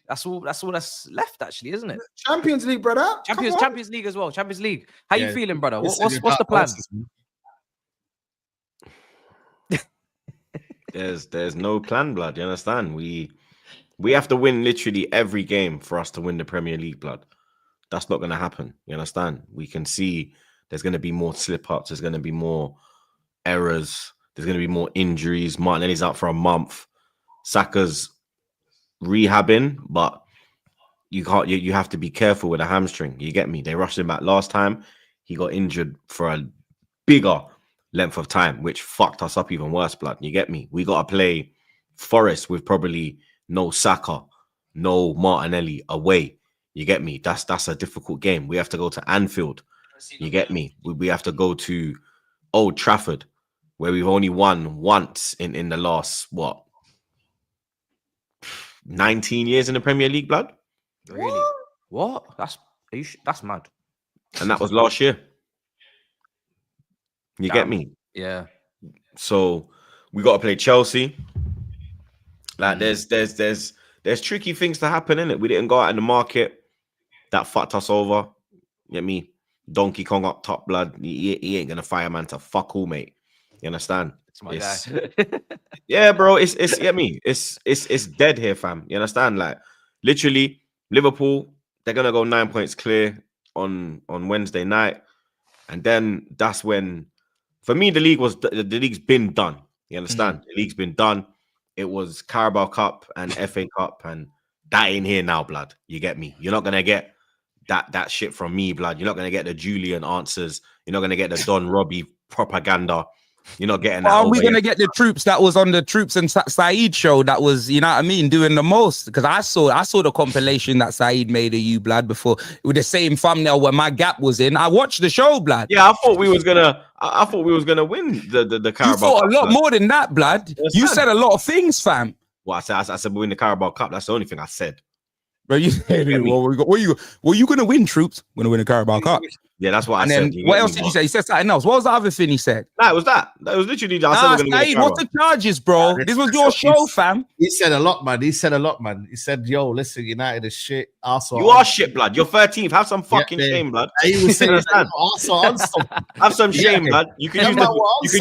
That's all that's left, actually, isn't it? Champions League, brother. Champions League as well. Champions League. How you feeling, brother? What's the plan? There's no plan, blood. You understand? We have to win literally every game for us to win the Premier League, blood. That's not going to happen. You understand? We can see there's going to be more slip-ups. There's going to be more errors. There's going to be more injuries. Martinelli's out for a month. Saka's rehabbing, but you can't. You have to be careful with a hamstring. You get me? They rushed him back last time. He got injured for a bigger length of time, which fucked us up even worse, blood. You get me? We got to play Forest with probably no Saka, no Martinelli away. You get me? That's a difficult game. We have to go to Anfield. You get me? We have to go to Old Trafford, where we've only won once in the last, 19 years in the Premier League, blood? Really? What? That's mad. And that was last year. You get me? Yeah. So we got to play Chelsea. Like there's tricky things to happen in it. We didn't go out in the market. That fucked us over. You get me? Donkey Kong up top, blood. He ain't gonna fire man to fuck all, mate. You understand? It's my guy. Yeah, bro. It's get me. It's dead here, fam. You understand? Like literally, Liverpool, they're gonna go 9 points clear on Wednesday night, and then that's when, for me, the league's been done. You understand? The league's been done. It was Carabao Cup and FA Cup, and that ain't here now, blood. You get me? You're not gonna get that shit from me, blood. You're not gonna get the Julian answers. You're not gonna get the Don Robbie propaganda. You're not getting that. Are we gonna get the troops that was on the TROOPZ and SAEED show? That was, you know what I mean, doing the most. Because I saw the compilation that SAEED made of you, blood, before with the same thumbnail where my gap was in. I watched the show, blood. Yeah, I thought we was gonna. I thought we was gonna win the Carabao. You thought Cup, a lot blood. more than that, blood. You said a lot of things, fam. Well, I said we win the Carabao Cup. That's the only thing I said. Bro, you said, what you gonna win, troops? We're gonna win the Carabao Cup. Yeah, that's what and I then said. What else did you say? He said something else. What was the other thing he said? Nah, it was that. That was literally. I said SAEED, what's the charges, bro? This was your show, fam. He said a lot, man. He said, yo, listen, United is shit. Arsenal, you are shit, blood. You're 13th. Have some fucking shame, blood. He was saying Arsenal. Have some shame, blood. You can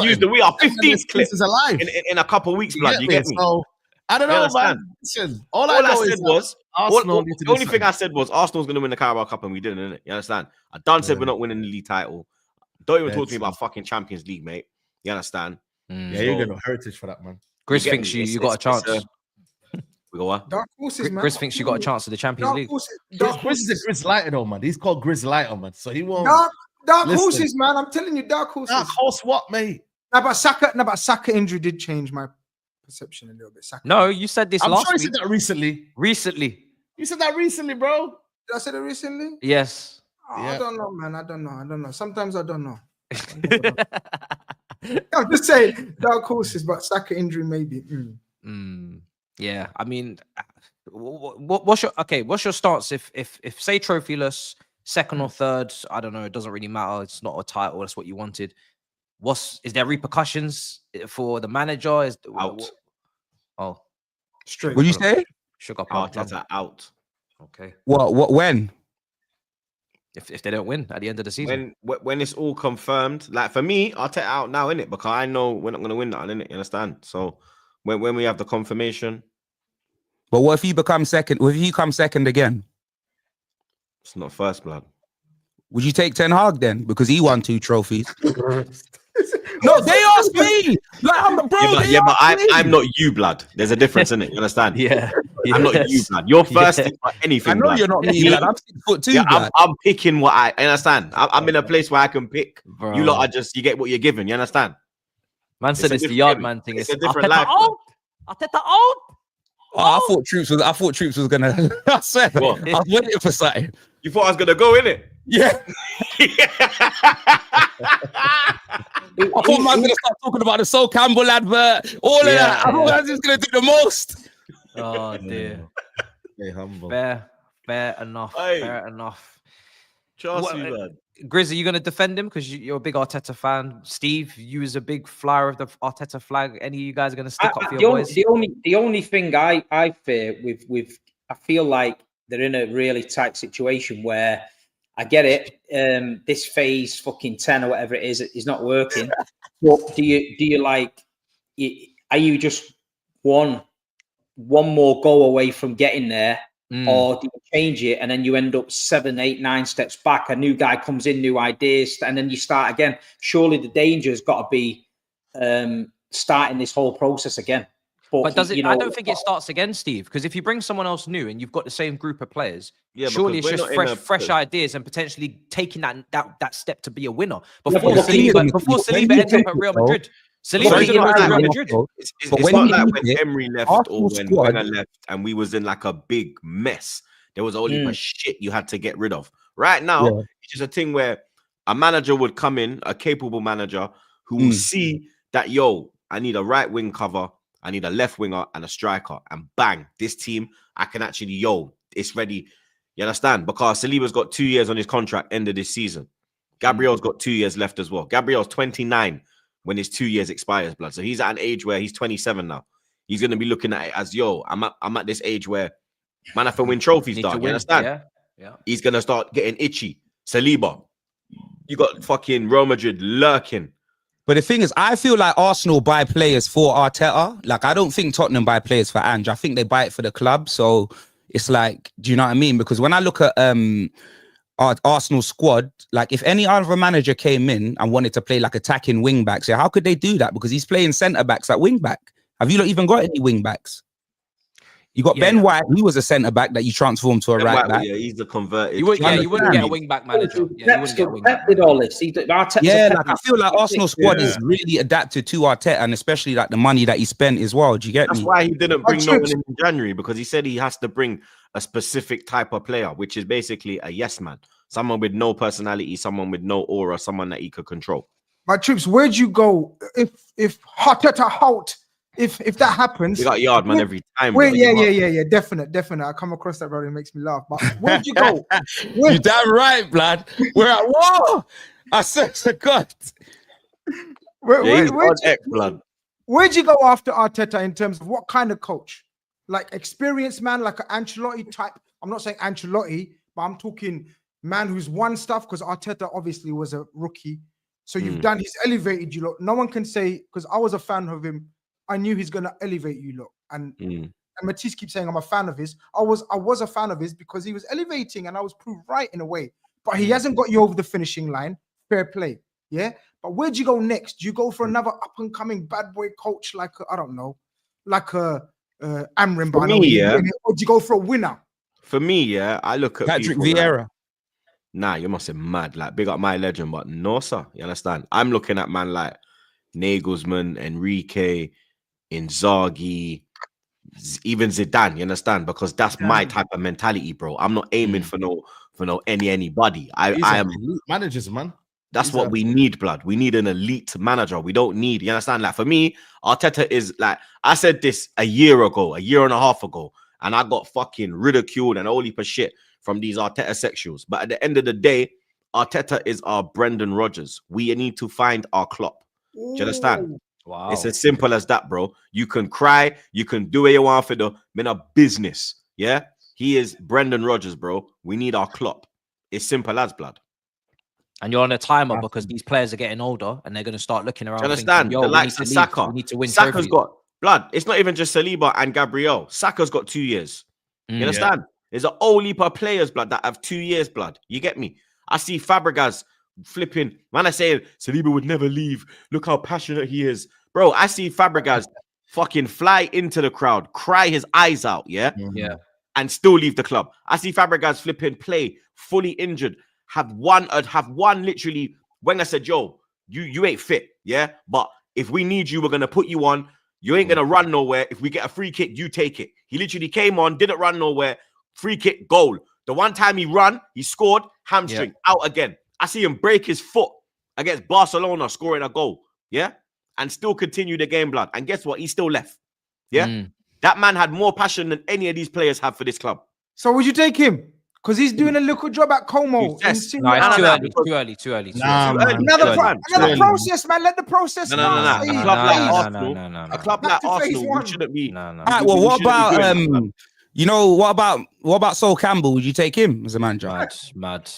use the we are 15th clip is alive in a couple of weeks, blood. You get me? So, I don't know, man. Listen, all I said was Arsenal. The only thing I said was Arsenal's going to win the Carabao Cup, and we didn't, innit? You understand? I done said we're not winning the league title. Don't even talk to me about fucking Champions League, mate. You understand? Yeah, you're gonna heritage for that, man. Grizz thinks you got a chance. We go what? Dark horses, man. Grizz thinks you got a chance to the Champions League. Grizz is a Grizz lighter, though, man. He's called Grizz lighter, man. So he won't. Dark horses, man. I'm telling you, dark horses. Dark horse, what, mate? Now, but Saka injury did change my perception a little bit. Saka. No, you said this last sure week. You said that recently. You said that recently, bro. Did I say that recently? Yes. Oh, yeah. I don't know, man. I don't know. Sometimes I don't know. I'm just saying dark horses, but Saka injury maybe. Yeah, I mean, what's your stance if say trophyless, second or third? I don't know. It doesn't really matter. It's not a title. That's what you wanted. Is there repercussions for the manager? Is out? Oh, straight. What you say? Sugar out. Okay. What? When? If they don't win at the end of the season, when it's all confirmed, like for me, I'll take it out now, innit? Because I know we're not going to win that, innit? You understand? So when we have the confirmation. But what if he becomes second? What if he comes second again? It's not first, blood. Would you take Ten Hag then? Because he won 2 trophies. No, they asked me. Like, but I'm not you, blood. There's a difference in it. You understand? Yeah. I'm not you, blood. You're first for anything. I know blood. You're not me, blood. I'm 6'2". Yeah, I'm picking what I understand. I'm in a place where I can pick. Bro. You lot are just you get what you're given. You understand? Man said it's the yard man thing. It's a different life. Arteta out. I thought Troops was gonna. I said I was waiting for something. You thought I was gonna go in it? Yeah. I thought I was gonna start talking about the Sol Campbell advert, all of that. I thought I was just gonna do the most. Oh dear. Stay humble. Fair enough. Hey. Fair enough. Trust me, What- man. Grizz, are you going to defend him because you're a big Arteta fan? Steve, you as a big flyer of the Arteta flag. Any of you guys are going to stick up for your boys? The only thing I fear with I feel like they're in a really tight situation where I get it. This phase fucking 10 or whatever it is not working. But do you like? Are you just one more go away from getting there? Or do you change it and then you end up 7, 8, 9 steps back? A new guy comes in, new ideas, and then you start again. Surely the danger has got to be starting this whole process again. But does it? I don't think it starts again, Steve. Because if you bring someone else new and you've got the same group of players, surely it's just fresh ideas and potentially taking that step to be a winner. Before Saliba ends up at Real Madrid. Saliba ended up at Real Madrid. It's not like when Emery left or when Wenger left and we was in like a big mess. There was only a shit you had to get rid of. Right now, it's just a thing where a manager would come in, a capable manager who will see that, yo, I need a right wing cover, I need a left winger and a striker. And bang, this team, I can actually, it's ready. You understand? Because Saliba's got 2 years on his contract, end of this season. Gabriel's got 2 years left as well. Gabriel's 29 when his 2 years expires, blood. So he's at an age where he's 27 now. He's going to be looking at it as, I'm at this age where, man, I have to win trophies, dog. You understand? Yeah. He's going to start getting itchy. Saliba, you got fucking Real Madrid lurking. But the thing is, I feel like Arsenal buy players for Arteta. Like, I don't think Tottenham buy players for Ange. I think they buy it for the club. So it's like, do you know what I mean? Because when I look at our Arsenal squad, like if any other manager came in and wanted to play like attacking wing backs, how could they do that? Because he's playing centre backs at wing back. Have you not even got any wing backs? You got Ben White, he was a centre back that you transformed to a right back. Yeah, he's the converted. You wouldn't get a wing back manager. Pep did all this. I feel like Arsenal squad is really adapted to Arteta, and especially like the money that he spent as well. Do you get me? That's why he didn't bring no one in January, because he said he has to bring a specific type of player, which is basically a yes man, someone with no personality, someone with no aura, someone that he could control. My troops, where'd you go if Arteta halt? If that happens, we got yard man every time. Yeah, definite. I come across that, brother. It makes me laugh. But where'd you go? You damn right, blood. We're at war. I said to God. Where'd you go after Arteta in terms of what kind of coach? Like experienced man, like an Ancelotti type. I'm not saying Ancelotti, but I'm talking man who's won stuff, because Arteta obviously was a rookie. So you've done, he's elevated you. Look, no one can say, because I was a fan of him, I knew he's gonna elevate you, look. And Matisse keeps saying I'm a fan of his. I was a fan of his because he was elevating, and I was proved right in a way. But he hasn't got you over the finishing line. Fair play, yeah. But where'd you go next? Do you go for another up and coming bad boy coach like I don't know, like a Amrin? For me, or do you go for a winner? For me, I look at Patrick Vieira. Nah, you must say mad. Like, big up my legend, but no, sir. You understand? I'm looking at man like Nagelsmann, Enrique, Inzaghi, even Zidane. You understand? Because that's my type of mentality, bro. I'm not aiming for anybody. I am managers, man. That's what we need, blood. We need an elite manager. We don't need, you understand? Like, for me, Arteta is like, I said this a year and a half ago, and I got fucking ridiculed and all heap of shit from these Arteta sexuals. But at the end of the day, Arteta is our Brendan Rodgers. We need to find our Klopp. Do you understand? Wow. It's as simple as that, bro. You can cry, you can do what you want for the business. Yeah, he is Brendan Rodgers, bro. We need our Klopp. It's simple as, blood. And you're on a timer because these players are getting older and they're going to start looking around. Do you understand? Thinking, the likes of Saka. We need to win. Saka's got blood. It's not even just Saliba and Gabriel. Saka's got 2 years. You understand? There's a whole heap of players, blood, that have 2 years, blood. You get me? I see Fabregas flipping. Man, I say Saliba would never leave. Look how passionate he is. Bro, I see Fabregas fucking fly into the crowd, cry his eyes out, yeah? And still leave the club. I see Fabregas flipping play, fully injured, have one literally, when I said, yo, you ain't fit, yeah? But if we need you, we're going to put you on. You ain't going to run nowhere. If we get a free kick, you take it. He literally came on, didn't run nowhere. Free kick, goal. The one time he ran, he scored, hamstring, out again. I see him break his foot against Barcelona, scoring a goal, yeah? And still continue the game, blood. And guess what? He still left, yeah? That man had more passion than any of these players have for this club. So would you take him? Because he's doing a little job at Como. Yes. No, it's too early. Too early. Too early. Nah, man. Another process, man. Let the process. No. A club like Arsenal. A club like Arsenal, we shouldn't be. All right, well, what about you know, what about Sol Campbell? Would you take him as a manager? Mad.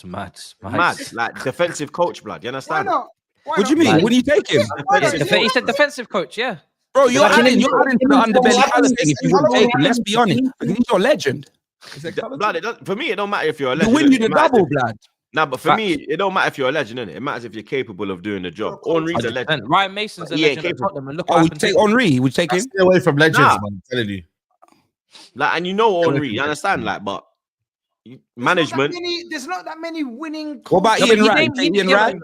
Like defensive coach, blood. You understand? Why not? What do you mean? Wouldn't you take him? He's a defensive coach, yeah. Bro, you're adding to the underbelly colour thing if you wouldn't take him. Let's be honest. He's your legend. Blood, for me, it don't matter if you're a You legend. win you the double, blood. Nah, but for me, it don't matter if you're a legend, innit? It matters if you're capable of doing the job. Henry's a legend. Ryan Mason's a legend at Tottenham. And look what Oh, we happened take to him. Henry. We take him. Stay away from legends, Nah. man. I'm telling you. Like, and you know Henry, you understand? Like, but management. There's not that many winning. What about Ian Wright? Ian Wright?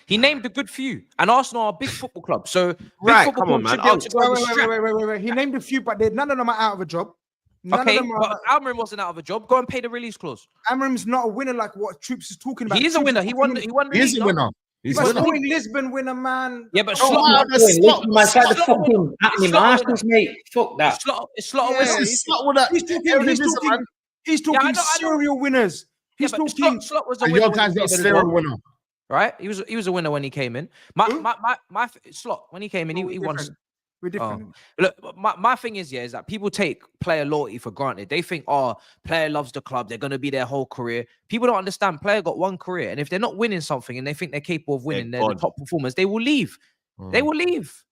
He named a good few, and Arsenal are a big football club. So big Right, football come on, club man. should be able to go with strap. Wait. He named a few, but none of them are out of a job. Okay, but Almiron wasn't out of a job. Go and pay the release clause. Amram's not a winner like what TROOPZ is talking about. He is a winner. He won. He won. He is a winner. He's But a winner. Sporting Lisbon winner, man. Yeah, but Fuck that. He's talking serial winners. He's talking. Slot was a And winner. your guy's not a serial winner. Right? He was a winner when he came in. My Slot when he came in, he won. We're different. Look, my thing is that people take player loyalty for granted. They think, player loves the club, they're gonna be their whole career. People don't understand. Player got one career, and if they're not winning something and they think they're capable of winning, they're the top performers. They will leave. They will leave.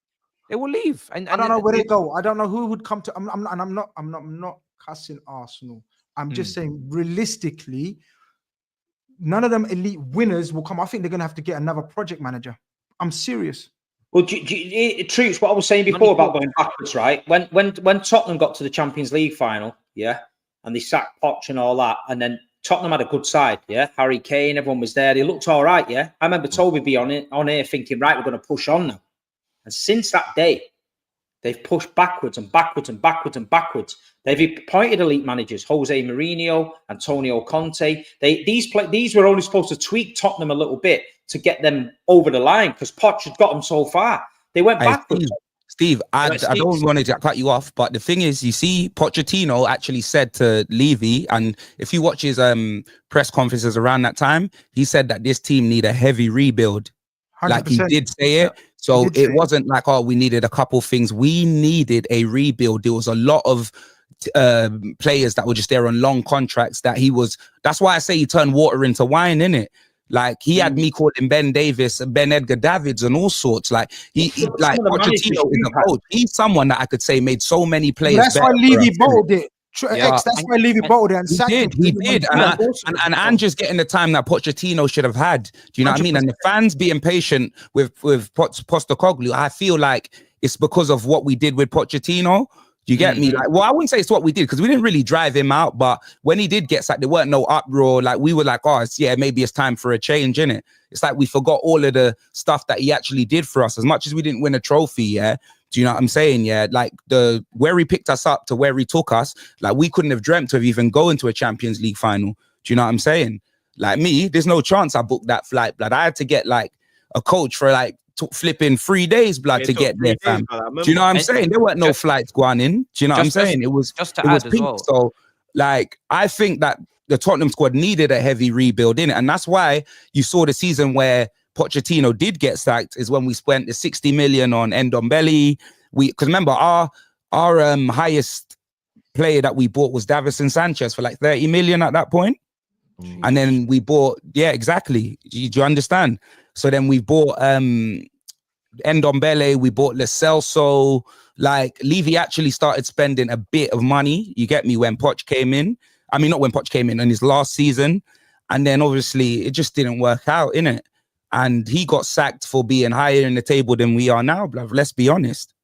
They will leave. And I don't know where they go. I don't know who would come to. I'm not cussing Arsenal. I'm just saying realistically, none of them elite winners will come. I think they're gonna have to get another project manager. I'm serious. Well, TROOPZ, what I was saying before about going backwards, right? When Tottenham got to the Champions League final, yeah, and they sacked Poch and all that, and then Tottenham had a good side, yeah. Harry Kane, everyone was there. They looked all right, yeah. I remember Toby be on air thinking, right, we're going to push on now. And since that day, they've pushed backwards and backwards and backwards and backwards. They've appointed elite managers, Jose Mourinho, Antonio Conte. These were only supposed to tweak Tottenham a little bit to get them over the line because Poch had got them so far. They went backwards. Steve, I don't want to cut you off, but the thing is, you see, Pochettino actually said to Levy, and if you watch his press conferences around that time, he said that this team need a heavy rebuild. 100%. Like he did say it. So it wasn't like, we needed a couple things. We needed a rebuild. There was a lot of players that were just there on long contracts that's why I say he turned water into wine, innit? Like he had me calling Ben Davis and Ben Edgar Davids and all sorts. Like he like Pochettino is a coach. He's someone that I could say made so many players. That's why Levy bottled it. That's why Levy bottled it and sacked him. He did. And Andrew's getting the time that Pochettino should have had. Do you know what I mean? And the fans being patient with Postecoglou, I feel like it's because of what we did with Pochettino. Do you get me? Like, well, I wouldn't say it's what we did because we didn't really drive him out. But when he did get sacked, there weren't no uproar. Like we were like, maybe it's time for a change, innit? It's like we forgot all of the stuff that he actually did for us. As much as we didn't win a trophy, yeah. Do you know what I'm saying? Yeah, like where he picked us up to where he took us, like we couldn't have dreamt of even going to a Champions League final. Do you know what I'm saying? Like me, there's no chance I booked that flight, blood. I had to get like a coach for like flipping 3 days, blood, to get there, fam. Do you know what I'm saying? There weren't no flights going in. Do you know what I'm saying? It was just to add as well. So like I think that the Tottenham squad needed a heavy rebuild in it, and that's why you saw the season where Pochettino did get sacked is when we spent the 60 million on Ndombele. Because remember our highest player that we bought was Davison Sanchez for like 30 million at that point. And then we bought, exactly. Do you understand? So then we bought Ndombele, we bought Lo Celso. Like Levy actually started spending a bit of money. You get me? When Poch came in. I mean, not when Poch came in his last season. And then obviously it just didn't work out, innit? And he got sacked for being higher in the table than we are now, bruv. Let's be honest.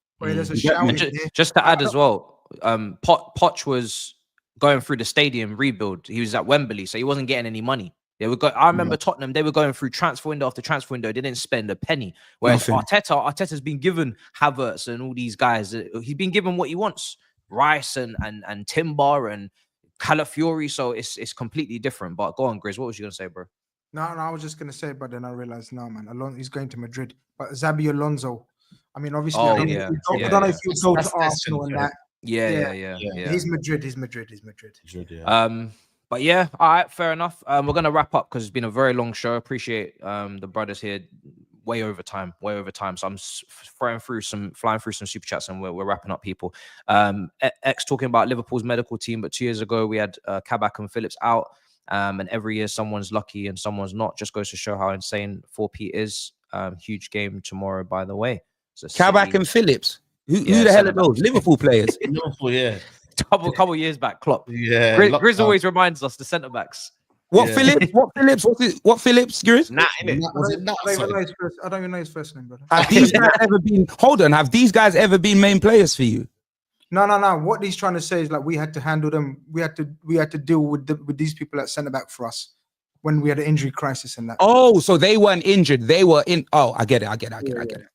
Just to add as well, Poch was going through the stadium rebuild. He was at Wembley, so he wasn't getting any money. I remember Tottenham, they were going through transfer window after transfer window. They didn't spend a penny. Whereas Arteta's been given Havertz and all these guys. He's been given what he wants. Rice and Timber and Calafiori. So it's completely different. But go on, Grizz. What was you going to say, bro? No, I was just gonna say, but then I realized, no, man, he's going to Madrid. But Xabi Alonso, I mean, obviously, I don't know if you go to Arsenal and that. Yeah. He's Madrid. He's Madrid. But yeah, all right, fair enough. We're gonna wrap up because it's been a very long show. Appreciate the brothers here, way over time. So I'm flying through some super chats, and we're wrapping up, people. X talking about Liverpool's medical team, but 2 years ago we had Kabak and Phillips out, and every year someone's lucky and someone's not. Just goes to show how insane 4P is. Huge game tomorrow, by the way. So Kabak and Phillips. Who the hell are those? Liverpool players. Liverpool, yeah. Couple years back, Klopp. Yeah. Grizz always reminds us the centre backs. What Phillips? What Phillips, Grizz? Nah, innit? I don't even know his first name, brother. Have these guys ever been? Hold on. Have these guys ever been main players for you? No. What he's trying to say is like we had to handle them. We had to deal with these people at centre back for us when we had an injury crisis and that. Oh, so they weren't injured. They were in. Oh, I get it. I get it.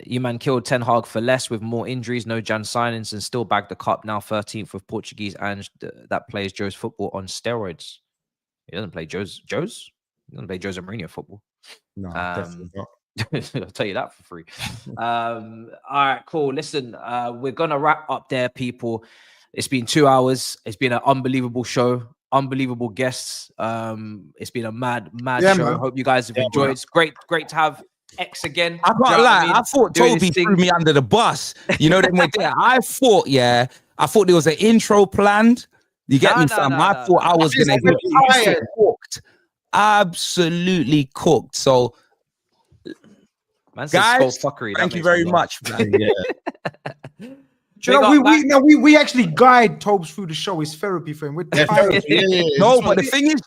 You man killed Ten Hag for less with more injuries, no Jan signings, and still bagged the cup. Now 13th with Portuguese, and that plays Joe's football on steroids. He doesn't play Joe's. He doesn't play Jose Mourinho football. No, definitely not. I'll tell you that for free. All right, cool. Listen, we're gonna wrap up there, people. It's been 2 hours. It's been an unbelievable show. Unbelievable guests. It's been a mad show. Man. Hope you guys have enjoyed. It's great to have X again. I can't lie. I thought Toby threw me under the bus. You know that went there. I thought there was an intro planned. You get me, fam? I thought I was gonna get cooked. Absolutely cooked. So, guys, thank you very much, man. You know, we actually guide Tobes through the show. It's therapy for him. We're tired. No, but the thing is,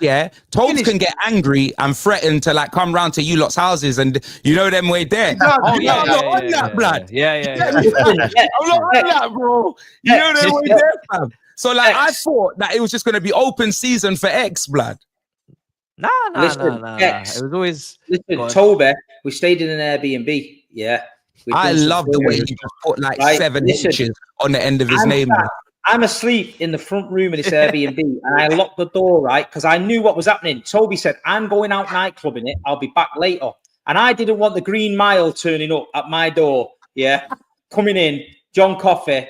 Tobes can get angry and threaten to like come round to you lot's houses, and you know them way there. I'm not on that, blood. Yeah. I'm not on that, bro. You know them way there, fam. So like, I thought that it was just gonna be open season for X, blood. Nah. It was always. Listen, Toby, we stayed in an Airbnb. Yeah. I love the way he just put like 7 inches on the end of his name. I'm asleep in the front room of this Airbnb, and I locked the door, right? Because I knew what was happening. Toby said, I'm going out nightclubbing it. I'll be back later. And I didn't want the Green Mile turning up at my door, coming in, John Coffey,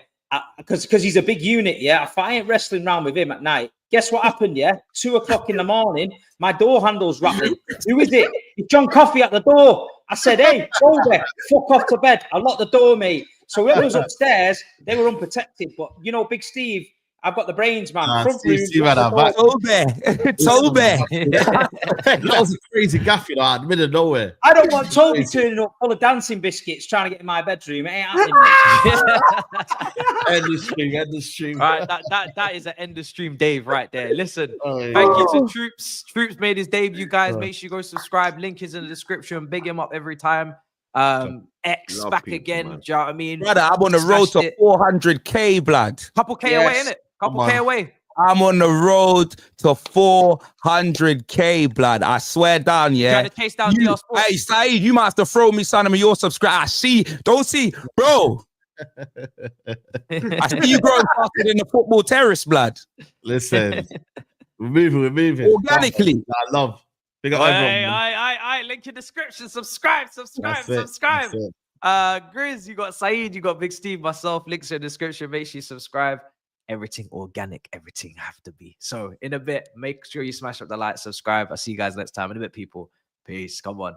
because he's a big unit, If I ain't wrestling around with him at night, guess what happened, 2 o'clock in the morning, my door handle's rattling. Who is it? It's John Coffey at the door. I said, hey, go there, fuck off to bed. I locked the door, mate. So whoever was upstaiers, they were unprotected. But, you know, Big Steve, I've got the brains, man. Steve had our back. Toby. That was a crazy gaff, you know, in the middle of nowhere. I don't want Toby turning up full of dancing biscuits trying to get in my bedroom. It ain't happening, mate. End the stream. All right, that is an end of stream Dave right there. Listen, thank you to Troops. Troops made his debut, guys. Make sure you go subscribe. Link is in the description. Big him up every time. X Love back people, again. man. Do you know what I mean? Brother, I'm on the road to 400k, blood. Couple K away, innit? Couple K away. I'm on the road to 400k, blood. I swear down, Trying to chase down DR Sports. Hey, SAEED, you might have to throw me some of your subscribe. Don't see, bro. I see you growing faster than the football terrace, blood. Listen, we're moving. Organically. I love. Big up everyone. I link in description. Subscribe. That's Grizz, you got SAEED, you got Big Steve, myself. Links in the description. Make sure you subscribe. Everything organic, everything have to be. So in a bit, make sure you smash up the like, subscribe. I'll see you guys next time. In a bit, people. Peace. Come on.